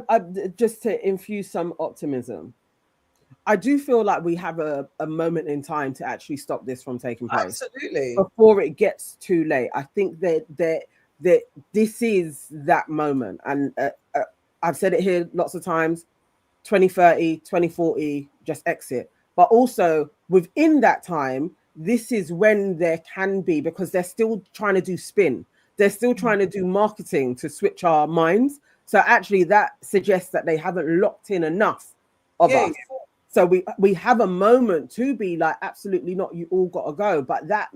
just to infuse some optimism, I do feel like we have a moment in time to actually stop this from taking place. Absolutely. Before it gets too late. I think that this is that moment. And I've said it here lots of times, 2030, 2040, just exit. But also within that time, this is when there can be, because they're still trying to do spin. They're still trying to do marketing to switch our minds. So actually that suggests that they haven't locked in enough of us. So we have a moment to be like, absolutely not, you all got to go. But that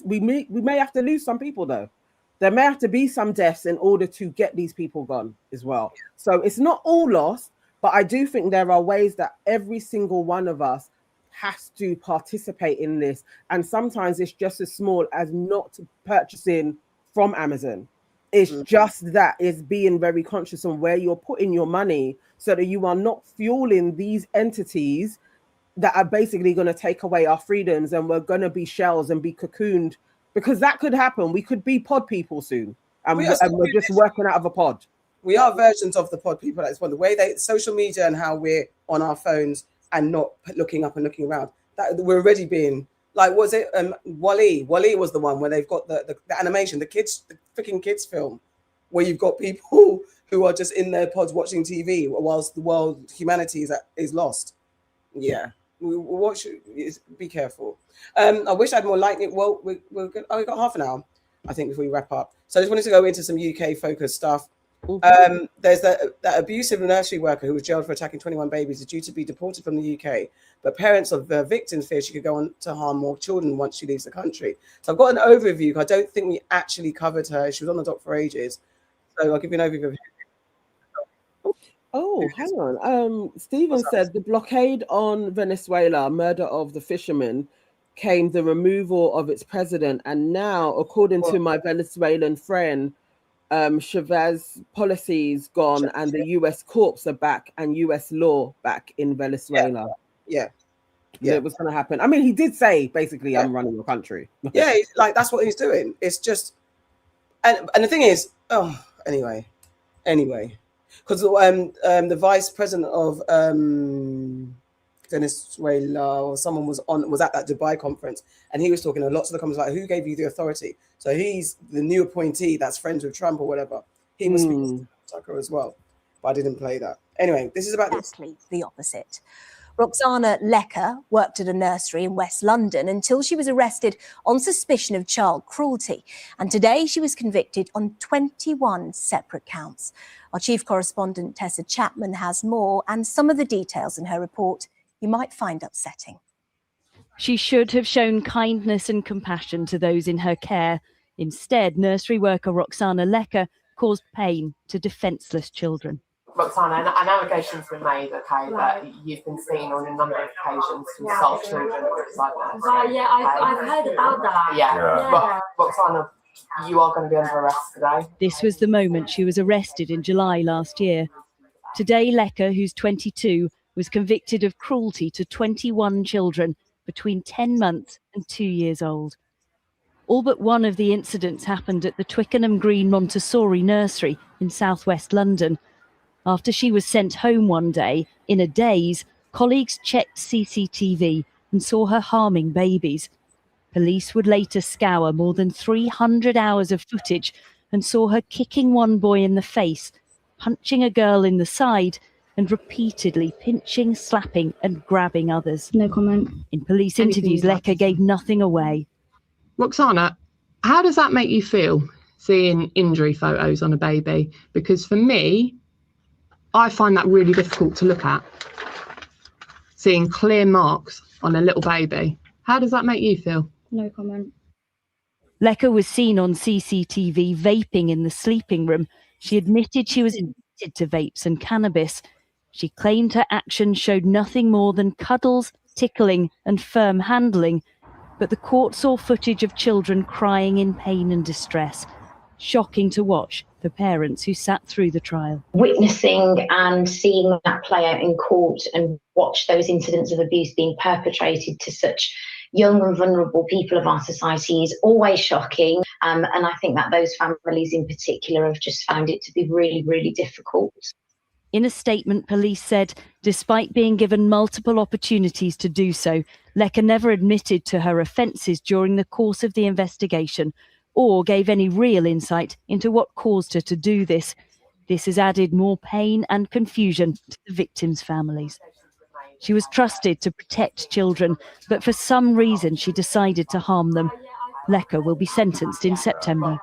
we may have to lose some people though. There may have to be some deaths in order to get these people gone as well. So it's not all lost, but I do think there are ways that every single one of us has to participate in this. And sometimes it's just as small as not purchasing from Amazon. It's just that, is being very conscious on where you're putting your money so that you are not fueling these entities that are basically going to take away our freedoms, and we're going to be shells and be cocooned, because that could happen. We could be pod people soon, and we're just working out of a pod. We are versions of the pod people at this point. The way social media and how we're on our phones and not looking up and looking around, that we're already being like, was it Wall-E? Wall-E was the one where they've got the animation, the freaking kids film, where you've got people who are just in their pods watching TV whilst the world, humanity is lost. Yeah, be careful. I wish I had more lightning. Well, we've got half an hour, I think, before we wrap up. So I just wanted to go into some UK focused stuff. There's that abusive nursery worker who was jailed for attacking 21 babies is due to be deported from the UK, but parents of the victims fear she could go on to harm more children once she leaves the country. So I've got an overview. I don't think we actually covered her. She was on the dock for ages. So I'll give you an overview of Oh, hang on. Stephen said the blockade on Venezuela, murder of the fisherman, came the removal of its president. And now, according to my Venezuelan friend, Chavez policies gone and the US courts are back and US law back in Venezuela. Yeah. It was going to happen. I mean, he did say basically, I'm running your country. Yeah, like that's what he's doing. It's just, and the thing is, anyway, because the vice president of Venezuela or someone was at that Dubai conference, and he was talking. And lots of the comments like, "Who gave you the authority?" So he's the new appointee that's friends with Trump or whatever. He was speaking to Tucker as well, but I didn't play that. Anyway, this is about exactly the opposite. Roxana Lecker worked at a nursery in West London until she was arrested on suspicion of child cruelty. And today she was convicted on 21 separate counts. Our chief correspondent Tessa Chapman has more, and some of the details in her report you might find upsetting. She should have shown kindness and compassion to those in her care. Instead, nursery worker Roxana Lecker caused pain to defenceless children. Roxana, an allegation's been made, that you've been seen on a number of occasions to assault children outside there. Yeah, I've heard about that. Yeah. Roxana, you are going to be under arrest today. This was the moment she was arrested in July last year. Today, Lecker, who's 22, was convicted of cruelty to 21 children between 10 months and 2 years old. All but one of the incidents happened at the Twickenham Green Montessori nursery in southwest London. After she was sent home one day, in a daze, colleagues checked CCTV and saw her harming babies. Police would later scour more than 300 hours of footage and saw her kicking one boy in the face, punching a girl in the side, and repeatedly pinching, slapping and grabbing others. No comment. In police interviews, Lecker gave nothing away. Roxana, how does that make you feel, seeing injury photos on a baby? Because for me, I find that really difficult to look at. Seeing clear marks on a little baby. How does that make you feel? No comment. Lecker was seen on CCTV vaping in the sleeping room. She admitted she was addicted to vapes and cannabis. She claimed her actions showed nothing more than cuddles, tickling and firm handling. But the court saw footage of children crying in pain and distress. Shocking to watch for parents who sat through the trial. Witnessing and seeing that play out in court and watch those incidents of abuse being perpetrated to such young and vulnerable people of our society is always shocking. And I think that those families in particular have just found it to be really, really difficult. In a statement, police said, despite being given multiple opportunities to do so, Lecker never admitted to her offences during the course of the investigation or gave any real insight into what caused her to do this. This has added more pain and confusion to the victims' families. She was trusted to protect children, but for some reason she decided to harm them. Lecker will be sentenced in September.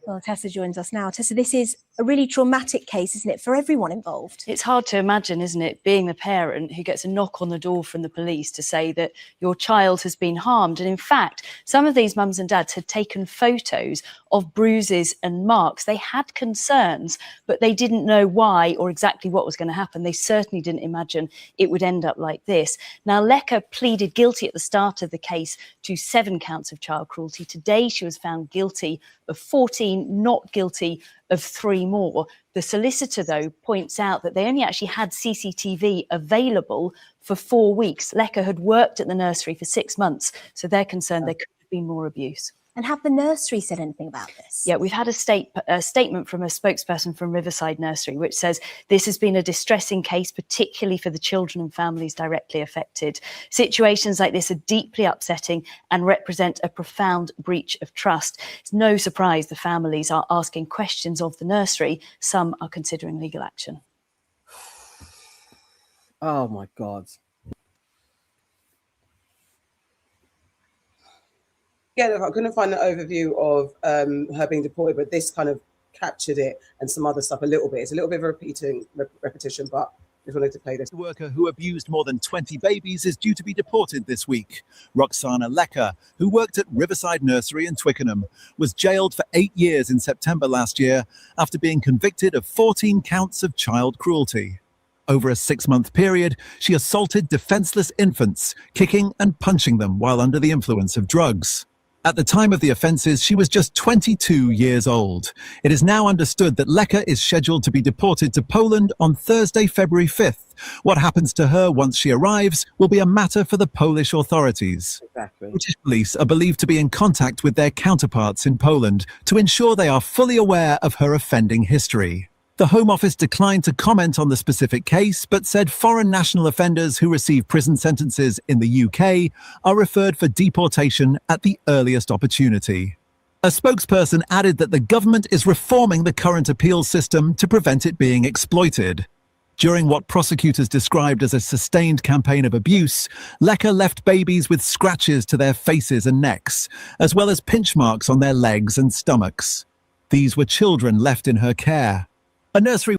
Well, Tessa joins us now. Tessa, this is a really traumatic case, isn't it, for everyone involved? It's hard to imagine, isn't it, being the parent who gets a knock on the door from the police to say that your child has been harmed. And in fact, some of these mums and dads had taken photos of bruises and marks. They had concerns, but they didn't know why or exactly what was going to happen. They certainly didn't imagine it would end up like this. Now, Lecker pleaded guilty at the start of the case to 7 counts of child cruelty. Today, she was found guilty of 14, not guilty of 3 more. The solicitor, though, points out that they only actually had CCTV available for 4 weeks. Lecker had worked at the nursery for 6 months, so they're concerned there could have been more abuse. And have the nursery said anything about this? Yeah, we've had a statement from a spokesperson from Riverside Nursery, which says this has been a distressing case, particularly for the children and families directly affected. Situations like this are deeply upsetting and represent a profound breach of trust. It's no surprise the families are asking questions of the nursery. Some are considering legal action. Oh, my God. Yeah, I couldn't find the overview of her being deported, but this kind of captured it and some other stuff a little bit. It's a little bit of a repetition, but I just wanted to play this. The worker who abused more than 20 babies is due to be deported this week. Roxana Lecker, who worked at Riverside Nursery in Twickenham, was jailed for 8 years in September last year after being convicted of 14 counts of child cruelty. Over a 6-month period, she assaulted defenseless infants, kicking and punching them while under the influence of drugs. At the time of the offences, she was just 22 years old. It is now understood that Leka is scheduled to be deported to Poland on Thursday, February 5th. What happens to her once she arrives will be a matter for the Polish authorities. Exactly. British police are believed to be in contact with their counterparts in Poland to ensure they are fully aware of her offending history. The Home Office declined to comment on the specific case, but said foreign national offenders who receive prison sentences in the UK are referred for deportation at the earliest opportunity. A spokesperson added that the government is reforming the current appeals system to prevent it being exploited. During what prosecutors described as a sustained campaign of abuse, Leka left babies with scratches to their faces and necks, as well as pinch marks on their legs and stomachs. These were children left in her care. A nursery.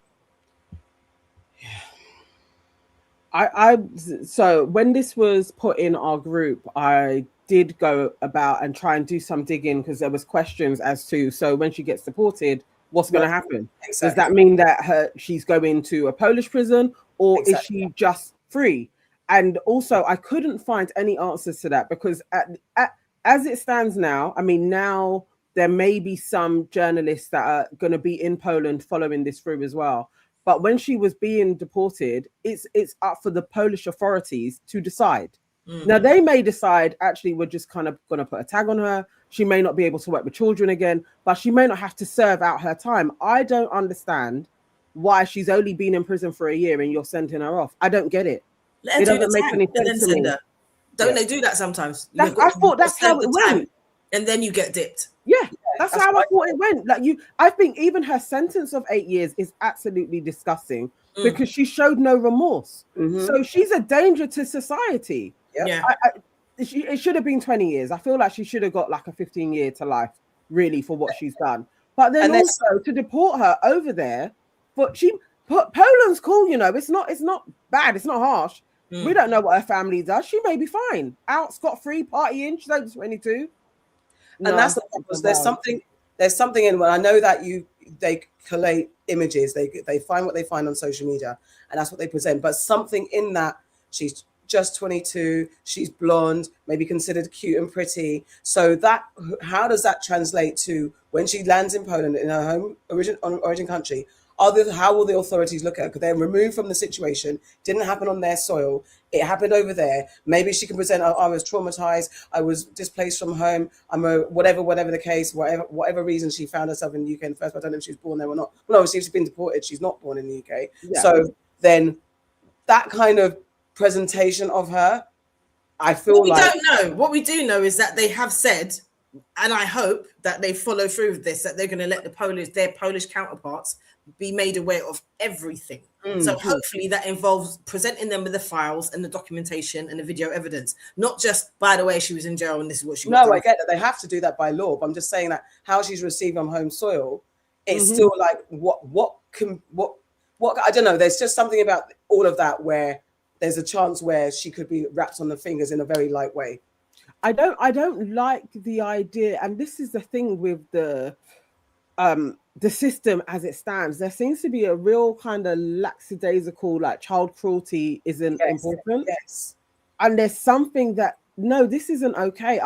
So when this was put in our group, I did go about and try and do some digging because there was questions as to, so when she gets deported, what's going to happen? Exactly. Does that mean that she's going to a Polish prison, or is she just free? And also, I couldn't find any answers to that because as it stands now, I mean, now there may be some journalists that are going to be in Poland following this through as well. But when she was being deported, it's up for the Polish authorities to decide. Mm-hmm. Now, they may decide, actually, we're just kind of going to put a tag on her. She may not be able to work with children again, but she may not have to serve out her time. I don't understand why she's only been in prison for a year and you're sending her off. I don't get it. Let her do the time and then send her. Don't they do that sometimes? I thought that's how it went. And then you get dipped. Yeah, that's how I thought it went. Like I think even her sentence of 8 years is absolutely disgusting because she showed no remorse. Mm-hmm. So she's a danger to society. Yeah. It should have been 20 years. I feel like she should have got like a 15-year to life, really, for what she's done. But then also to deport her over there, but Poland's cool, you know. It's not bad. It's not harsh. We don't know what her family does. She may be fine, out scot-free, partying. She's only 22. And that's the problem. There's something in when I know that they collate images, they find what they find on social media, and that's what they present. But something in that, she's just 22, she's blonde, maybe considered cute and pretty. So that, how does that translate to when she lands in Poland in her home origin country? How will the authorities look at her? Because they're removed from the situation. Didn't happen on their soil. It happened over there. Maybe she can present, I was traumatized. I was displaced from home. I'm whatever the case, whatever reason she found herself in the UK in the first place. I don't know if she was born there or not. Well, obviously she's been deported. She's not born in the UK. Yeah. So then that kind of presentation of her, I feel we don't know. What we do know is that they have said, and I hope that they follow through with this, that they're going to let their Polish counterparts be made aware of everything. So hopefully that involves presenting them with the files and the documentation and the video evidence, not just, by the way, she was in jail and this is what she was doing. I get that they have to do that by law, but I'm just saying that how she's received on home soil, it's still like what I don't know. There's just something about all of that where there's a chance where she could be wrapped on the fingers in a very light way. I don't like the idea, and this is the thing with the system as it stands. There seems to be a real kind of lackadaisical, like child cruelty isn't important. Yes. And there's something that, no, this isn't okay.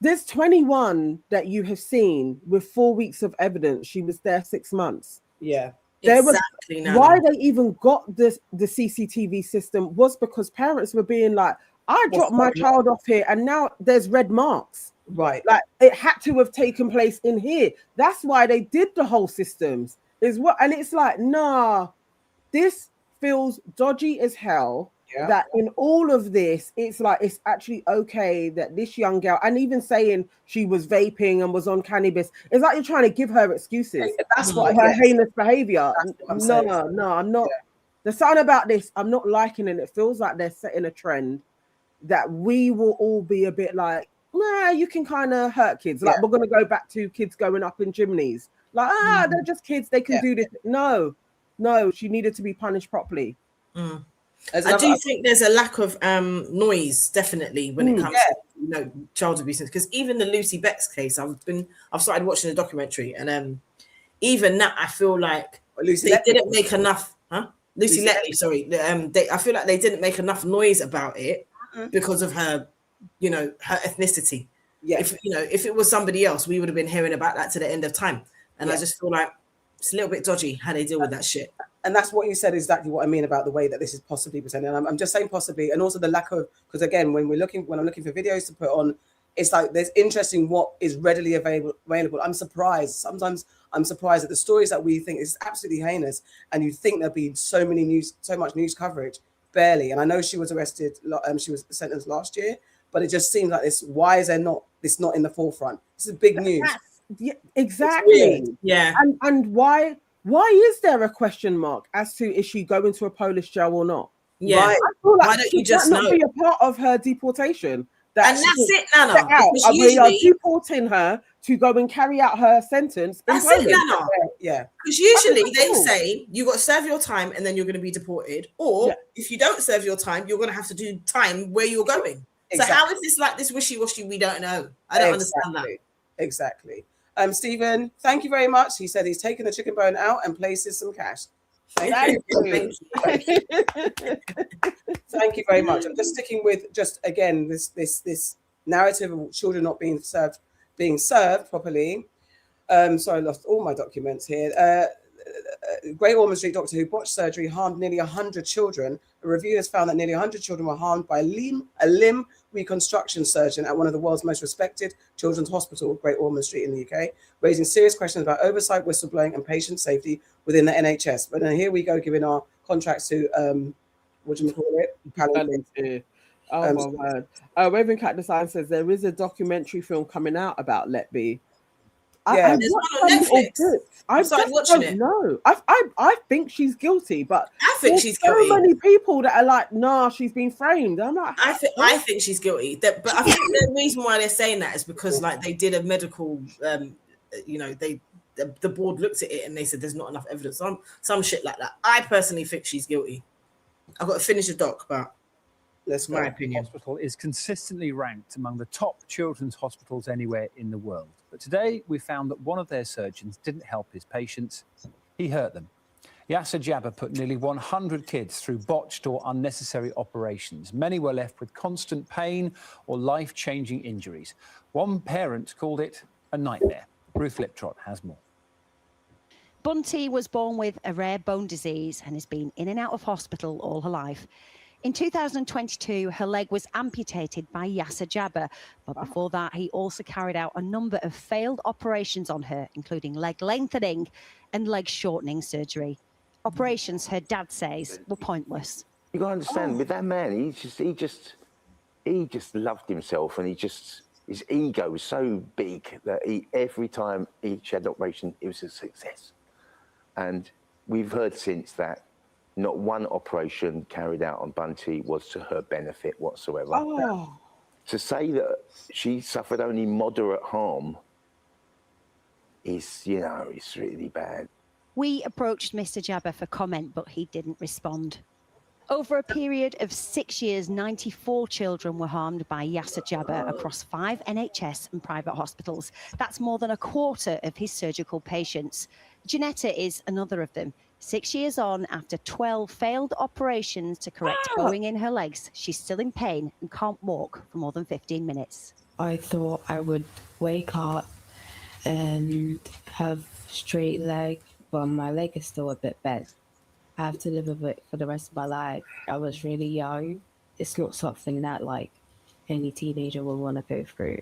There's 21 that you have seen with 4 weeks of evidence. She was there 6 months. Yeah. Why they even got the CCTV system was because parents were being like, I dropped my child off here and now there's red marks. Right. Like it had to have taken place in here. That's why they did the whole systems. And it's like, nah, this feels dodgy as hell. Yeah. That in all of this, it's like it's actually okay that this young girl, and even saying she was vaping and was on cannabis, it's like you're trying to give her excuses. That's what her heinous behavior. No, I'm not. There's something about this I'm not liking, and it feels like they're setting a trend that we will all be a bit like, nah, you can kind of hurt kids. Like we're gonna go back to kids going up in chimneys. Like, they're just kids, they can do this. No, she needed to be punished properly. I do think there's a lack of noise, definitely, when it comes to child abuse. Because even the Lucy Beck's case, I've started watching the documentary, and even that, I feel like they didn't make enough. Lucy Letty, sorry. I feel like they didn't make enough noise about it because of her, her ethnicity. Yeah. If it was somebody else, we would have been hearing about that to the end of time. And I Yeah. just feel like it's a little bit dodgy how they deal with that shit. And that's what you said, exactly what I mean about the way that this is possibly presented. And I'm just saying possibly, and also the lack of, because again, when I'm looking for videos to put on, it's like there's interesting what is readily available. I'm surprised. Sometimes I'm surprised at the stories that we think is absolutely heinous, and you think there'd be so much news coverage, barely. And I know she was arrested, she was sentenced last year, but it just seems like this. Why is there not this not in the forefront? This is big news. Yeah, exactly. Yeah. And why is there a question mark as to is she going to a Polish jail or not? Yeah. Right. I feel like Why don't you should just that not know? be a part of her deportation? And that's it, Nana. Set out, Because we are usually- deporting her to go and carry out her sentence in That's Poland. it, Nana. Yeah. Because usually That's they cool. say you got to serve your time and then you're going to be deported, or if you don't serve your time, you're going to have to do time where you're going. Exactly. So how is this like this wishy-washy? We don't know. I don't understand that. Exactly. Stephen, thank you very much. He said he's taken the chicken bone out and places some cash. Thank you. Thank you very much. I'm just sticking with this narrative of children not being served properly. Sorry, I lost all my documents here. Great Ormond Street doctor who botched surgery harmed nearly 100 children. A review has found that nearly 100 children were harmed by a limb reconstruction surgeon at one of the world's most respected children's hospital, Great Ormond Street in the UK, raising serious questions about oversight, whistleblowing and patient safety within the NHS. But then here we go, giving our contracts to, what do you call it? Palantir. Oh my word. Raven Cat Design says there is a documentary film coming out about Let Be. Yeah, there's one on Netflix. I started watching it. No, I think she's guilty, but I think she's so guilty. many people that are like, nah, she's been framed. I'm like, I think she's guilty. But I think the reason why they're saying that is because like they did a medical, the board looked at it and they said there's not enough evidence. Some shit like that. I personally think she's guilty. I've got to finish the doc, but that's my opinion. Hospital is consistently ranked among the top children's hospitals anywhere in the world. But today we found that one of their surgeons didn't help his patients. He hurt them. Yasser Jabber put nearly 100 kids through botched or unnecessary operations. Many were left with constant pain or life-changing injuries. One parent called it a nightmare. Ruth Liptrot has more. Bunty was born with a rare bone disease and has been in and out of hospital all her life. In 2022, her leg was amputated by Yasser Jabber, but before that, he also carried out a number of failed operations on her, including leg lengthening and leg shortening surgery. Operations, her dad says, were pointless. You got to understand, with that man, he just loved himself, and his ego was so big that every time he had an operation, it was a success. And we've heard since that not one operation carried out on Bunty was to her benefit whatsoever. Oh. To say that she suffered only moderate harm is, it's really bad. We approached Mr. Jabber for comment, but he didn't respond. Over a period of 6 years, 94 children were harmed by Yasser Jabber across 5 NHS and private hospitals. That's more than a quarter of his surgical patients. Janetta is another of them. 6 years on, after 12 failed operations to correct bowing in her legs, she's still in pain and can't walk for more than 15 minutes. I thought I would wake up and have straight leg, but my leg is still a bit bent. I have to live with it for the rest of my life. I was really young. It's not something that any teenager will want to go through.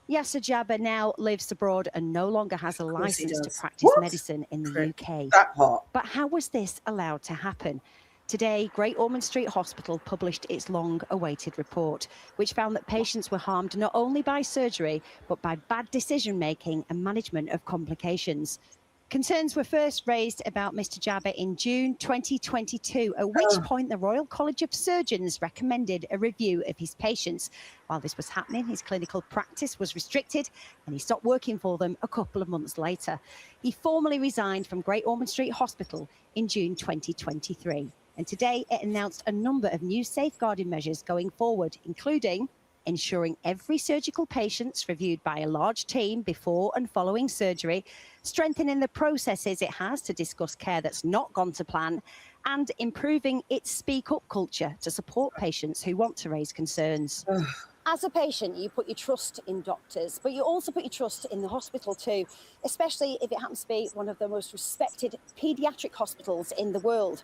Yasser Jabber now lives abroad and no longer has a license to practice medicine in the UK. That part. But how was this allowed to happen? Today, Great Ormond Street Hospital published its long-awaited report, which found that patients were harmed not only by surgery, but by bad decision-making and management of complications. Concerns were first raised about Mr. Jabber in June 2022, at which point the Royal College of Surgeons recommended a review of his patients. While this was happening, his clinical practice was restricted and he stopped working for them a couple of months later. He formally resigned from Great Ormond Street Hospital in June 2023. And today it announced a number of new safeguarding measures going forward, including ensuring every surgical patient's reviewed by a large team before and following surgery, strengthening the processes it has to discuss care that's not gone to plan, and improving its speak-up culture to support patients who want to raise concerns. As a patient, you put your trust in doctors, but you also put your trust in the hospital too, especially if it happens to be one of the most respected paediatric hospitals in the world.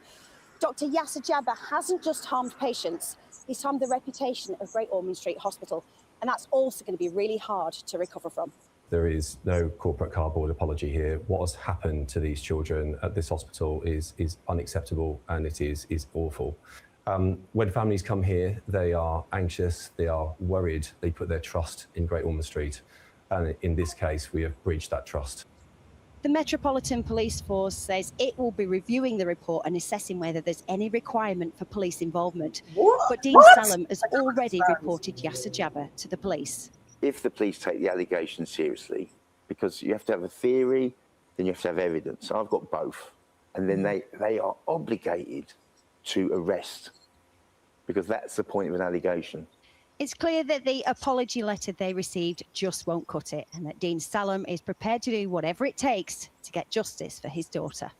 Dr. Yasser Jabber hasn't just harmed patients, he's harmed the reputation of Great Ormond Street Hospital, and that's also going to be really hard to recover from. There is no corporate cardboard apology here. What has happened to these children at this hospital is unacceptable, and it is awful. When families come here, they are anxious, they are worried, they put their trust in Great Ormond Street. And in this case, we have breached that trust. The Metropolitan Police Force says it will be reviewing the report and assessing whether there's any requirement for police involvement. But Dean Salem has already reported Yasser Jabber to the police. If the police take the allegations seriously, because you have to have a theory, then you have to have evidence. I've got both. And then they are obligated to arrest, because that's the point of an allegation. It's clear that the apology letter they received just won't cut it, and that Dean Salem is prepared to do whatever it takes to get justice for his daughter.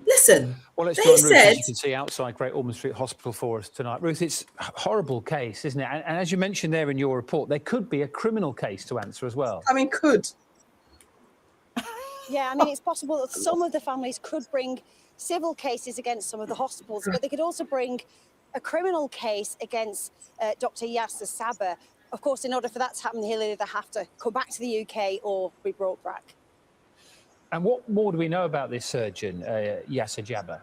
Listen, well, let's they join Ruth, said, as you can see outside Great Ormond Street Hospital for us tonight. Ruth, it's a horrible case, isn't it? And as you mentioned there in your report, there could be a criminal case to answer as well. I mean, could. Yeah, I mean, it's possible that some of the families could bring civil cases against some of the hospitals, but they could also bring a criminal case against Dr. Yasser Jabber. Of course, in order for that to happen, he'll either have to come back to the UK or be brought back. And what more do we know about this surgeon, Yasser Jabber?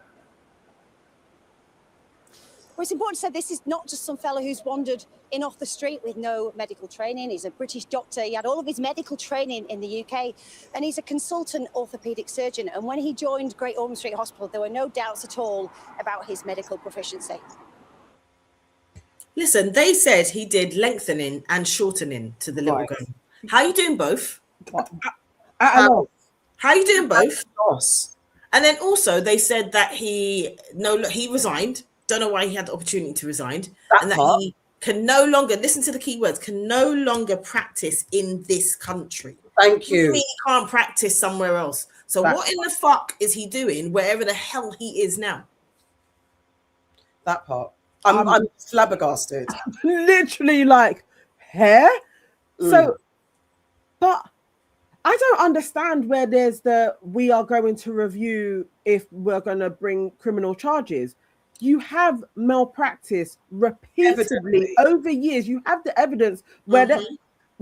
Well, it's important to say this is not just some fellow who's wandered in off the street with no medical training. He's a British doctor. He had all of his medical training in the UK, and he's a consultant orthopaedic surgeon. And when he joined Great Ormond Street Hospital, there were no doubts at all about his medical proficiency. listen, they said he did lengthening and shortening to the little girl. How are you doing both? How are you doing both? And then also they said that he resigned. Don't know why he had the opportunity to resign, and that he can no longer, listen to the key words, can no longer practice in this country. Thank you. He can't practice somewhere else. So what in the fuck is he doing wherever the hell he is now? That part. I'm flabbergasted. Literally like hair. So, but I don't understand where there's we are going to review if we're going to bring criminal charges. You have malpractice repeatedly over years. You have the evidence where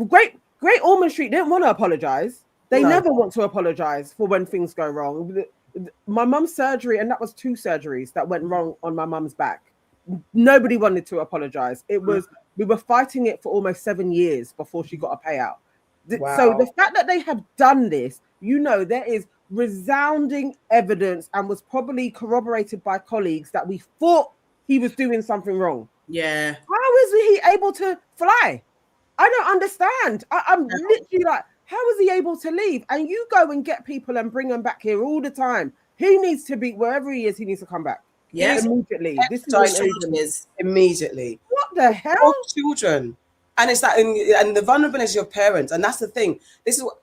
Great Ormond Street didn't want to apologize. They never want to apologize for when things go wrong. My mum's surgery, and that was 2 surgeries that went wrong on my mum's back. Nobody wanted to apologize. It was we were fighting it for almost 7 years before she got a payout. So the fact that they have done this, there is resounding evidence and was probably corroborated by colleagues that we thought he was doing something wrong. Yeah. How is he able to fly? I don't understand. I'm literally like, how is he able to leave? And you go and get people and bring them back here all the time. He needs to be wherever he is. He needs to come back. Yes, immediately. This is immediately. What the hell? All children, and it's that, and the vulnerability of parents, and that's the thing. This is what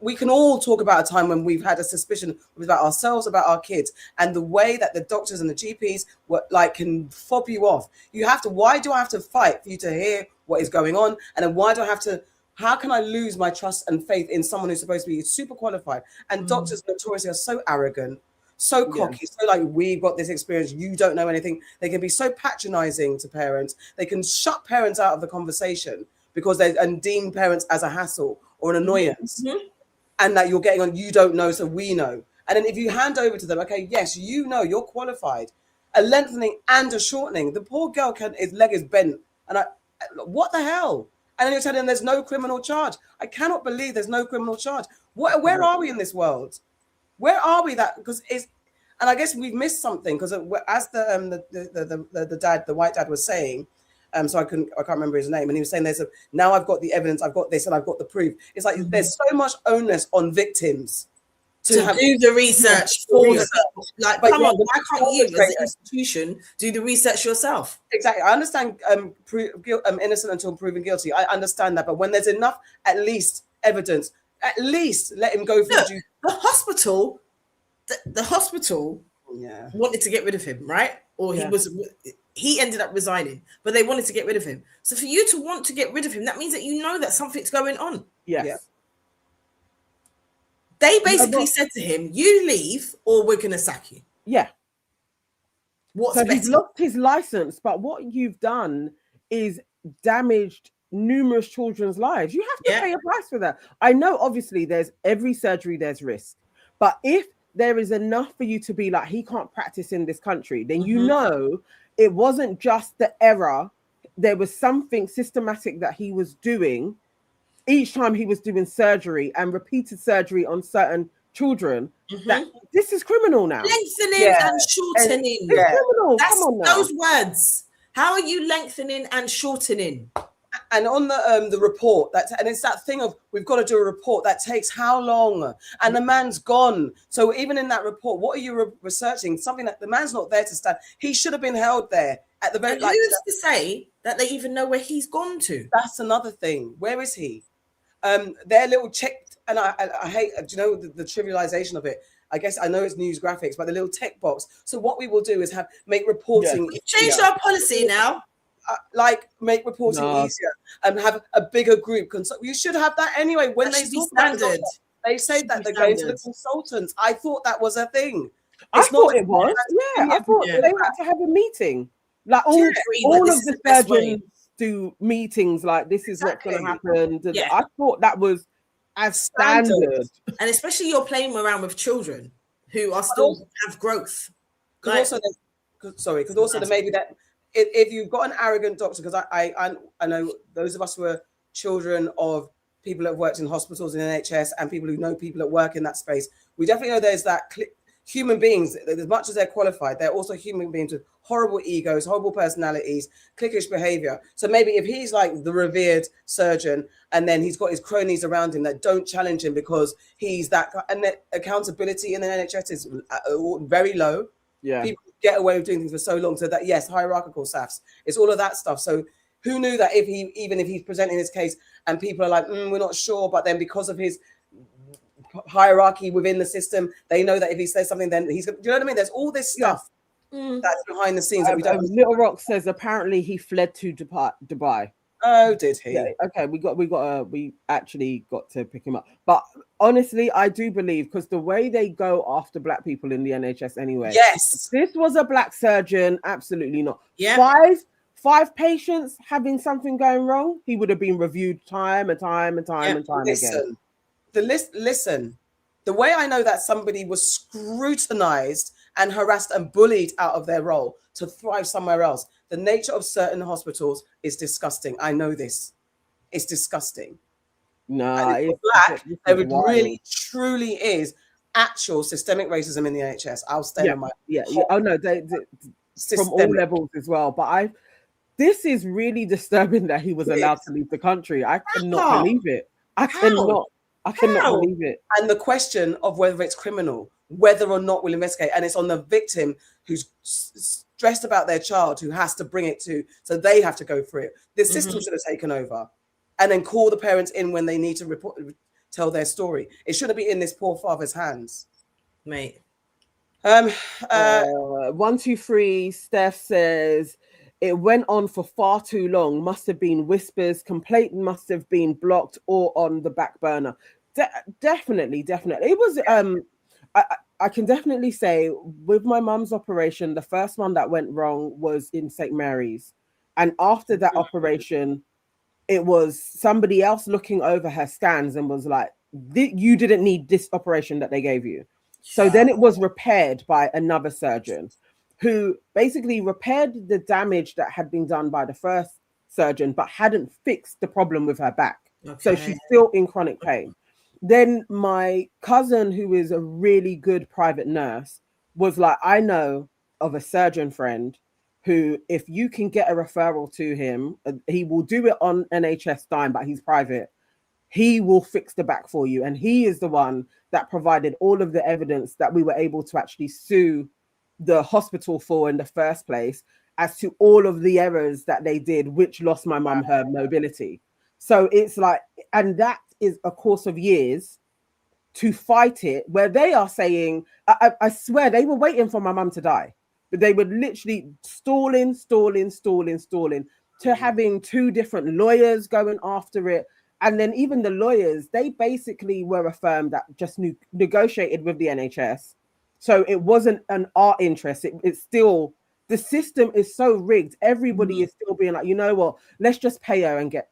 we can all talk about a time when we've had a suspicion about ourselves, about our kids, and the way that the doctors and the GPs can fob you off. Why do I have to fight for you to hear what is going on? And then why do I have to, how can I lose my trust and faith in someone who's supposed to be super qualified? And doctors notoriously are so arrogant, so cocky, so like, we've got this experience, you don't know anything. They can be so patronizing to parents. They can shut parents out of the conversation because and deem parents as a hassle or an annoyance. And that you're getting on, you don't know, so we know. And then if you hand over to them, okay, yes, you're qualified. A lengthening and a shortening. The poor girl his leg is bent. And what the hell? And then you're telling them there's no criminal charge. I cannot believe there's no criminal charge. Where are we in this world? Where are we because and I guess we've missed something, because as the dad, the white dad was saying, so I can't remember his name, and he was saying now I've got the evidence, I've got this, and I've got the proof. It's like there's so much onus on victims to do the research for them. Like, come on, why can't you, as an institution, do the research yourself? Exactly. I understand innocent until proven guilty. I understand that, but when there's enough, at least evidence, at least let him go for the hospital. The hospital wanted to get rid of him, right? Or he ended up resigning, but they wanted to get rid of him. So for you to want to get rid of him, that means that you know that something's going on. Yes. Yeah. They basically said to him, you leave or we're going to sack you. Yeah. What's so better? he's lost his license, but what you've done is damaged numerous children's lives. You have to pay a price for that. I know, obviously, there's every surgery, there's risk. But if there is enough for you to be like, he can't practice in this country, then you know it wasn't just the error. There was something systematic that he was doing each time he was doing surgery and repeated surgery on certain children. That this is criminal now. Lengthening and shortening. It's criminal. That's Come on now. those words. How are you lengthening and shortening? And on the report, and it's that thing of we've got to do a report that takes how long? And the man's gone. So even in that report, what are you researching? Something that the man's not there to stand. He should have been held there at the very. And who's to say that they even know where he's gone to? That's another thing. Where is he? Their little check, and I hate, do you know, the trivialization of it. I guess I know it's news graphics, but the little tick box. So what we will do is make reporting. We've changed our policy now. Make reporting easier and have a bigger group. You should have that anyway. When they talk about it, they say that they're going to the consultants. I thought that was a thing. I thought it was. Yeah, I thought they had to have a meeting. Like all of the surgeons do meetings. Like this is what's going to happen. Yeah. I thought that was as standard. And especially you're playing around with children who are still have growth. Because also there may be that. If you've got an arrogant doctor, because I know those of us who are children of people that have worked in hospitals and NHS and people who know people that work in that space, we definitely know there's that human beings, as much as they're qualified, they're also human beings with horrible egos, horrible personalities, cliquish behavior. So maybe if he's like the revered surgeon and then he's got his cronies around him that don't challenge him because he's that, and the accountability in the NHS is very low. Yeah. People get away with doing things for so long. So that, yes, hierarchical SAFs, it's all of that stuff. So who knew that even if he's presenting his case and people are like, we're not sure, but then because of his hierarchy within the system, they know that if he says something, then he's gonna, do you know what I mean? There's all this stuff that's behind the scenes that we don't. Little Rock says apparently he fled to Dubai. Oh, did he? Yeah, okay, we actually got to pick him up. But honestly, I do believe, because the way they go after black people in the NHS anyway. Yes. If this was a black surgeon, absolutely not. Yeah. Five patients having something going wrong, he would have been reviewed time and time again. Listen, the way I know that somebody was scrutinized and harassed and bullied out of their role to thrive somewhere else, the nature of certain hospitals is disgusting. I know this. It's disgusting. No, it's black. There really, truly is actual systemic racism in the NHS. I'll stay on my Oh no, they from all levels as well. But this is really disturbing that he was allowed to leave the country. I cannot believe it. I cannot believe it. And the question of whether it's criminal, whether or not we'll investigate, and it's on the victim who's stressed about their child who has to bring it to, so they have to go through it. The system should have taken over and then call the parents in when they need to tell their story. It shouldn't be in this poor father's hands. Mate. 123 Steph says it went on for far too long. Must have been whispers. Complaint must have been blocked or on the back burner. Definitely. It was. I can definitely say with my mum's operation, the first one that went wrong was in St. Mary's, and after that operation, it was somebody else looking over her scans and was like, "You didn't need this operation that they gave you." So then it was repaired by another surgeon, who basically repaired the damage that had been done by the first surgeon, but hadn't fixed the problem with her back. Okay. So she's still in chronic pain. Then my cousin, who is a really good private nurse, was like, I know of a surgeon friend who, if you can get a referral to him, he will do it on NHS dime, but he's private. He will fix the back for you. And he is the one that provided all of the evidence that we were able to actually sue the hospital for in the first place, as to all of the errors that they did, which lost my mum her mobility. So it's like, and that is a course of years to fight it, where they are saying, I swear they were waiting for my mum to die. But they would literally stalling to having 2 different lawyers going after it. And then even the lawyers, they basically were a firm that just negotiated with the NHS. So it wasn't our interest. It's still, the system is so rigged. Everybody is still being like, you know what, let's just pay her and get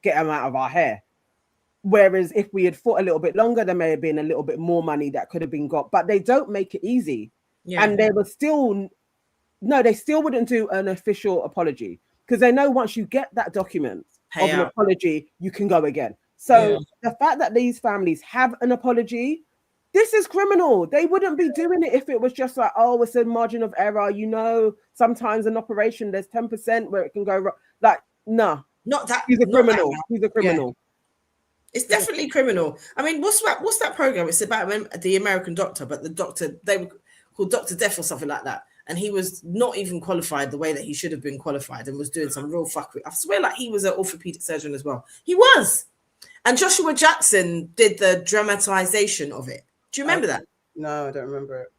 them out of our hair. Whereas if we had fought a little bit longer, there may have been a little bit more money that could have been got. But they don't make it easy. Yeah. And they still wouldn't do an official apology, because they know once you get that document of an apology, you can go again. So the fact that these families have an apology, this is criminal. They wouldn't be doing it if it was just like, oh, it's a margin of error. You know, sometimes an operation, there's 10% where it can go wrong. Like, nah. Not that. He's a criminal. He's a criminal. Yeah. It's definitely criminal. I mean, what's that program? It's about the American doctor, but the doctor, they were called Dr. Death or something like that. And he was not even qualified the way that he should have been qualified, and was doing some real fuckery. I swear, like, he was an orthopedic surgeon as well. He was. And Joshua Jackson did the dramatization of it. Do you remember that? No, I don't remember it.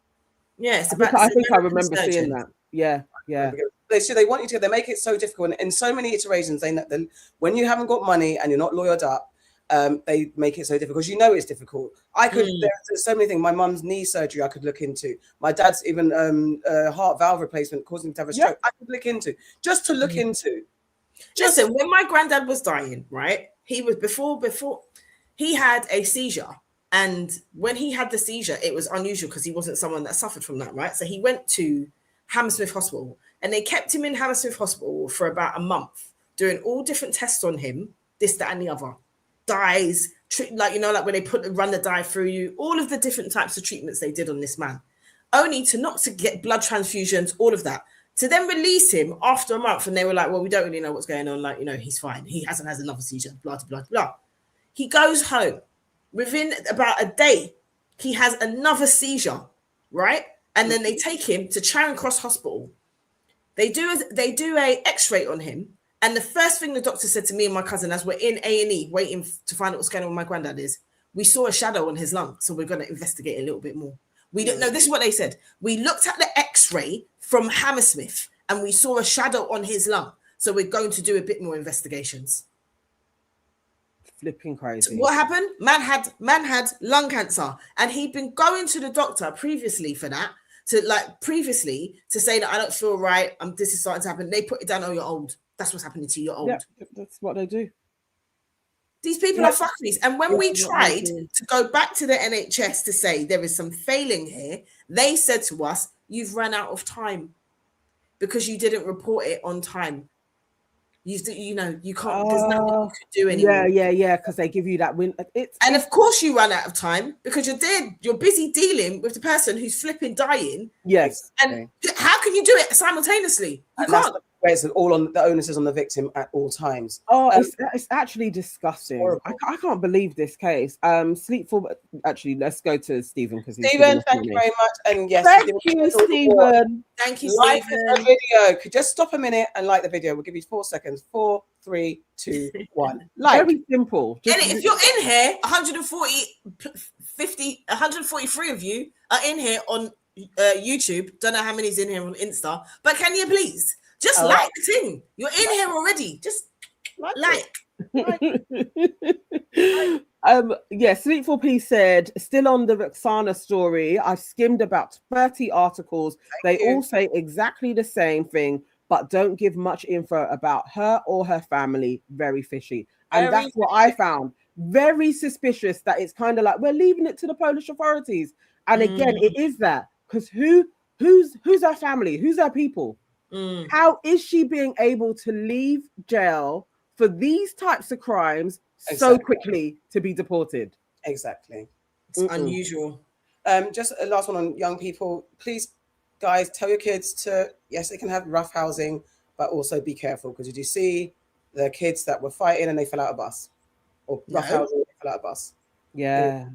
Yeah, it's about. I think I remember seeing that. Yeah. They want you to. They make it so difficult, and in so many iterations, they know that when you haven't got money and you're not lawyered up, they make it so difficult, because you know it's difficult. There's so many things. My mum's knee surgery I could look into. My dad's even heart valve replacement causing him to have a stroke. I could look into, just to look into. Listen, when my granddad was dying, right? He was before he had a seizure. And when he had the seizure, it was unusual because he wasn't someone that suffered from that, right? So he went to Hammersmith Hospital, and they kept him in Hammersmith Hospital for about a month, doing all different tests on him, this, that, and the other. Dyes, like when they run the dye through you, all of the different types of treatments they did on this man, only to get blood transfusions, all of that, to then release him after a month. And they were like, well, we don't really know what's going on. Like, he's fine. He hasn't had another seizure, blah, blah, blah. He goes home. Within about a day, he has another seizure, right? And then they take him to Charing Cross Hospital. They do a X-ray on him. And the first thing the doctor said to me and my cousin, as we're in A&E waiting to find out what's going on with my granddad, is, we saw a shadow on his lung, so we're going to investigate a little bit more. We don't know. This is what they said. We looked at the X-ray from Hammersmith and we saw a shadow on his lung, so we're going to do a bit more investigations. Flipping crazy. What happened? Man had lung cancer, and he'd been going to the doctor previously for that, to say that I don't feel right. This is starting to happen. They put it down. Oh, you're old. That's what's happening to you. You're old. Yeah, that's what they do. These people are fuckeries. And when we tried to go back to the NHS to say there is some failing here, they said to us, you've run out of time because you didn't report it on time. You can't, there's nothing you could do anymore. Yeah, because they give you that win. And of course you run out of time because you're busy dealing with the person who's flipping dying. Yes. And how can you do it simultaneously? You can't. It's all on the onus is on the victim at all times. Oh, it's actually disgusting. I can't believe this case. Sleepful. Actually, let's go to Stephen, because Stephen, thank you very much. And yes, thank you, Stephen. Thank you, like Stephen. the video. Could just stop a minute and like the video. We'll give you 4 seconds. 4, 3, 2, 1. Like, very simple. And if you're in here, 143 of you are in here on YouTube. Don't know how many's in here on Insta, but can you please? Just like the thing. You're in here already. Just like. Sleepful P said, still on the Roxana story, I skimmed about 30 articles. They all say exactly the same thing, but don't give much info about her or her family. Very fishy. And that's what I found. Very suspicious that it's kind of like, we're leaving it to the Polish authorities. And again, it is that. Because who's her family? Who's her people? How is she being able to leave jail for these types of crimes so quickly to be deported? Exactly. It's unusual. Just a last one on young people. Please, guys, tell your kids to, yes, they can have rough housing, but also be careful, because did you see the kids that were fighting and they fell out of a bus? Or rough housing, they fell out of a bus. Yeah.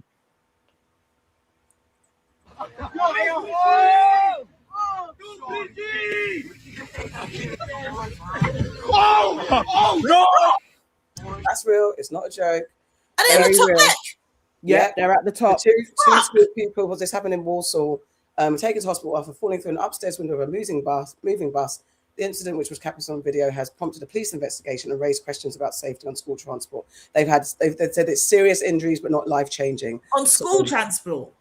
No! That's real. It's not a joke. And they're at the top. Yeah, they're at the top. The two people, was this happened in Warsaw, taken to hospital after falling through an upstairs window of a moving bus. The incident, which was captured on video, has prompted a police investigation and raised questions about safety on school transport. They've said it's serious injuries, but not life-changing. On school transport?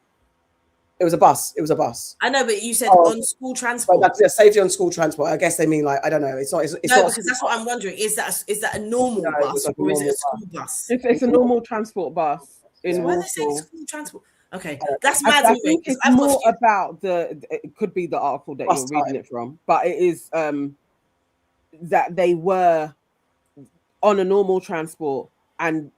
It was a bus. It was a bus. I know, but you said on school transport. Well, that's safety on school transport. I guess they mean like, I don't know. It's not. It's no, not because that's what I'm wondering. Is that a normal bus like or is it a school bus? It's a normal transport bus in So why are they saying Walsall. school transport? Okay, that's mad. I think it's more about it could be the article that you're reading it from, but it is that they were on a normal transport and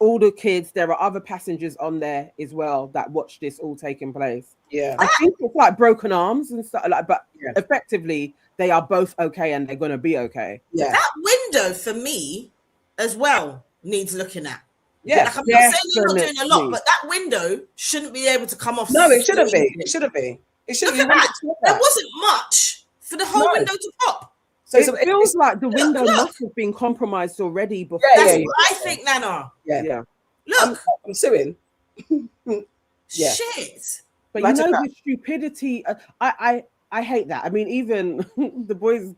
all the kids, there are other passengers on there as well that watched this all taking place. Yeah. I think it's like broken arms and stuff like, but effectively they are both okay and they're going to be okay. Yeah. That window for me as well needs looking at. Yeah. Like I'm not saying you're not doing a lot, but that window shouldn't be able to come off. No, it shouldn't be. It shouldn't be. It shouldn't be. There wasn't much for the whole window to pop. So it feels like the window must have been compromised already before. That's what I think, Nana. Yeah. Look. I'm suing. Shit. But you know the stupidity. I hate that. I mean, even the boys,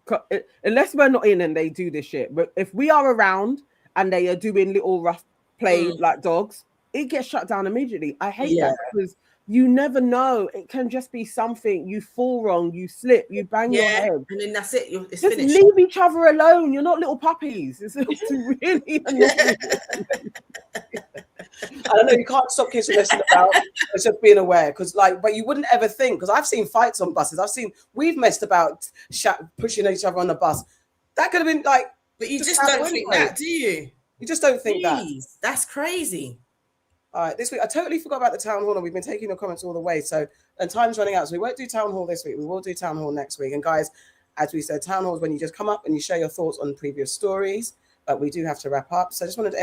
unless we're not in and they do this shit, but if we are around and they are doing little rough play like dogs, it gets shut down immediately. I hate that because you never know. It can just be something. You fall wrong, you slip, you bang your head. And then that's it. It's just finished. leave each other alone. You're not little puppies. It's really annoying. I don't know. You can't stop kids from messing about. It's just being aware, because but you wouldn't ever think. Because I've seen fights on buses. We've messed about, pushing each other on the bus. That could have been like. But you just don't think that, do you? You just don't think that. That's crazy. All right, this week I totally forgot about the town hall, and we've been taking your comments all the way. So, and time's running out, so we won't do town hall this week. We will do town hall next week. And guys, as we said, town hall is when you just come up and you share your thoughts on previous stories. But we do have to wrap up, so I just wanted to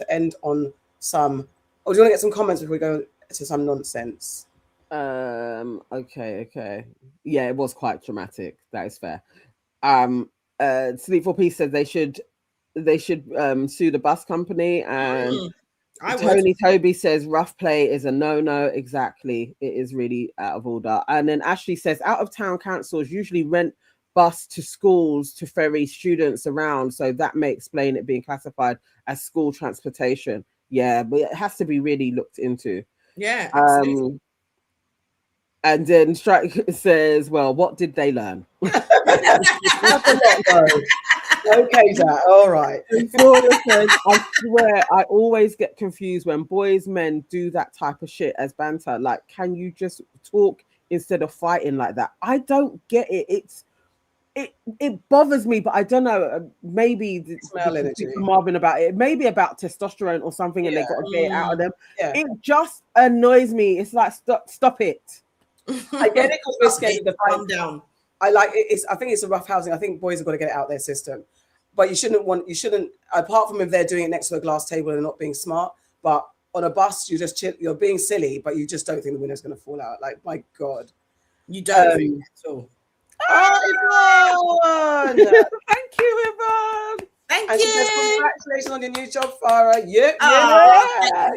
end on some. Oh, do you want to get some comments before we go to some nonsense? Okay. Yeah, it was quite dramatic. That is fair. Sleep for Peace said they should sue the bus company, and Toby says rough play is a no. Exactly, it is really out of order. And then Ashley says out of town councils usually rent bus to schools to ferry students around, so that may explain it being classified as school transportation. Yeah, but it has to be really looked into. Yeah, absolutely. And then Strike says, well, what did they learn? Okay, Dad. All right. Victoria says, I swear I always get confused when men do that type of shit as banter. Like, can you just talk instead of fighting like that? I don't get it. It bothers me, but I don't know. Maybe Marvin about it. Maybe about testosterone or something, and they got to get it out of them. Yeah. It just annoys me. It's like stop it. I get it because we're scared of the calm down. I think it's a rough housing. I think boys have got to get it out of their system. But you shouldn't, apart from if they're doing it next to a glass table and not being smart, but on a bus, you're being silly, but you just don't think the window's going to fall out. Like, my God. You don't think at all. Oh, Yvonne! Thank you, Yvonne. Thank you. Says, congratulations on your new job, Farah.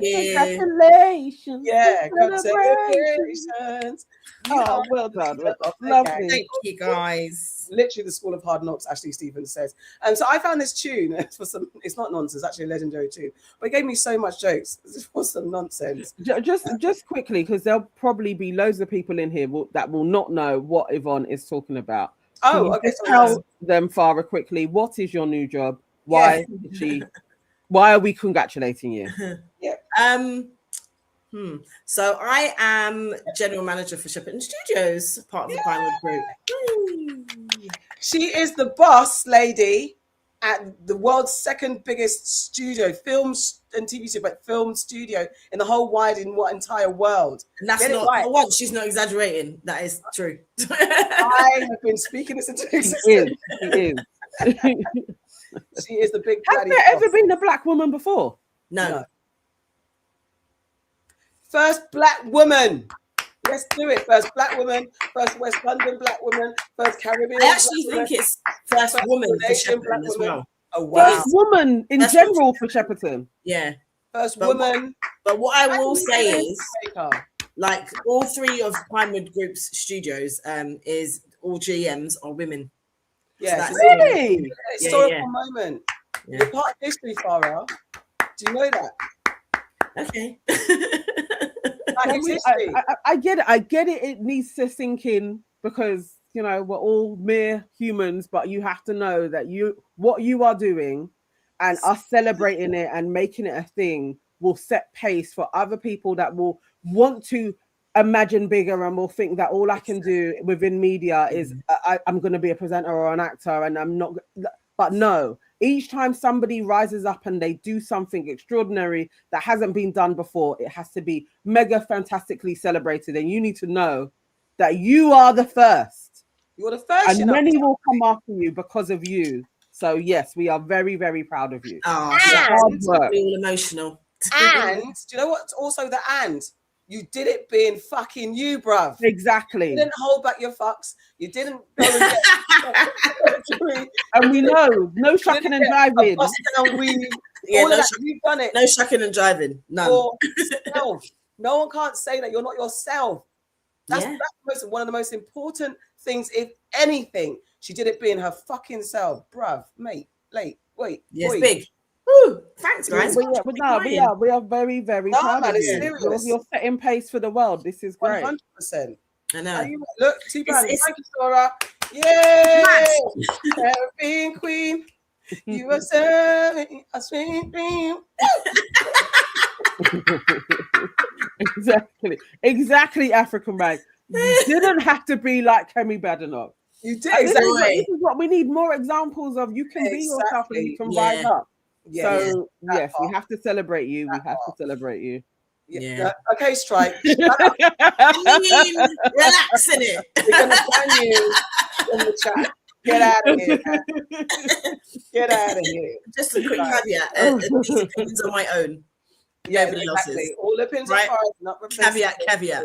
Congratulations. Yeah, congratulations. Oh, well done. Lovely. Okay. Thank you, guys. Literally the School of Hard Knocks, Ashley Stevens says. And so I found this tune. It's not nonsense, actually a legendary tune. But it gave me so much jokes. This was some nonsense. Just quickly, because there'll probably be loads of people in here that will not know what Yvonne is talking about. Oh, okay. Tell them, Farah, quickly, what is your new job? Why why are we congratulating you? So I am general manager for Shepperton Studios, part of the Pinewood Group. She is the boss lady at the world's second biggest studio, films and TV studio, but film studio in the whole entire world. And that's not right. Once she's not exaggerating. That is true. I have been speaking this into existence. She is. She is the big. Has there ever been a black woman before? No. First black woman. Let's do it. First black woman, first West London black woman, first Caribbean. I actually think it's first woman for Shepperton as well. Oh, wow. First woman in general for Shepperton. Yeah. First woman. But what I will say is, Like all 3 of Pinewood Group's studios is all GMs are women. Yes, So really? yeah, Historical moment. Yeah. You're part of history, Farah. Do you know that? Okay. I get it. I get it. It needs to sink in because you know we're all mere humans, but you have to know that what you are doing and us celebrating it and making it a thing will set pace for other people that will want to imagine bigger and will think that all I can do within media is I'm going to be a presenter or an actor and I'm not. But no, each time somebody rises up and they do something extraordinary that hasn't been done before, it has to be mega fantastically celebrated. And you need to know that you are the first. You're the first. And many will come after you because of you. So yes, we are very, very proud of you. Hard work. All emotional. And do you know what's also the and? You did it being fucking you, bruv. Exactly. You didn't hold back your fucks. You didn't go and get and we know, no shucking and driving. Yeah, all of that, you've done it. No shucking and driving. None. For yourself. No one can't say that you're not yourself. That's one of the most important things, if anything. She did it being her fucking self, bruv, mate. Wait. Yes, boy. big. Woo, thanks, guys. We are very, very proud of you. You're setting pace for the world. This is great. 100%. I know. Look, £2. Thank you, Sora. Yay! Caribbean queen. You are serving a sweet dream. Exactly, African Rag. You didn't have to be like Kemi Badenoch. You did. This is what we need more examples of. You can be yourself and you can rise up. So yes, we have to celebrate you. We have to celebrate you. Yeah. Okay, Strike. Relax in it. We're gonna ban you in the chat. Get out of here. Get out of here. Just a quick caveat. These opinions are my own. Yeah, Nobody exactly. else's. All opinions Right? are ours, not replaceable. Caveat.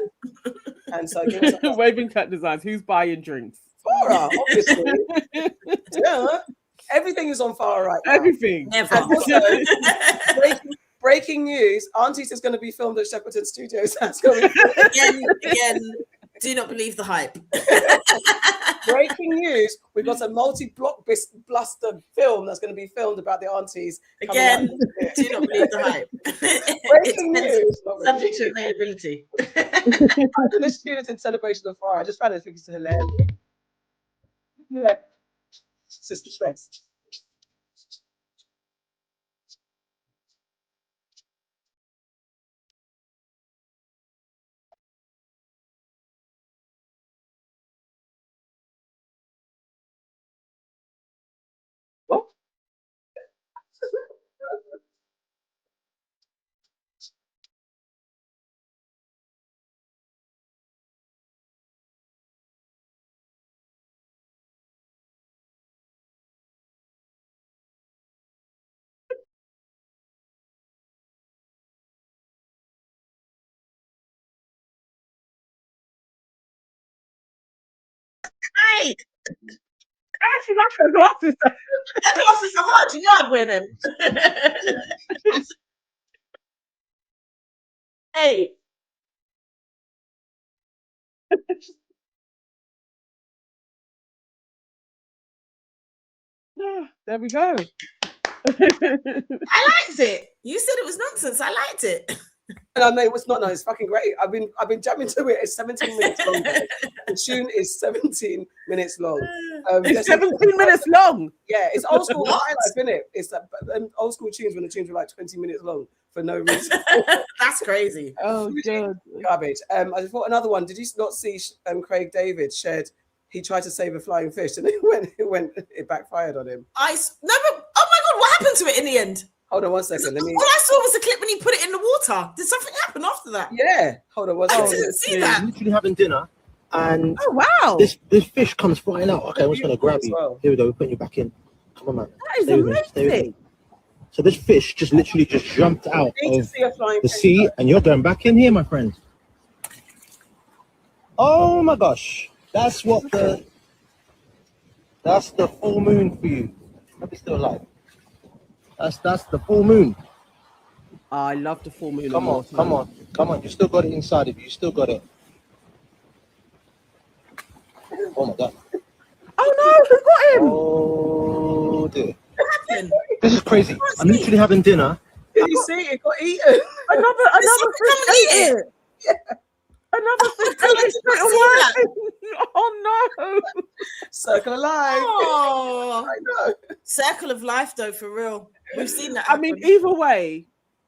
And so give us a Waving Cat Designs. Who's buying drinks? Farah, obviously. Yeah. Everything is on fire right now. Everything. Never. And also, breaking news: Aunties is going to be filmed at Shepperton Studios. That's going again. Do not believe the hype. Breaking news: we've got a multi-blockbuster film that's going to be filmed about the aunties. Again, do not believe the hype. Breaking news: subject to availability. The students in celebration of fire. I just found it hilarious. Yeah. Sister Stress. What? Hey! She lost her glasses. Her glasses are hard. You know I'd wear them. Hey! There we go. I liked it. You said it was nonsense. I liked it. No, it was not. No, it's fucking great. I've been jamming to it. It's 17 minutes long. The tune is 17 minutes long. It's 17 minutes long. Yeah, it's old school life, isn't it? It's old school tunes when the tunes were like 20 minutes long for no reason. That's crazy. Oh god, garbage. I just thought another one. Did you not see Craig David shared? He tried to save a flying fish and it backfired on him. Oh my god, what happened to it in the end? Hold on one second. All I saw was the clip when he put it in the water. Did something happen after that? Yeah. Hold on one second. I didn't see that. Literally having dinner, and oh wow, this fish comes flying out. Okay, I'm just gonna grab you. Here we go. We're putting you back in. Come on, man. That is amazing. So this fish just literally just jumped out of the sea, and you're going back in here, my friend. Oh my gosh, that's the full moon for you. Hope it's still alive. That's the full moon. I love the full moon. Come on, come on, come on. You still got it inside of you. You still got it. Oh my God. Oh no, who got him? Oh dear. What happened? This is crazy. I'm literally having dinner. Did you see it got eaten? Another fish ate it. Yeah. Another fish ate it straight away. Oh no. Circle of life. Oh, I know. Circle of life, though, for real. We've seen that. I mean, either way,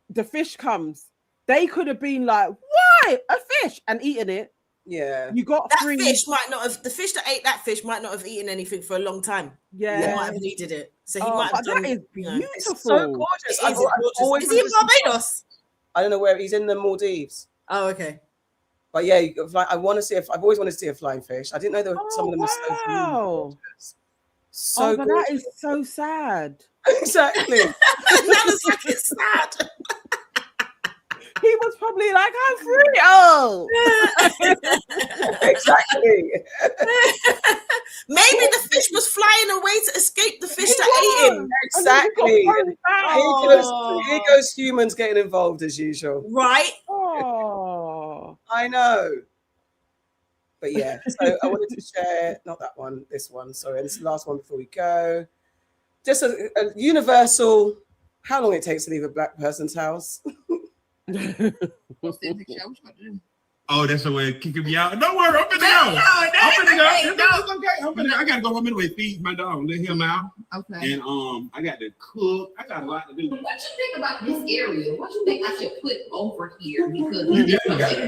the fish comes. They could have been like, "Why a fish?" and eaten it. Yeah. You got that three. fish might not have. The fish that ate that fish might not have eaten anything for a long time. Yeah. He might have needed it. So he might have but done. that is you know, beautiful. So gorgeous. It is gorgeous. Is he in Barbados? I don't know where he's in the Maldives. Oh, okay. But yeah, I want to see. I've always wanted to see a flying fish. I didn't know there were some of them are so beautiful. So but that is so sad. Exactly. Nana's like, it's sad. He was probably like, I'm free. Oh, exactly. Maybe the fish was flying away to escape the fish that ate him. Exactly. Here goes humans getting involved as usual. Right? Oh, I know. But yeah, so I wanted to share, not that one, this one. Sorry, this is the last one before we go. Just a universal, how long it takes to leave a black person's house. Oh, that's the way of kicking me out. Don't worry, I'm finna go. I'm finna go. It's okay. I gotta go home anyway. Feed my dog, let him out. Okay. And I got to cook. I got a lot to do. What you think about this area? What you think I should put over here? Because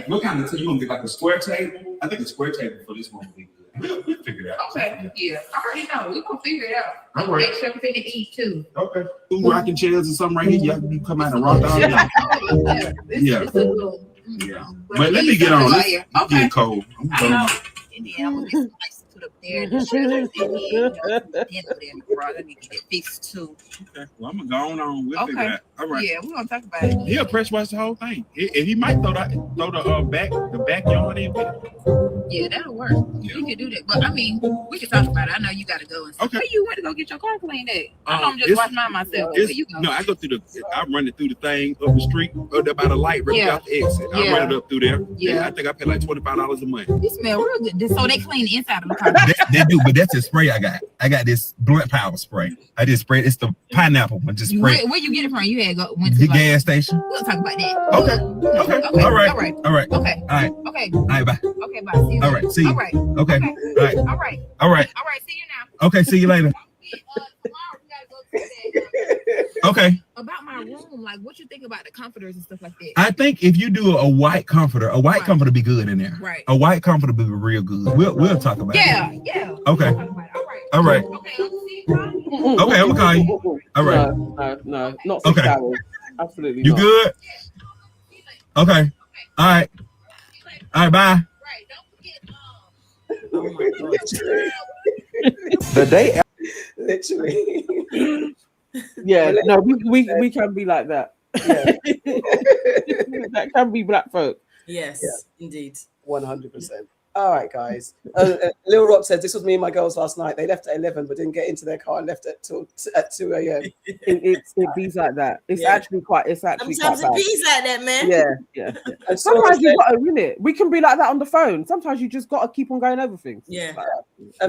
what kind of table? You gonna get like a square table? I think a square table for this one would be good. We'll figure it out. okay, yeah, I already know. We're gonna figure it out. All right. Make sure everything to eat too. Okay. Two rocking chairs or something right here. Y'all can come out and rock out. Yeah. It's a little, Yeah. But let me get on. It's getting cold. I know. And then I'm gonna get some ice to put up there. And the shelves in there. You know, dinner there in the garage. Let me get it fixed too. Okay. Well, I'm gonna go on. We'll figure it out. All right. Yeah, we're gonna talk about it. He'll press wash the whole thing. And he might throw the backyard in with it. Yeah, that'll work. Yeah. We could do that. But I mean, we can talk about it. I know you gotta go and stuff. Okay. Where you went to go get your car cleaned at? I know I'm just wash mine myself. Where you go? No, I go through I run it through the thing up the street, up there by the light, right out the exit. I run it up through there. Yeah. I think I pay like $25 a month. You smell real good. So they clean the inside of the car. They do, but that's the spray I got. I got this blunt powder spray. I just spray. It's the pineapple one. Just spray. Where you get it from? You had went to the gas station. We'll talk about that. Okay. All right. Okay. All right. Okay. Bye. Okay, bye. See you all right. See you. All right. Okay. All right. All right. All right. All right. See you now. Okay. See you later. Okay. About my room, like what you think about the comforters and stuff like that? I think if you do a white comforter be good in there. Right. A white comforter be real good. We'll talk about it. Yeah. Okay. All right. Okay, I'm gonna call you. All right. No, not 6 hours. Absolutely. You not. good? Okay. All right. All right. Bye. Oh my God. The day, literally. Yeah, no, we can be like that. Yeah. That can be black folk. Yes, indeed. 100%. All right, guys. Lil Rock says this was me and my girls last night. They left at 11, but didn't get into their car and left at 2 a.m. It bees like that. It's actually quite. Sometimes quite it bad. bees like that, man. Yeah. And sometimes you got to win it. We can be like that on the phone. Sometimes you just got to keep on going over things. Yeah.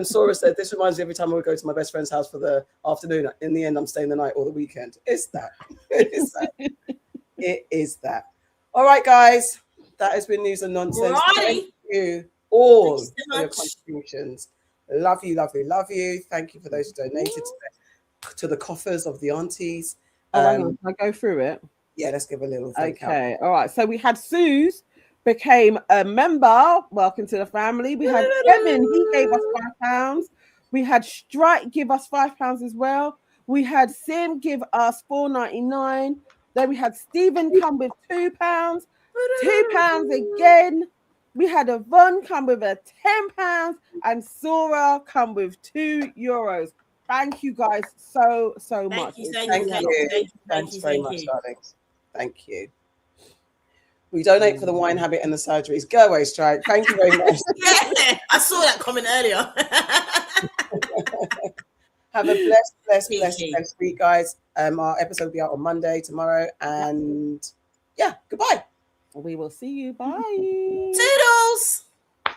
Sora said this reminds me every time I would go to my best friend's house for the afternoon. In the end, I'm staying the night or the weekend. It's that. It is that. All right, guys. That has been News and Nonsense. Right. Thank you all so for your much. contributions. Love you, love you, love you. Thank you for those who donated to the coffers of the aunties. Can I go through it? Yeah, let's give a little thank Okay, all right. So we had Suze became a member. Welcome to the family. We had Kevin, he gave us £5. We had Strike give us £5 as well. We had Sim give us $4.99. Then we had Stephen come with £2, £2 again. We had Yvonne come with a £10 and Sora come with €2. Thank you guys so much. Thank you. Thanks very much, darlings. Thank you. We donate for the wine habit and the surgeries. Go away, Strike. Thank you very much. Yeah, I saw that comment earlier. Have a blessed week, guys. Our episode will be out on Monday, tomorrow, and yeah, goodbye. We will see you. Bye. Toodles.